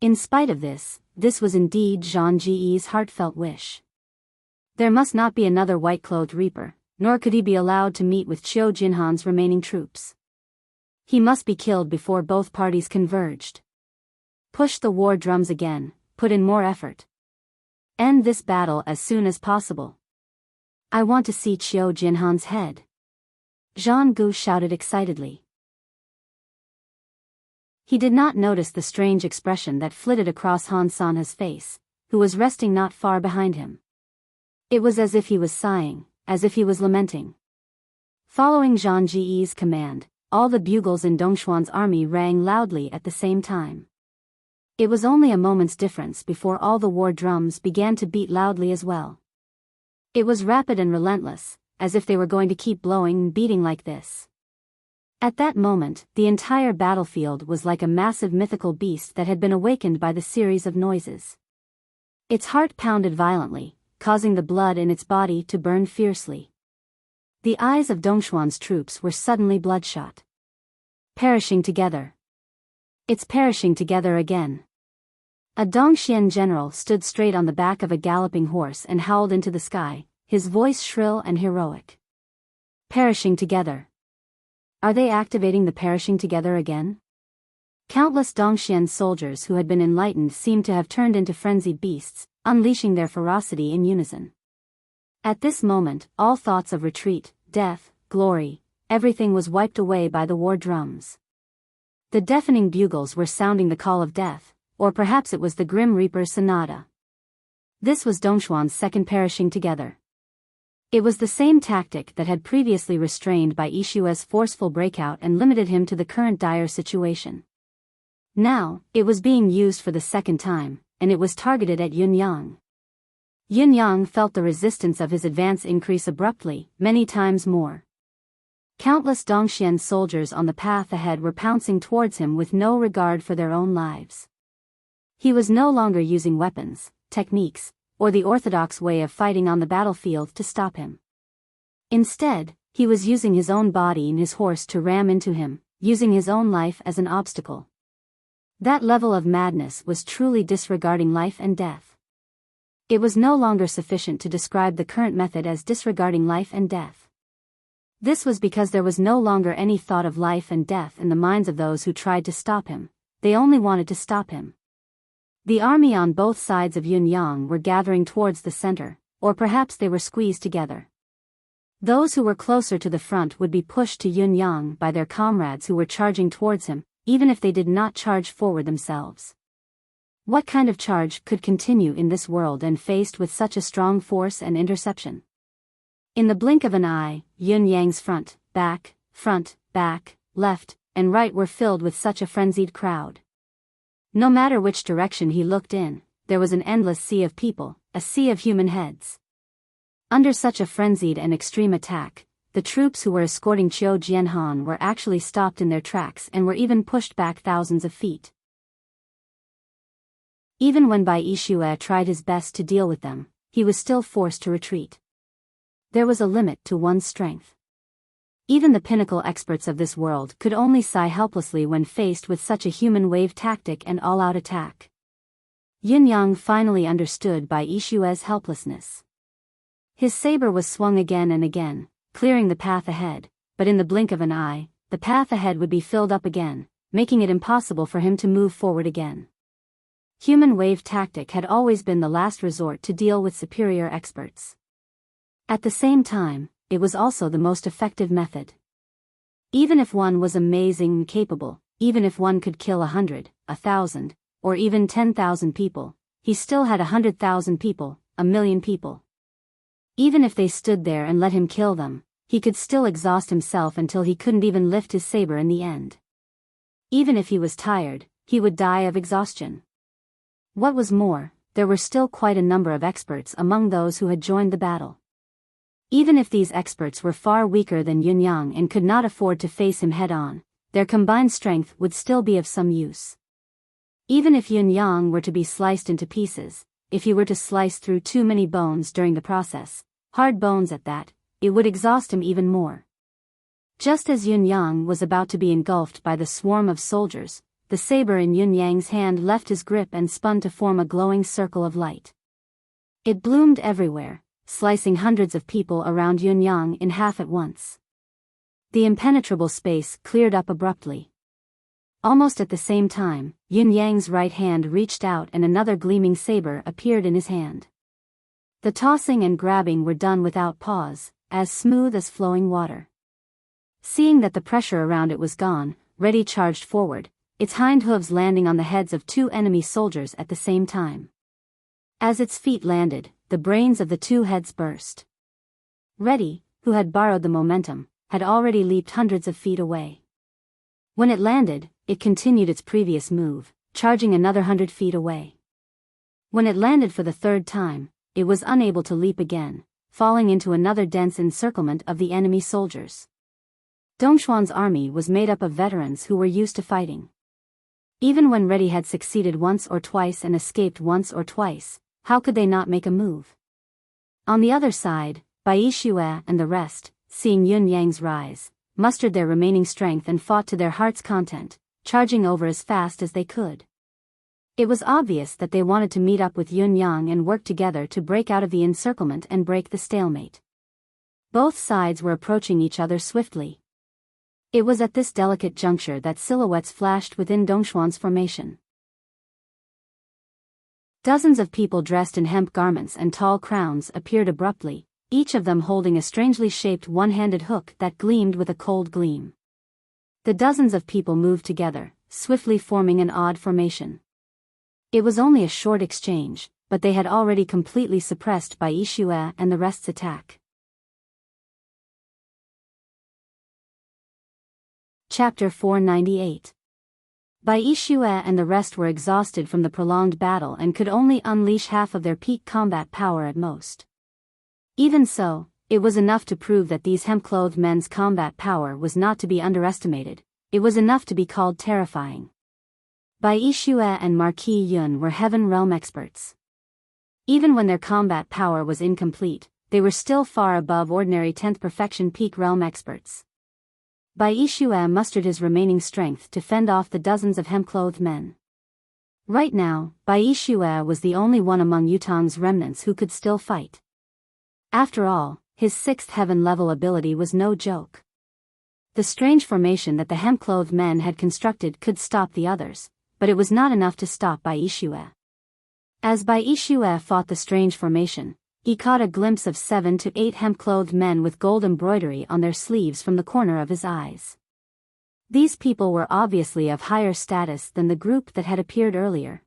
In spite of this, this was indeed Zhang Jiyi's heartfelt wish. There must not be another white-clothed reaper, nor could he be allowed to meet with Qiu Jianhan's remaining troops. He must be killed before both parties converged. Push the war drums again, put in more effort. End this battle as soon as possible. I want to see Qiu Jianhan's head. Zhang Gu shouted excitedly. He did not notice the strange expression that flitted across Han Sanhe's face, who was resting not far behind him. It was as if he was sighing, as if he was lamenting. Following Zhang Jiyi's command, all the bugles in Dongxuan's army rang loudly at the same time. It was only a moment's difference before all the war drums began to beat loudly as well. It was rapid and relentless, as if they were going to keep blowing and beating like this. At that moment, the entire battlefield was like a massive mythical beast that had been awakened by the series of noises. Its heart pounded violently, causing the blood in its body to burn fiercely. The eyes of Dongxuan's troops were suddenly bloodshot. Perishing together. It's perishing together again. A Dongxian general stood straight on the back of a galloping horse and howled into the sky, his voice shrill and heroic. Perishing together. Are they activating the perishing together again? Countless Dongxian soldiers who had been enlightened seemed to have turned into frenzied beasts, unleashing their ferocity in unison. At this moment, all thoughts of retreat, death, glory, everything was wiped away by the war drums. The deafening bugles were sounding the call of death, or perhaps it was the Grim Reaper's sonata. This was Dongxuan's second perishing together. It was the same tactic that had previously restrained Bai Yixue's forceful breakout and limited him to the current dire situation. Now, it was being used for the second time, and it was targeted at Yun Yang. Yun Yang felt the resistance of his advance increase abruptly, many times more. Countless Dongxian soldiers on the path ahead were pouncing towards him with no regard for their own lives. He was no longer using weapons, techniques, or the orthodox way of fighting on the battlefield to stop him. Instead, he was using his own body and his horse to ram into him, using his own life as an obstacle. That level of madness was truly disregarding life and death. It was no longer sufficient to describe the current method as disregarding life and death. This was because there was no longer any thought of life and death in the minds of those who tried to stop him. They only wanted to stop him. The army on both sides of Yunyang were gathering towards the center, or perhaps they were squeezed together. Those who were closer to the front would be pushed to Yunyang by their comrades who were charging towards him, even if they did not charge forward themselves. What kind of charge could continue in this world and faced with such a strong force and interception? In the blink of an eye, Yunyang's front, back, left, and right were filled with such a frenzied crowd. No matter which direction he looked in, there was an endless sea of people, a sea of human heads. Under such a frenzied and extreme attack, the troops who were escorting Qiu Jianhan were actually stopped in their tracks and were even pushed back thousands of feet. Even when Bai Yixue tried his best to deal with them, he was still forced to retreat. There was a limit to one's strength. Even the pinnacle experts of this world could only sigh helplessly when faced with such a human wave tactic and all-out attack. Yunyang finally understood Bai Yixue's helplessness. His saber was swung again and again, clearing the path ahead, but in the blink of an eye, the path ahead would be filled up again, making it impossible for him to move forward again. Human wave tactic had always been the last resort to deal with superior experts. At the same time, it was also the most effective method. Even if one was amazing and capable, even if one could kill 100, 1,000, or even 10,000 people, he still had 100,000 people, 1,000,000 people. Even if they stood there and let him kill them, he could still exhaust himself until he couldn't even lift his saber in the end. Even if he was tired, he would die of exhaustion. What was more, there were still quite a number of experts among those who had joined the battle. Even if these experts were far weaker than Yunyang and could not afford to face him head-on, their combined strength would still be of some use. Even if Yunyang were to be sliced into pieces, if he were to slice through too many bones during the process, hard bones at that, it would exhaust him even more. Just as Yunyang was about to be engulfed by the swarm of soldiers, the saber in Yunyang's hand left his grip and spun to form a glowing circle of light. It bloomed everywhere, slicing hundreds of people around Yunyang in half at once. The impenetrable space cleared up abruptly. Almost at the same time, Yunyang's right hand reached out and another gleaming saber appeared in his hand. The tossing and grabbing were done without pause, as smooth as flowing water. Seeing that the pressure around it was gone, Reddy charged forward, its hind hooves landing on the heads of two enemy soldiers at the same time. As its feet landed, the brains of the two heads burst. Reddy, who had borrowed the momentum, had already leaped hundreds of feet away. When it landed, it continued its previous move, charging another 100 feet away. When it landed for the third time, it was unable to leap again, falling into another dense encirclement of the enemy soldiers. Dongxuan's army was made up of veterans who were used to fighting. Even when Reddy had succeeded once or twice and escaped once or twice, how could they not make a move? On the other side, Bai Yixue and the rest, seeing Yunyang's rise, mustered their remaining strength and fought to their heart's content, charging over as fast as they could. It was obvious that they wanted to meet up with Yunyang and work together to break out of the encirclement and break the stalemate. Both sides were approaching each other swiftly. It was at this delicate juncture that silhouettes flashed within Dongxuan's formation. Dozens of people dressed in hemp garments and tall crowns appeared abruptly, each of them holding a strangely shaped one-handed hook that gleamed with a cold gleam. The dozens of people moved together, swiftly forming an odd formation. It was only a short exchange, but they had already completely suppressed Bai Yixue and the rest's attack. Chapter 498. Bai Yixue and the rest were exhausted from the prolonged battle and could only unleash half of their peak combat power at most. Even so, it was enough to prove that these hemp-clothed men's combat power was not to be underestimated. It was enough to be called terrifying. Bai Yixue and Marquis Yun were Heaven Realm experts. Even when their combat power was incomplete, they were still far above ordinary 10th perfection peak realm experts. Bai Yixue mustered his remaining strength to fend off the dozens of hem-clothed men. Right now, Bai Yixue was the only one among Yutang's remnants who could still fight. After all, his 6th heaven level ability was no joke. The strange formation that the hem-clothed men had constructed could stop the others, but it was not enough to stop Bai Yixue. As Bai Yixue fought the strange formation, he caught a glimpse of 7 to 8 hem-clothed men with gold embroidery on their sleeves from the corner of his eyes. These people were obviously of higher status than the group that had appeared earlier.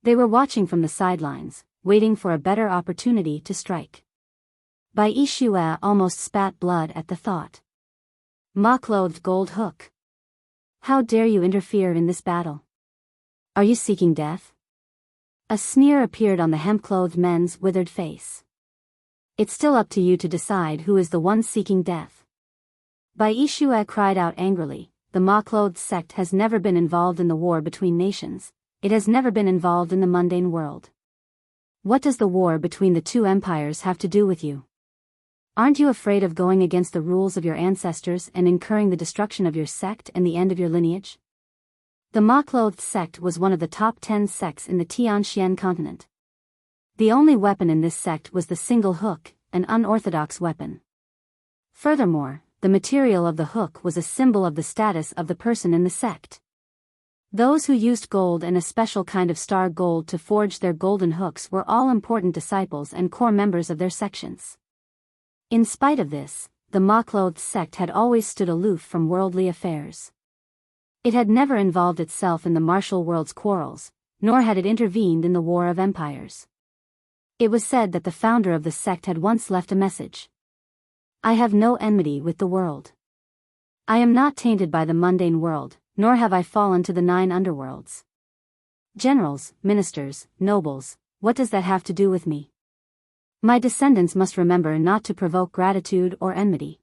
They were watching from the sidelines, waiting for a better opportunity to strike. Bai Yixue almost spat blood at the thought. Ma-clothed gold hook. How dare you interfere in this battle? Are you seeking death? A sneer appeared on the hem-clothed men's withered face. It's still up to you to decide who is the one seeking death. Bai Yixue cried out angrily, the Ma-clothed sect has never been involved in the war between nations, it has never been involved in the mundane world. What does the war between the two empires have to do with you? Aren't you afraid of going against the rules of your ancestors and incurring the destruction of your sect and the end of your lineage? The Ma-clothed sect was one of the top 10 sects in the Tianxian continent. The only weapon in this sect was the single hook, an unorthodox weapon. Furthermore, the material of the hook was a symbol of the status of the person in the sect. Those who used gold and a special kind of star gold to forge their golden hooks were all important disciples and core members of their sections. In spite of this, the Ma-clothed sect had always stood aloof from worldly affairs. It had never involved itself in the martial world's quarrels, nor had it intervened in the war of empires. It was said that the founder of the sect had once left a message. I have no enmity with the world. I am not tainted by the mundane world, nor have I fallen to the 9 underworlds. Generals, ministers, nobles, what does that have to do with me? My descendants must remember not to provoke gratitude or enmity.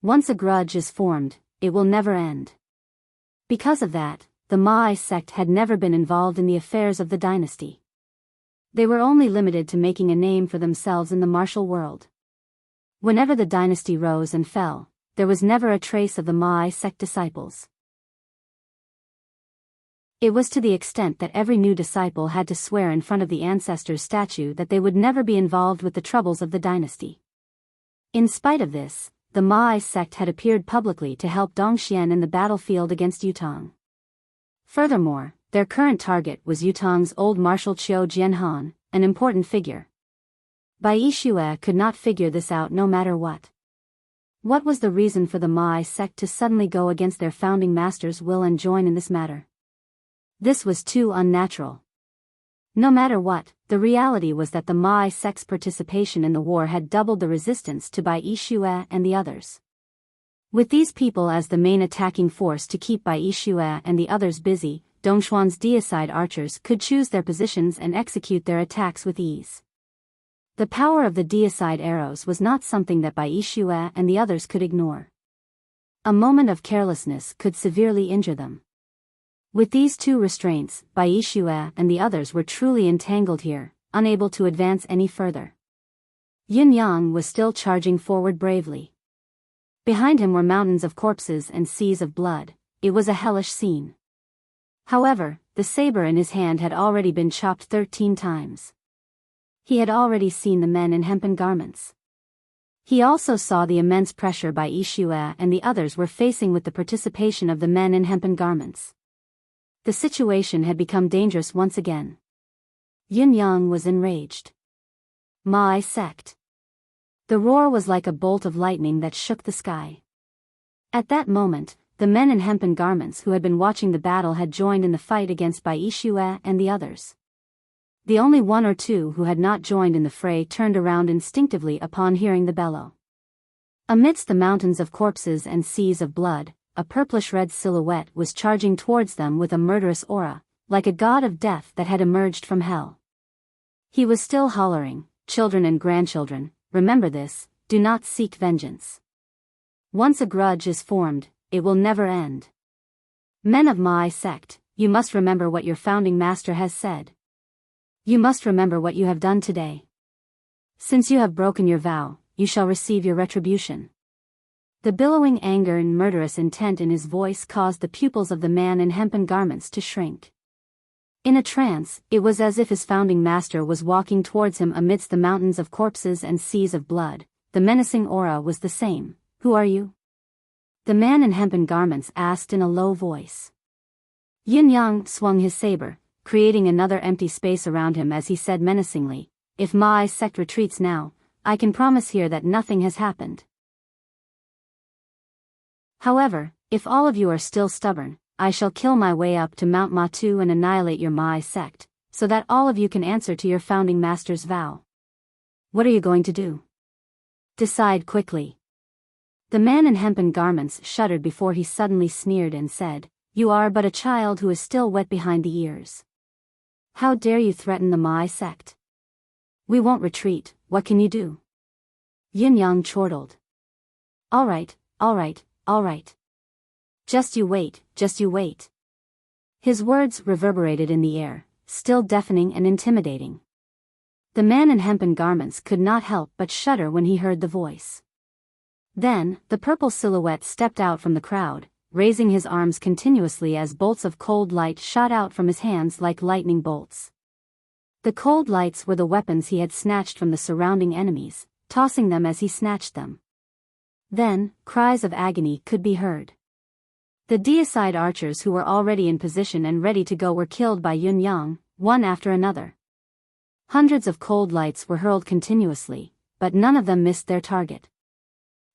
Once a grudge is formed, it will never end. Because of that, the Ma'i sect had never been involved in the affairs of the dynasty. They were only limited to making a name for themselves in the martial world. Whenever the dynasty rose and fell, there was never a trace of the Ma'i sect disciples. It was to the extent that every new disciple had to swear in front of the ancestor's statue that they would never be involved with the troubles of the dynasty. In spite of this, the Ma'i sect had appeared publicly to help Dongxian in the battlefield against Yutang. Furthermore, their current target was Yutang's old marshal Qiu Jianhan, an important figure. Bai Yixue could not figure this out no matter what. What was the reason for the Ma'i sect to suddenly go against their founding master's will and join in this matter? This was too unnatural. No matter what, the reality was that the Ma'i sect's participation in the war had doubled the resistance to Bai Yixue and the others. With these people as the main attacking force to keep Bai Yixue and the others busy, Dongxuan's deicide archers could choose their positions and execute their attacks with ease. The power of the deicide arrows was not something that Bai Yixue and the others could ignore. A moment of carelessness could severely injure them. With these two restraints, Bai Yixue and the others were truly entangled here, unable to advance any further. Yin Yang was still charging forward bravely. Behind him were mountains of corpses and seas of blood. It was a hellish scene. However, the saber in his hand had already been chopped 13 times. He had already seen the men in hempen garments. He also saw the immense pressure Bai Yixue and the others were facing with the participation of the men in hempen garments. The situation had become dangerous once again. Yin Yang was enraged. Ma'i sect. The roar was like a bolt of lightning that shook the sky. At that moment, the men in hempen garments who had been watching the battle had joined in the fight against Bai Yixue and the others. The only one or two who had not joined in the fray turned around instinctively upon hearing the bellow. Amidst the mountains of corpses and seas of blood, a purplish-red silhouette was charging towards them with a murderous aura, like a god of death that had emerged from hell. He was still hollering, "Children and grandchildren, remember this, do not seek vengeance. Once a grudge is formed, it will never end. Men of Ma'i sect, you must remember what your founding master has said. You must remember what you have done today. Since you have broken your vow, you shall receive your retribution. The billowing anger and murderous intent in his voice caused the pupils of the man in hempen garments to shrink. In a trance, it was as if his founding master was walking towards him amidst the mountains of corpses and seas of blood. The menacing aura was the same. Who are you? The man in hempen garments asked in a low voice. Yin Yang swung his saber, creating another empty space around him as he said menacingly, "If my sect retreats now, I can promise here that nothing has happened. However, if all of you are still stubborn, I shall kill my way up to Mount Matu and annihilate your Mai sect, so that all of you can answer to your founding master's vow. What are you going to do? Decide quickly." The man in hempen garments shuddered before he suddenly sneered and said, "You are but a child who is still wet behind the ears. How dare you threaten the Mai sect? We won't retreat, what can you do?" Yin Yang chortled. All right. Just you wait. His words reverberated in the air, still deafening and intimidating. The man in hempen garments could not help but shudder when he heard the voice. Then, the purple silhouette stepped out from the crowd, raising his arms continuously as bolts of cold light shot out from his hands like lightning bolts. The cold lights were the weapons he had snatched from the surrounding enemies, tossing them as he snatched them. Then, cries of agony could be heard. The deicide archers who were already in position and ready to go were killed by Yun Yang, one after another. Hundreds of cold lights were hurled continuously, but none of them missed their target.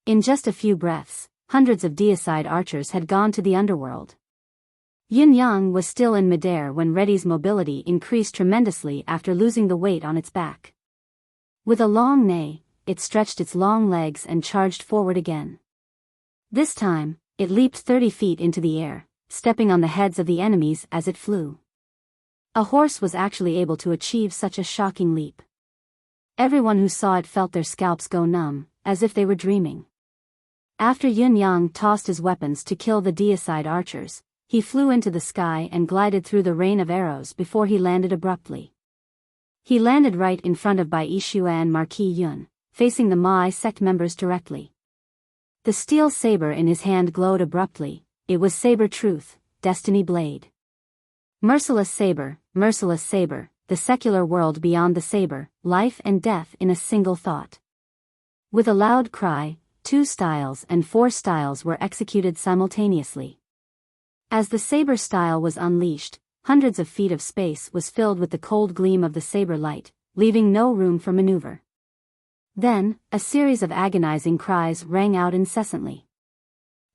In just a few breaths, hundreds of deicide archers had gone to the underworld. Yin Yang was still in midair when Reddy's mobility increased tremendously after losing the weight on its back. With a long neigh, it stretched its long legs and charged forward again. This time, it leaped 30 feet into the air, stepping on the heads of the enemies as it flew. A horse was actually able to achieve such a shocking leap. Everyone who saw it felt their scalps go numb, as if they were dreaming. After Yun Yang tossed his weapons to kill the deicide archers, he flew into the sky and glided through the rain of arrows before he landed abruptly. He landed right in front of Bai Shue and Marquis Yun, facing the Mai sect members directly. The steel saber in his hand glowed abruptly. It was Saber Truth, Destiny Blade. Merciless saber, the secular world beyond the saber, life and death in a single thought. With a loud cry, 2 styles and 4 styles were executed simultaneously. As the saber style was unleashed, hundreds of feet of space was filled with the cold gleam of the saber light, leaving no room for maneuver. Then, a series of agonizing cries rang out incessantly.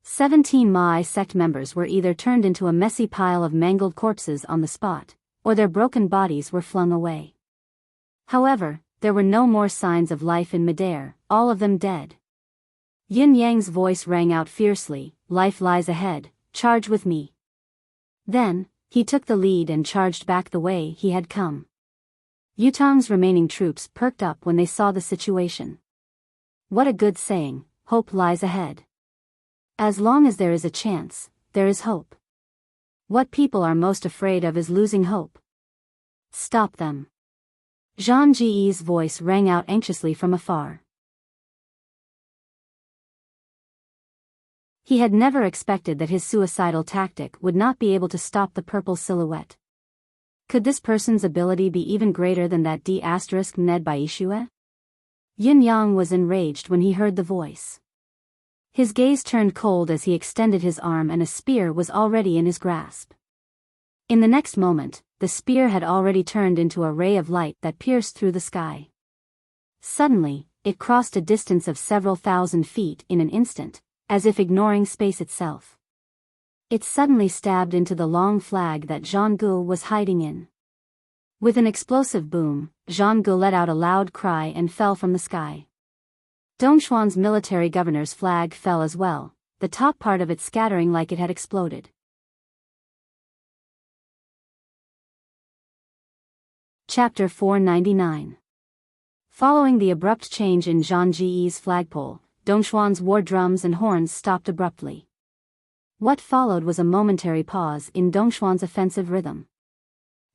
17 Mai sect members were either turned into a messy pile of mangled corpses on the spot, or their broken bodies were flung away. However, there were no more signs of life in midair, all of them dead. Yin Yang's voice rang out fiercely, "Life lies ahead, charge with me." Then, he took the lead and charged back the way he had come. Yutong's remaining troops perked up when they saw the situation. What a good saying, hope lies ahead. As long as there is a chance, there is hope. What people are most afraid of is losing hope. Stop them. Zhang Ji's voice rang out anxiously from afar. He had never expected that his suicidal tactic would not be able to stop the purple silhouette. Could this person's ability be even greater than that D*Ned by Ishue? Yin Yang was enraged when he heard the voice. His gaze turned cold as he extended his arm and a spear was already in his grasp. In the next moment, the spear had already turned into a ray of light that pierced through the sky. Suddenly, it crossed a distance of several thousand feet in an instant, as if ignoring space itself. It suddenly stabbed into the long flag that Zhang Gu was hiding in. With an explosive boom, Zhang Gu let out a loud cry and fell from the sky. Dongxuan's military governor's flag fell as well, the top part of it scattering like it had exploded. Chapter 499. Following the abrupt change in Zhang Ji's flagpole, Dongxuan's war drums and horns stopped abruptly. What followed was a momentary pause in Dongxuan's offensive rhythm.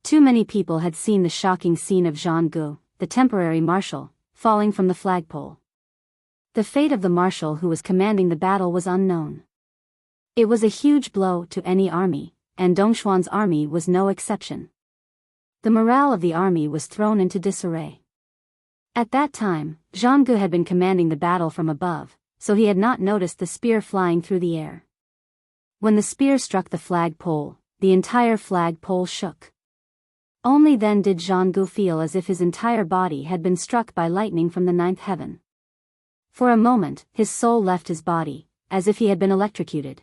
Too many people had seen the shocking scene of Zhang Gu, the temporary marshal, falling from the flagpole. The fate of the marshal who was commanding the battle was unknown. It was a huge blow to any army, and Dongxuan's army was no exception. The morale of the army was thrown into disarray. At that time, Zhang Gu had been commanding the battle from above, so he had not noticed the spear flying through the air. When the spear struck the flagpole, the entire flagpole shook. Only then did Zhang Gu feel as if his entire body had been struck by lightning from the ninth heaven. For a moment, his soul left his body, as if he had been electrocuted.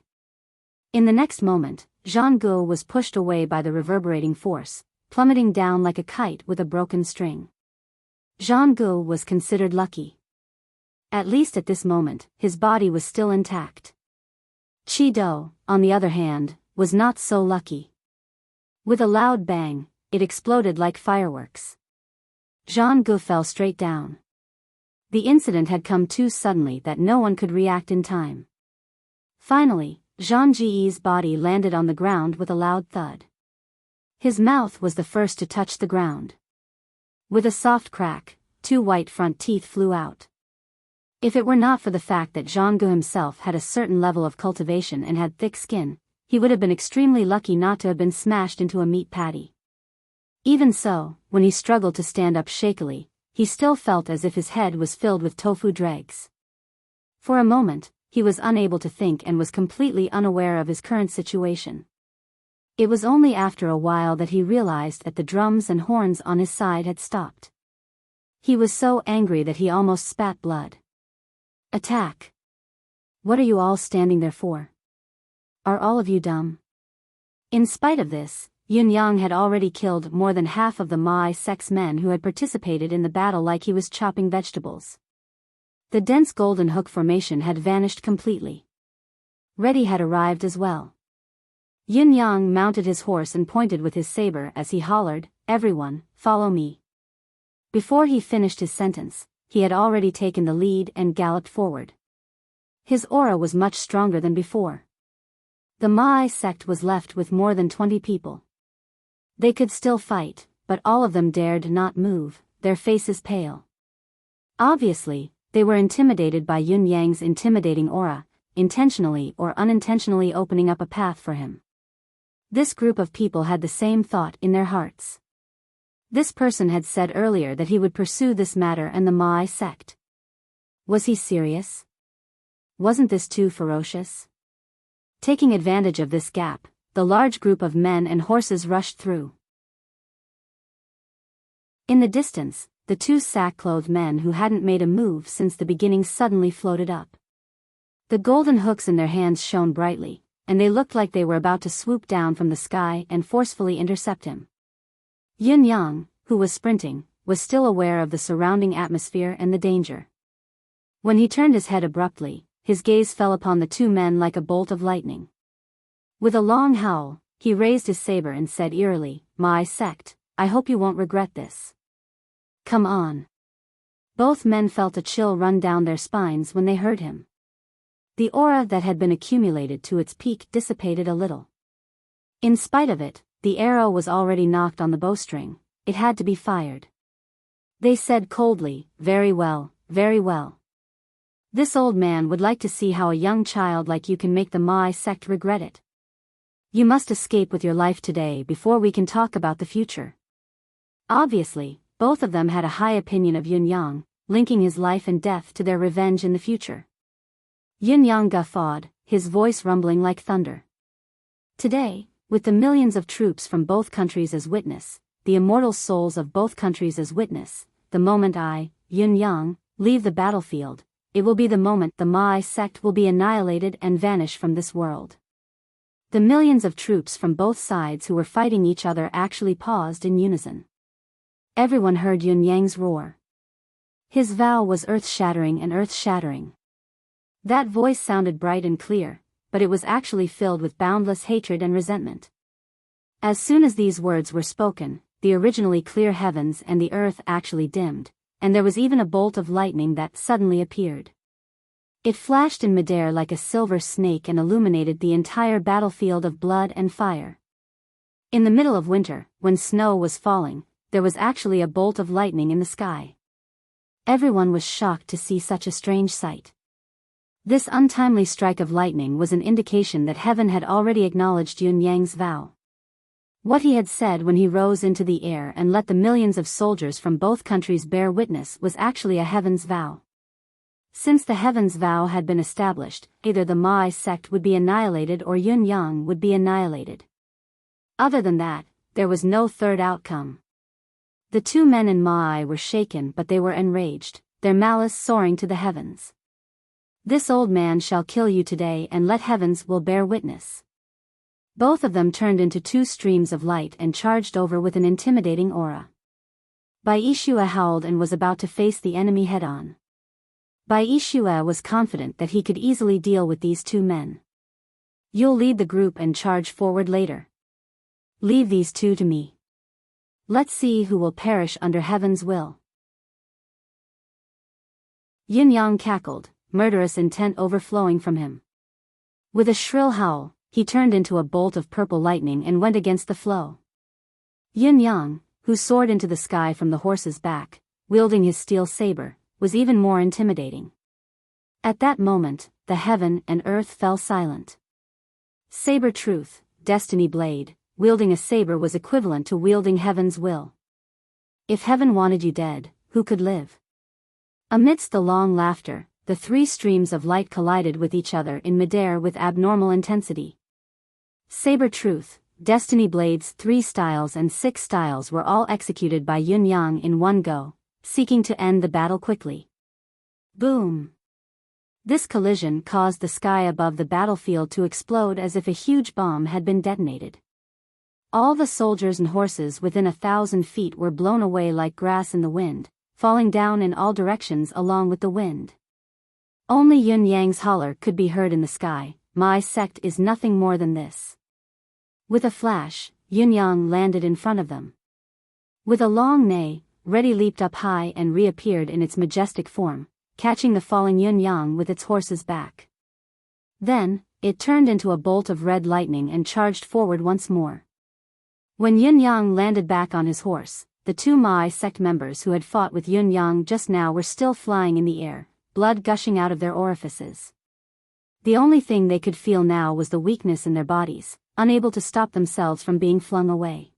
In the next moment, Zhang Gu was pushed away by the reverberating force, plummeting down like a kite with a broken string. Zhang Gu was considered lucky. At least at this moment, his body was still intact. Qi Do, on the other hand, was not so lucky. With a loud bang, it exploded like fireworks. Zhang Gu fell straight down. The incident had come too suddenly that no one could react in time. Finally, Zhang Ji's body landed on the ground with a loud thud. His mouth was the first to touch the ground. With a soft crack, 2 white front teeth flew out. If it were not for the fact that Zhang Gu himself had a certain level of cultivation and had thick skin, he would have been extremely lucky not to have been smashed into a meat patty. Even so, when he struggled to stand up shakily, he still felt as if his head was filled with tofu dregs. For a moment, he was unable to think and was completely unaware of his current situation. It was only after a while that he realized that the drums and horns on his side had stopped. He was so angry that he almost spat blood. Attack! What are you all standing there for? Are all of you dumb? In spite of this, Yun Yang had already killed more than half of the Mai Sect's men who had participated in the battle like he was chopping vegetables. The dense golden hook formation had vanished completely. Reddy had arrived as well. Yun Yang mounted his horse and pointed with his saber as he hollered, "Everyone, follow me." Before he finished his sentence, he had already taken the lead and galloped forward. His aura was much stronger than before. The Mai sect was left with more than 20 people. They could still fight, but all of them dared not move, their faces pale. Obviously, they were intimidated by Yun Yang's intimidating aura, intentionally or unintentionally opening up a path for him. This group of people had the same thought in their hearts. This person had said earlier that he would pursue this matter and the Mai sect. Was he serious? Wasn't this too ferocious? Taking advantage of this gap, the large group of men and horses rushed through. In the distance, the 2 sack-clothed men who hadn't made a move since the beginning suddenly floated up. The golden hooks in their hands shone brightly, and they looked like they were about to swoop down from the sky and forcefully intercept him. Yun Yang, who was sprinting, was still aware of the surrounding atmosphere and the danger. When he turned his head abruptly, his gaze fell upon the 2 men like a bolt of lightning. With a long howl, he raised his saber and said eerily, "My sect, I hope you won't regret this. Come on." Both men felt a chill run down their spines when they heard him. The aura that had been accumulated to its peak dissipated a little. In spite of it, the arrow was already knocked on the bowstring, it had to be fired. They said coldly, "Very well, very well. This old man would like to see how a young child like you can make the Mai sect regret it. You must escape with your life today before we can talk about the future." Obviously, both of them had a high opinion of Yun Yang, linking his life and death to their revenge in the future. Yun Yang guffawed, his voice rumbling like thunder. Today, with the millions of troops from both countries as witness, the immortal souls of both countries as witness, the moment I, Yun Yang, leave the battlefield, it will be the moment the Mai sect will be annihilated and vanish from this world. The millions of troops from both sides who were fighting each other actually paused in unison. Everyone heard Yun Yang's roar. His vow was earth-shattering and earth-shattering. That voice sounded bright and clear, but it was actually filled with boundless hatred and resentment. As soon as these words were spoken, the originally clear heavens and the earth actually dimmed, and there was even a bolt of lightning that suddenly appeared. It flashed in midair like a silver snake and illuminated the entire battlefield of blood and fire. In the middle of winter, when snow was falling, there was actually a bolt of lightning in the sky. Everyone was shocked to see such a strange sight. This untimely strike of lightning was an indication that heaven had already acknowledged Yun Yang's vow. What he had said when he rose into the air and let the millions of soldiers from both countries bear witness was actually a heaven's vow. Since the heaven's vow had been established, either the Mai sect would be annihilated or Yun Yang would be annihilated. Other than that, there was no third outcome. The two men in Mai were shaken, but they were enraged, their malice soaring to the heavens. This old man shall kill you today, and let heavens will bear witness. Both of them turned into two streams of light and charged over with an intimidating aura. Bai Yishue howled and was about to face the enemy head-on. Bai Yishue was confident that he could easily deal with these two men. You'll lead the group and charge forward later. Leave these two to me. Let's see who will perish under heaven's will. Yin Yang cackled, murderous intent overflowing from him. With a shrill howl, he turned into a bolt of purple lightning and went against the flow. Yin Yang, who soared into the sky from the horse's back, wielding his steel saber, was even more intimidating. At that moment, the heaven and earth fell silent. Saber truth, destiny blade, wielding a saber was equivalent to wielding heaven's will. If heaven wanted you dead, who could live? Amidst the long laughter, the three streams of light collided with each other in midair with abnormal intensity. Saber truth, destiny blades, 3 styles and 6 styles were all executed by Yun Yang in one go, seeking to end the battle quickly. Boom! This collision caused the sky above the battlefield to explode as if a huge bomb had been detonated. All the soldiers and horses within 1,000 feet were blown away like grass in the wind, falling down in all directions along with the wind. Only Yun Yang's holler could be heard in the sky. My sect is nothing more than this. With a flash, Yun Yang landed in front of them. With a long neigh, Reddy leaped up high and reappeared in its majestic form, catching the falling Yun Yang with its horse's back. Then, it turned into a bolt of red lightning and charged forward once more. When Yun Yang landed back on his horse, the two Mai sect members who had fought with Yun Yang just now were still flying in the air, blood gushing out of their orifices. The only thing they could feel now was the weakness in their bodies, unable to stop themselves from being flung away.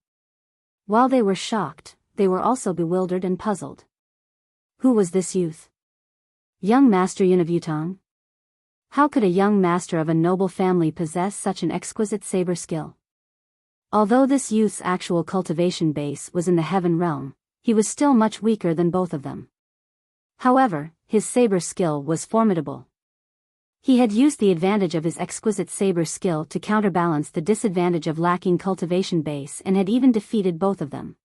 While they were shocked, they were also bewildered and puzzled. Who was this youth? Young Master Yun of Yutong? How could a young master of a noble family possess such an exquisite saber skill? Although this youth's actual cultivation base was in the heaven realm, he was still much weaker than both of them. However, his saber skill was formidable. He had used the advantage of his exquisite saber skill to counterbalance the disadvantage of lacking cultivation base and had even defeated both of them.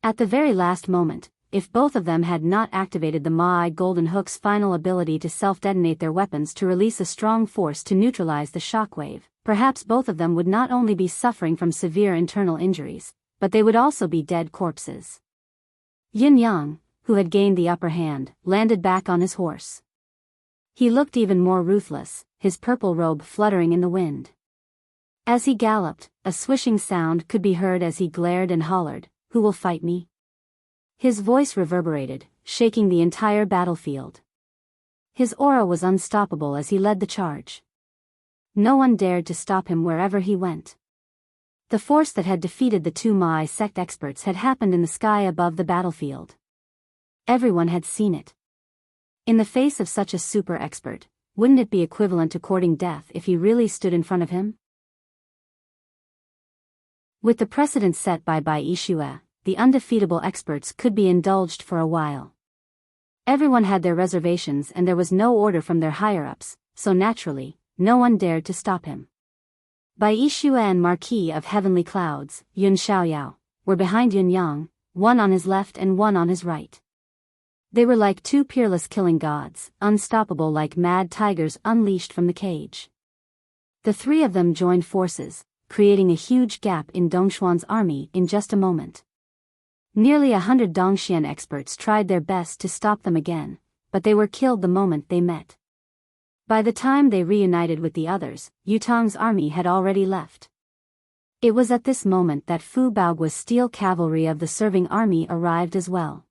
At the very last moment, if both of them had not activated the Mai Golden Hook's final ability to self-detonate their weapons to release a strong force to neutralize the shockwave, perhaps both of them would not only be suffering from severe internal injuries, but they would also be dead corpses. Yin Yang, who had gained the upper hand, landed back on his horse. He looked even more ruthless, his purple robe fluttering in the wind. As he galloped, a swishing sound could be heard as he glared and hollered, "Who will fight me?" His voice reverberated, shaking the entire battlefield. His aura was unstoppable as he led the charge. No one dared to stop him wherever he went. The force that had defeated the two Mai sect experts had happened in the sky above the battlefield. Everyone had seen it. In the face of such a super expert, wouldn't it be equivalent to courting death if he really stood in front of him? With the precedent set by Bai Yishue, the undefeatable experts could be indulged for a while. Everyone had their reservations and there was no order from their higher-ups, so naturally, no one dared to stop him. Bai Yishue and Marquis of Heavenly Clouds, Yun Xiaoyao, were behind Yun Yang, one on his left and one on his right. They were like two peerless killing gods, unstoppable like mad tigers unleashed from the cage. The three of them joined forces, creating a huge gap in Dongxuan's army in just a moment. Nearly 100 Dongxian experts tried their best to stop them again, but they were killed the moment they met. By the time they reunited with the others, Yutong's army had already left. It was at this moment that Fu Baogua's steel cavalry of the serving army arrived as well.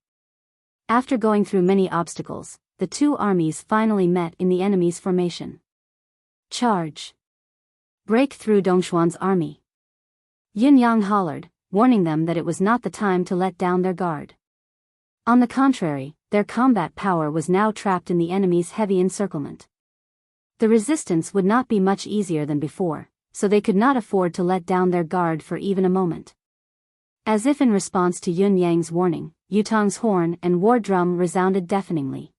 After going through many obstacles, the two armies finally met in the enemy's formation. Charge! Break through Dongxuan's army! Yin Yang hollered, warning them that it was not the time to let down their guard. On the contrary, their combat power was now trapped in the enemy's heavy encirclement. The resistance would not be much easier than before, so they could not afford to let down their guard for even a moment. As if in response to Yun Yang's warning, Yutong's horn and war drum resounded deafeningly.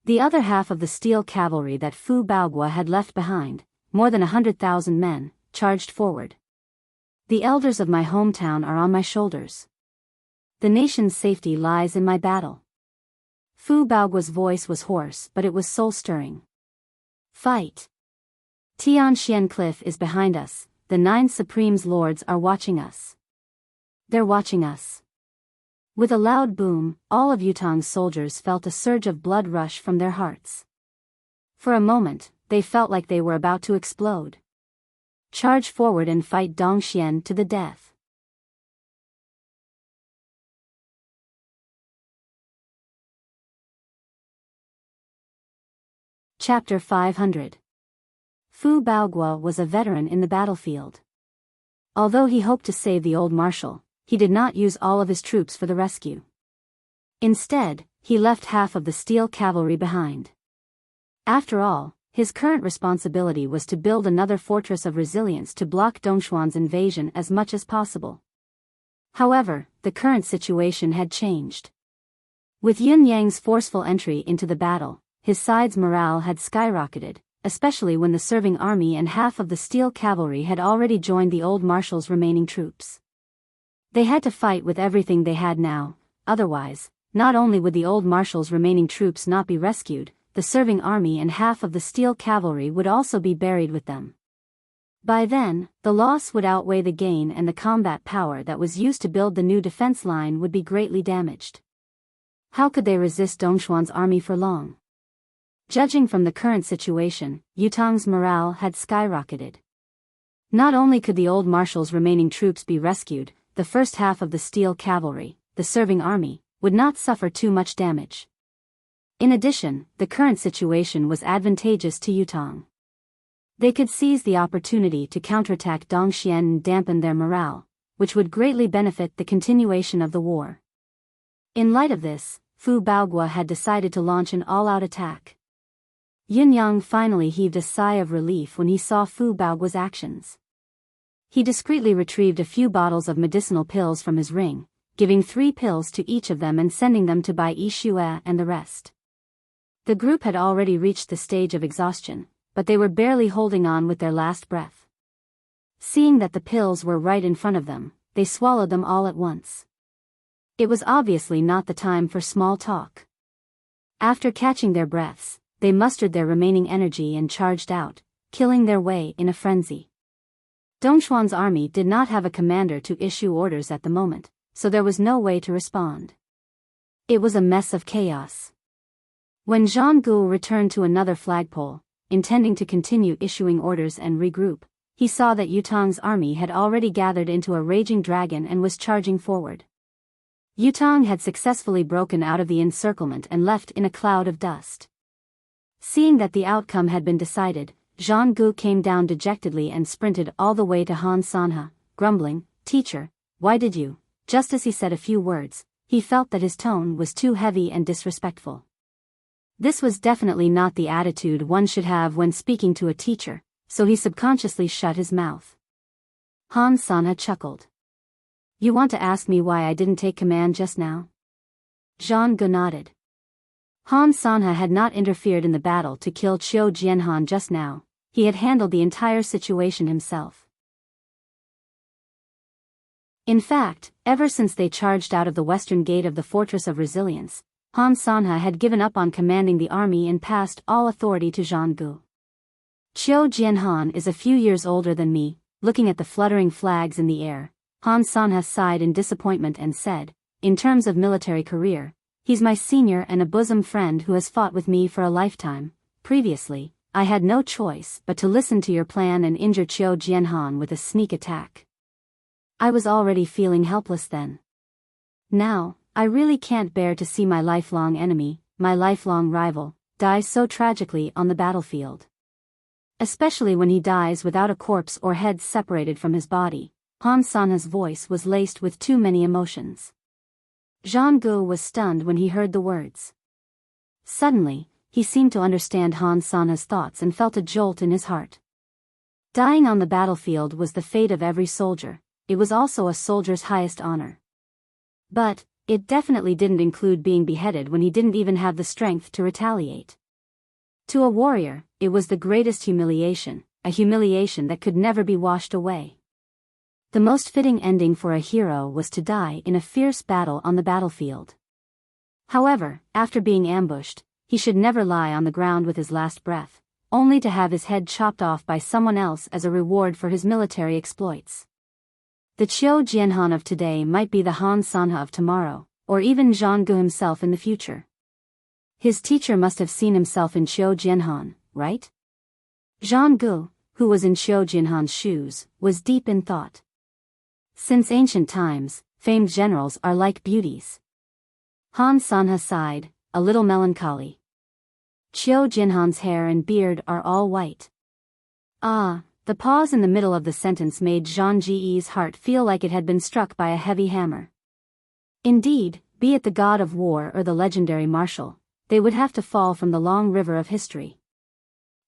The other half of the steel cavalry that Fu Baogua had left behind, more than 100,000 men, charged forward. The elders of my hometown are on my shoulders. The nation's safety lies in my battle. Fu Baogua's voice was hoarse, but it was soul-stirring. Fight! Tianxian Cliff is behind us, the 9 Supreme's lords are watching us. They're watching us. With a loud boom, all of Yutong's soldiers felt a surge of blood rush from their hearts. For a moment, they felt like they were about to explode. Charge forward and fight Dongxian to the death. Chapter 500. Fu Baogua was a veteran in the battlefield. Although he hoped to save the old marshal, he did not use all of his troops for the rescue. Instead, he left half of the steel cavalry behind. After all, his current responsibility was to build another fortress of resilience to block Dongxuan's invasion as much as possible. However, the current situation had changed. With Yun Yang's forceful entry into the battle, his side's morale had skyrocketed, especially when the serving army and half of the steel cavalry had already joined the old marshal's remaining troops. They had to fight with everything they had now, otherwise, not only would the old marshal's remaining troops not be rescued, the serving army and half of the steel cavalry would also be buried with them. By then, the loss would outweigh the gain and the combat power that was used to build the new defense line would be greatly damaged. How could they resist Dongxuan's army for long? Judging from the current situation, Yutong's morale had skyrocketed. Not only could the old marshal's remaining troops be rescued, the first half of the steel cavalry, the serving army, would not suffer too much damage. In addition, the current situation was advantageous to Yutong. They could seize the opportunity to counterattack Dongxian and dampen their morale, which would greatly benefit the continuation of the war. In light of this, Fu Baogua had decided to launch an all-out attack. Yun Yang finally heaved a sigh of relief when he saw Fu Baogua's actions. He discreetly retrieved a few bottles of medicinal pills from his ring, giving 3 pills to each of them and sending them to Bai Yishue and the rest. The group had already reached the stage of exhaustion, but they were barely holding on with their last breath. Seeing that the pills were right in front of them, they swallowed them all at once. It was obviously not the time for small talk. After catching their breaths, they mustered their remaining energy and charged out, killing their way in a frenzy. Dongxuan's army did not have a commander to issue orders at the moment, so there was no way to respond. It was a mess of chaos. When Zhang Gu returned to another flagpole, intending to continue issuing orders and regroup, he saw that Yutong's army had already gathered into a raging dragon and was charging forward. Yutong had successfully broken out of the encirclement and left in a cloud of dust. Seeing that the outcome had been decided, Zhang Gu came down dejectedly and sprinted all the way to Han Sanhe, grumbling, "Teacher, why did you?" Just as he said a few words, he felt that his tone was too heavy and disrespectful. This was definitely not the attitude one should have when speaking to a teacher, so he subconsciously shut his mouth. Han Sanhe chuckled. "You want to ask me why I didn't take command just now?" Zhang Gu nodded. Han Sanhe had not interfered in the battle to kill Qiu Jianhan just now, he had handled the entire situation himself. In fact, ever since they charged out of the western gate of the Fortress of Resilience, Han Sanhe had given up on commanding the army and passed all authority to Zhang Gu. Qiu Jianhan is a few years older than me. Looking at the fluttering flags in the air, Han Sanhe sighed in disappointment and said, "In terms of military career, he's my senior and a bosom friend who has fought with me for a lifetime. Previously, I had no choice but to listen to your plan and injure Qiu Jianhan with a sneak attack. I was already feeling helpless then. Now, I really can't bear to see my lifelong enemy, my lifelong rival, die so tragically on the battlefield. Especially when he dies without a corpse or head separated from his body. Han Sanha's voice was laced with too many emotions. Jean Gu was stunned when he heard the words. Suddenly, he seemed to understand Han Sanha's thoughts and felt a jolt in his heart. Dying on the battlefield was the fate of every soldier. It was also a soldier's highest honor. But it definitely didn't include being beheaded when he didn't even have the strength to retaliate. To a warrior, it was the greatest humiliation, a humiliation that could never be washed away. The most fitting ending for a hero was to die in a fierce battle on the battlefield. However, after being ambushed, he should never lie on the ground with his last breath, only to have his head chopped off by someone else as a reward for his military exploits. The Qiu Jianhan of today might be the Han Sanha of tomorrow, or even Zhang Gu himself in the future. His teacher must have seen himself in Qiu Jianhan, right? Zhang Gu, who was in Qiu Jianhan's shoes, was deep in thought. Since ancient times, famed generals are like beauties. Han Sanha sighed, a little melancholy. Qiu Jianhan's hair and beard are all white. Ah, the pause in the middle of the sentence made Zhang Ji's heart feel like it had been struck by a heavy hammer. Indeed, be it the god of war or the legendary marshal, they would have to fall from the long river of history.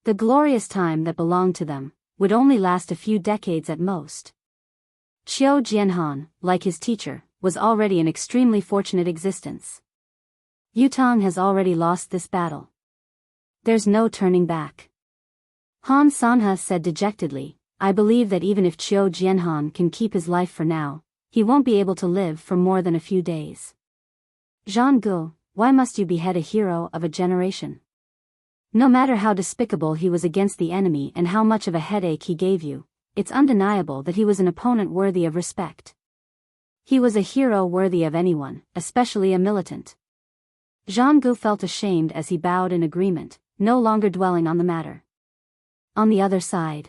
The glorious time that belonged to them would only last a few decades at most. Qiu Jianhan, like his teacher, was already an extremely fortunate existence. Yutang has already lost this battle. There's no turning back. Han Sanha said dejectedly, I believe that even if Qiu Jianhan can keep his life for now, he won't be able to live for more than a few days. Zhang Gu, why must you behead a hero of a generation? No matter how despicable he was against the enemy and how much of a headache he gave you, it's undeniable that he was an opponent worthy of respect. He was a hero worthy of anyone, especially a militant. Zhang Gu felt ashamed as he bowed in agreement, no longer dwelling on the matter. On the other side.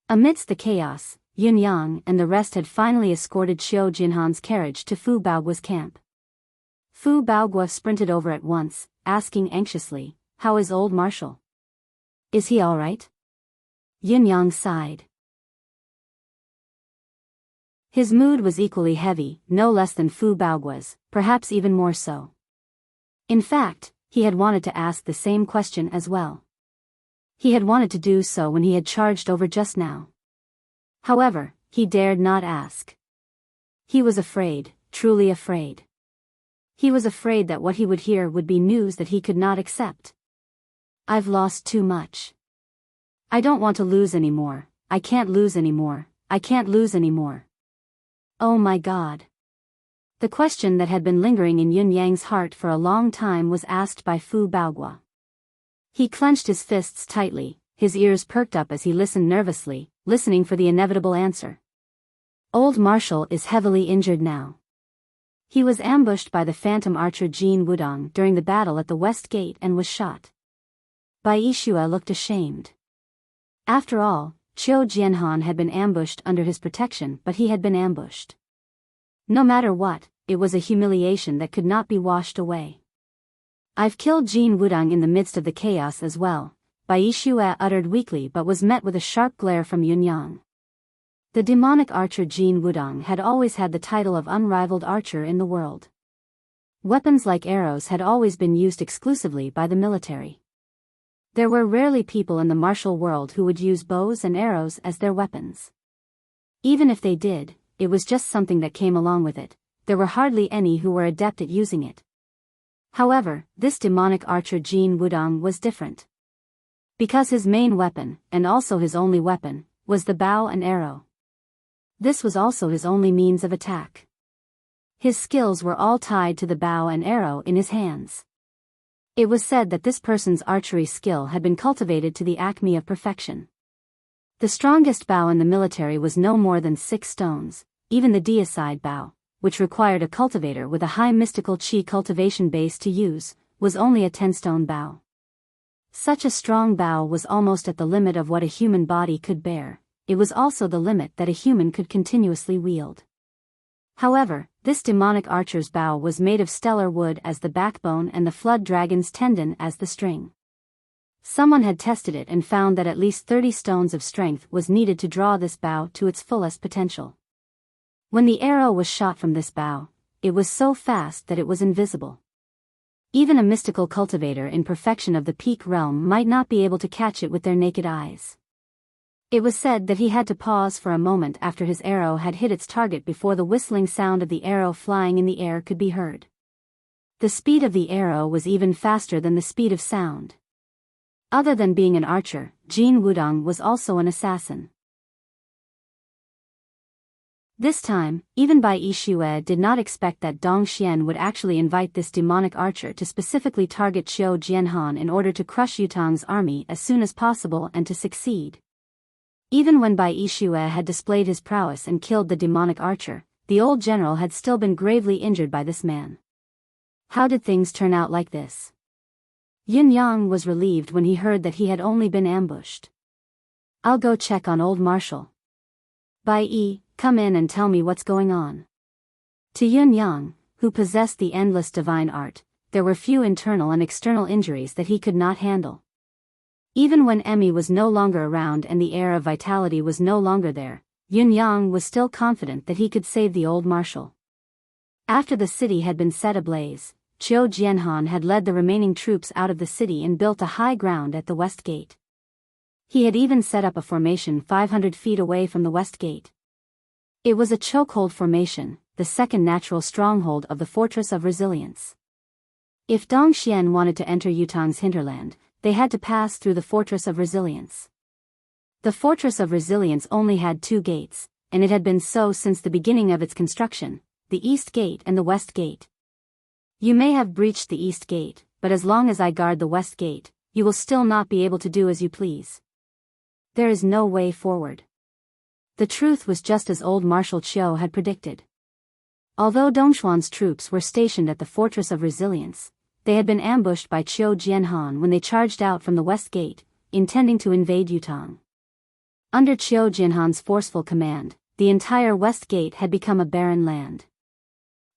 Amidst the chaos, Yun Yang and the rest had finally escorted Qiu Jianhan's carriage to Fu Baoguo's camp. Fu Baoguo sprinted over at once, asking anxiously, how is old Marshal? Is he all right? Yun Yang sighed. His mood was equally heavy, no less than Fu Baoguo's, perhaps even more so. In fact, he had wanted to ask the same question as well. He had wanted to do so when he had charged over just now. However, he dared not ask. He was afraid, truly afraid. He was afraid that what he would hear would be news that he could not accept. I've lost too much. I don't want to lose anymore. I can't lose anymore. I can't lose anymore. Oh my God. The question that had been lingering in Yun Yang's heart for a long time was asked by Fu Baoguo. He clenched his fists tightly, his ears perked up as he listened nervously, listening for the inevitable answer. Old Marshal is heavily injured now. He was ambushed by the phantom archer Jin Wudong during the battle at the West Gate and was shot. Bai Yixue looked ashamed. After all, Qiu Jianhan had been ambushed under his protection, but he had been ambushed. No matter what, it was a humiliation that could not be washed away. I've killed Jin Wudong in the midst of the chaos as well, Bai Yixue uttered weakly, but was met with a sharp glare from Yun Yang. The demonic archer Jin Wudong had always had the title of unrivaled archer in the world. Weapons like arrows had always been used exclusively by the military. There were rarely people in the martial world who would use bows and arrows as their weapons. Even if they did, it was just something that came along with it. There were hardly any who were adept at using it. However, this demonic archer Jin Wudong was different. Because his main weapon, and also his only weapon, was the bow and arrow. This was also his only means of attack. His skills were all tied to the bow and arrow in his hands. It was said that this person's archery skill had been cultivated to the acme of perfection. The strongest bow in the military was no more than 6 stones, even the deicide bow, which required a cultivator with a high mystical qi cultivation base to use, was only a 10-stone bow. Such a strong bow was almost at the limit of what a human body could bear. It was also the limit that a human could continuously wield. However, This demonic archer's bow was made of stellar wood as the backbone and the flood dragon's tendon as the string. Someone had tested it and found that at least 30 stones of strength was needed to draw this bow to its fullest potential. When the arrow was shot from this bow, it was so fast that it was invisible. Even a mystical cultivator in perfection of the peak realm might not be able to catch it with their naked eyes. It was said that he had to pause for a moment after his arrow had hit its target before the whistling sound of the arrow flying in the air could be heard. The speed of the arrow was even faster than the speed of sound. Other than being an archer, Jin Wudong was also an assassin. This time, even Bai Yixue did not expect that Dong Xian would actually invite this demonic archer to specifically target Qiu Jianhan in order to crush Yutong's army as soon as possible and to succeed. Even when Bai Yixue had displayed his prowess and killed the demonic archer, the old general had still been gravely injured by this man. How did things turn out like this? Yun Yang was relieved when he heard that he had only been ambushed. "I'll go check on old Marshal. Bai Yi, come in and tell me what's going on." To Yun Yang, who possessed the endless divine art, there were few internal and external injuries that he could not handle. Even when Emmy was no longer around and the air of vitality was no longer there, Yun Yang was still confident that he could save the old marshal. After the city had been set ablaze, Qiu Jianhan had led the remaining troops out of the city and built a high ground at the west gate. He had even set up a formation 500 feet away from the west gate. It was a chokehold formation, the second natural stronghold of the Fortress of Resilience. If Dong Xian wanted to enter Yutong's hinterland, they had to pass through the Fortress of Resilience. The Fortress of Resilience only had 2 gates, and it had been so since the beginning of its construction, the East Gate and the West Gate. You may have breached the East Gate, but as long as I guard the West Gate, you will still not be able to do as you please. There is no way forward. The truth was just as old Marshal Qiu had predicted. Although Dongxuan's troops were stationed at the Fortress of Resilience, they had been ambushed by Qiu Jianhan when they charged out from the West Gate, intending to invade Yutong. Under Qiu Jianhan's forceful command, the entire West Gate had become a barren land.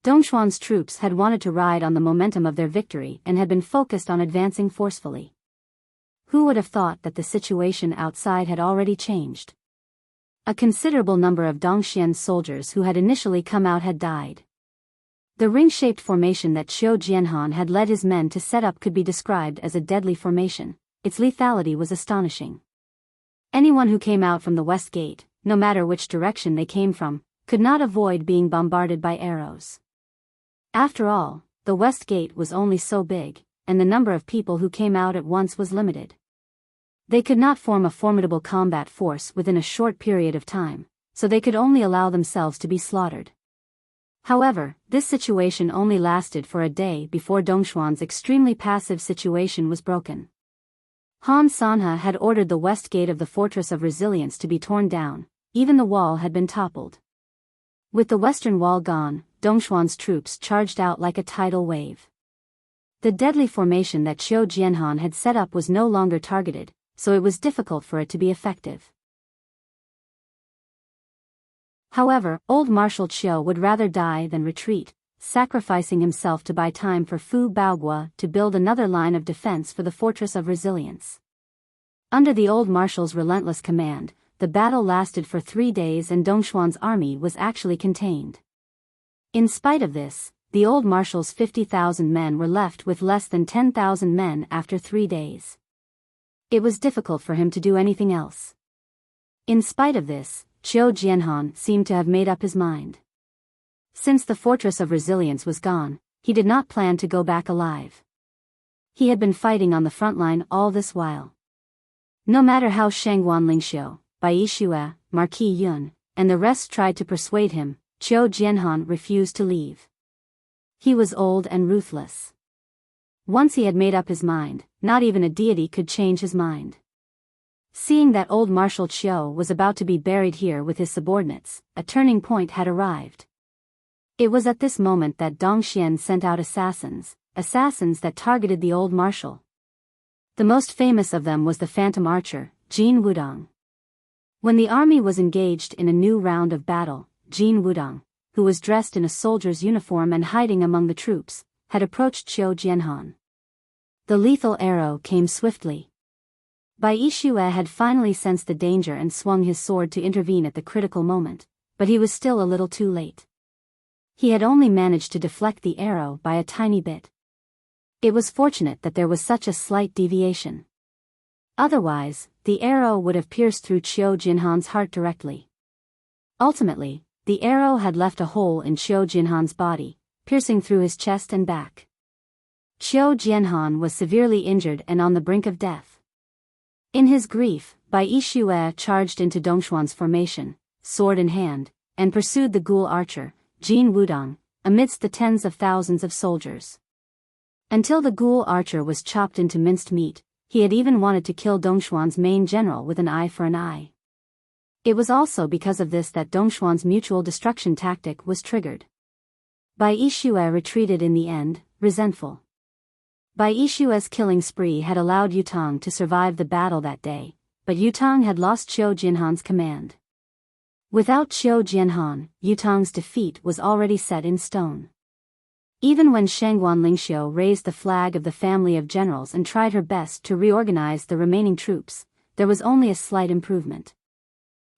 Dongxuan's troops had wanted to ride on the momentum of their victory and had been focused on advancing forcefully. Who would have thought that the situation outside had already changed? A considerable number of Dongxian's soldiers who had initially come out had died. The ring-shaped formation that Qiu Jianhan had led his men to set up could be described as a deadly formation. Its lethality was astonishing. Anyone who came out from the West Gate, no matter which direction they came from, could not avoid being bombarded by arrows. After all, the West Gate was only so big, and the number of people who came out at once was limited. They could not form a formidable combat force within a short period of time, so they could only allow themselves to be slaughtered. However, this situation only lasted for a day before Dongxuan's extremely passive situation was broken. Han Sanhe had ordered the west gate of the Fortress of Resilience to be torn down, even the wall had been toppled. With the western wall gone, Dongxuan's troops charged out like a tidal wave. The deadly formation that Qiu Jianhan had set up was no longer targeted, so it was difficult for it to be effective. However, old Marshal Qiu would rather die than retreat, sacrificing himself to buy time for Fu Baogua to build another line of defense for the Fortress of Resilience. Under the old marshal's relentless command, the battle lasted for 3 days and Dongxuan's army was actually contained. In spite of this, the old marshal's 50,000 men were left with less than 10,000 men after 3 days. It was difficult for him to do anything else. In spite of this, Qiu Jianhan seemed to have made up his mind. Since the Fortress of Resilience was gone, he did not plan to go back alive. He had been fighting on the front line all this while. No matter how Shangguan Lingxiu, Bai Yixue, Marquis Yun, and the rest tried to persuade him, Qiu Jianhan refused to leave. He was old and ruthless. Once he had made up his mind, not even a deity could change his mind. Seeing that old Marshal Qiu was about to be buried here with his subordinates, a turning point had arrived. It was at this moment that Dong Xian sent out assassins that targeted the old marshal. The most famous of them was the phantom archer, Jin Wudong. When the army was engaged in a new round of battle, Jin Wudong, who was dressed in a soldier's uniform and hiding among the troops, had approached Qiu Jianhan. The lethal arrow came swiftly. Bai Yixue had finally sensed the danger and swung his sword to intervene at the critical moment, but he was still a little too late. He had only managed to deflect the arrow by a tiny bit. It was fortunate that there was such a slight deviation. Otherwise, the arrow would have pierced through Qiu Jianhan's heart directly. Ultimately, the arrow had left a hole in Qiu Jianhan's body, piercing through his chest and back. Qiu Jianhan was severely injured and on the brink of death. In his grief, Bai Yixue charged into Dongshuan's formation, sword in hand, and pursued the ghoul archer, Jin Wudong, amidst the tens of thousands of soldiers. Until the ghoul archer was chopped into minced meat, he had even wanted to kill Dongshuan's main general with an eye for an eye. It was also because of this that Dongshuan's mutual destruction tactic was triggered. Bai Yixue retreated in the end, resentful. Bai Yixue's killing spree had allowed Yutong to survive the battle that day, but Yutong had lost Qiu Jianhan's command. Without Qiu Jianhan, Yutong's defeat was already set in stone. Even when Shangguan Lingxiu raised the flag of the family of generals and tried her best to reorganize the remaining troops, there was only a slight improvement.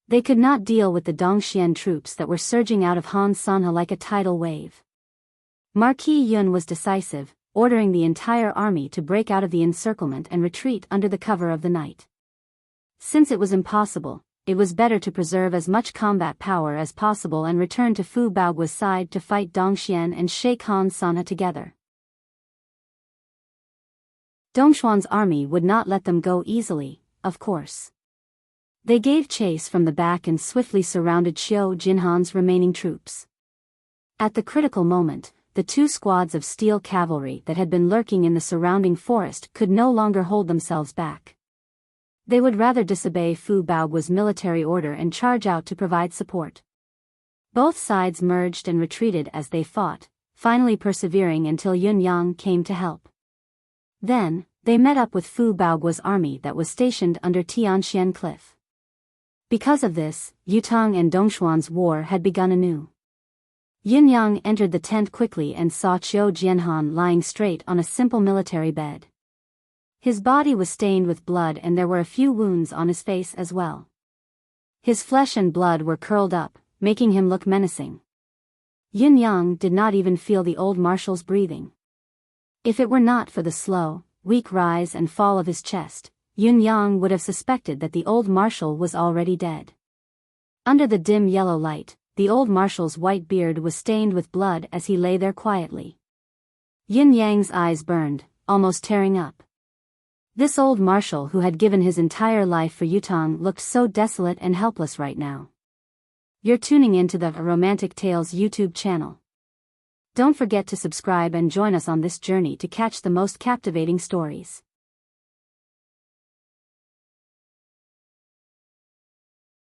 They could not deal with the Dongxian troops that were surging out of Han Sanhe like a tidal wave. Marquis Yun was decisive, ordering the entire army to break out of the encirclement and retreat under the cover of the night. Since it was impossible, it was better to preserve as much combat power as possible and return to Fu Baoguo's side to fight Dongxian and shake Han Sanhe together. Dongshuan's army would not let them go easily, of course. They gave chase from the back and swiftly surrounded Qiu Jianhan's remaining troops. At the critical moment, the two squads of steel cavalry that had been lurking in the surrounding forest could no longer hold themselves back. They would rather disobey Fu Baoguo's military order and charge out to provide support. Both sides merged and retreated as they fought, finally persevering until Yun Yang came to help. Then, they met up with Fu Baoguo's army that was stationed under Tianxian Cliff. Because of this, Yutong and Dongshuan's war had begun anew. Yun Yang entered the tent quickly and saw Qiu Jianhan lying straight on a simple military bed. His body was stained with blood and there were a few wounds on his face as well. His flesh and blood were curled up, making him look menacing. Yun Yang did not even feel the old marshal's breathing. If it were not for the slow, weak rise and fall of his chest, Yun Yang would have suspected that the old marshal was already dead. Under the dim yellow light, the old marshal's white beard was stained with blood as he lay there quietly. Yun Yang's eyes burned, almost tearing up. This old marshal who had given his entire life for Yutong looked so desolate and helpless right now. You're tuning into the Romantic Tales YouTube channel. Don't forget to subscribe and join us on this journey to catch the most captivating stories.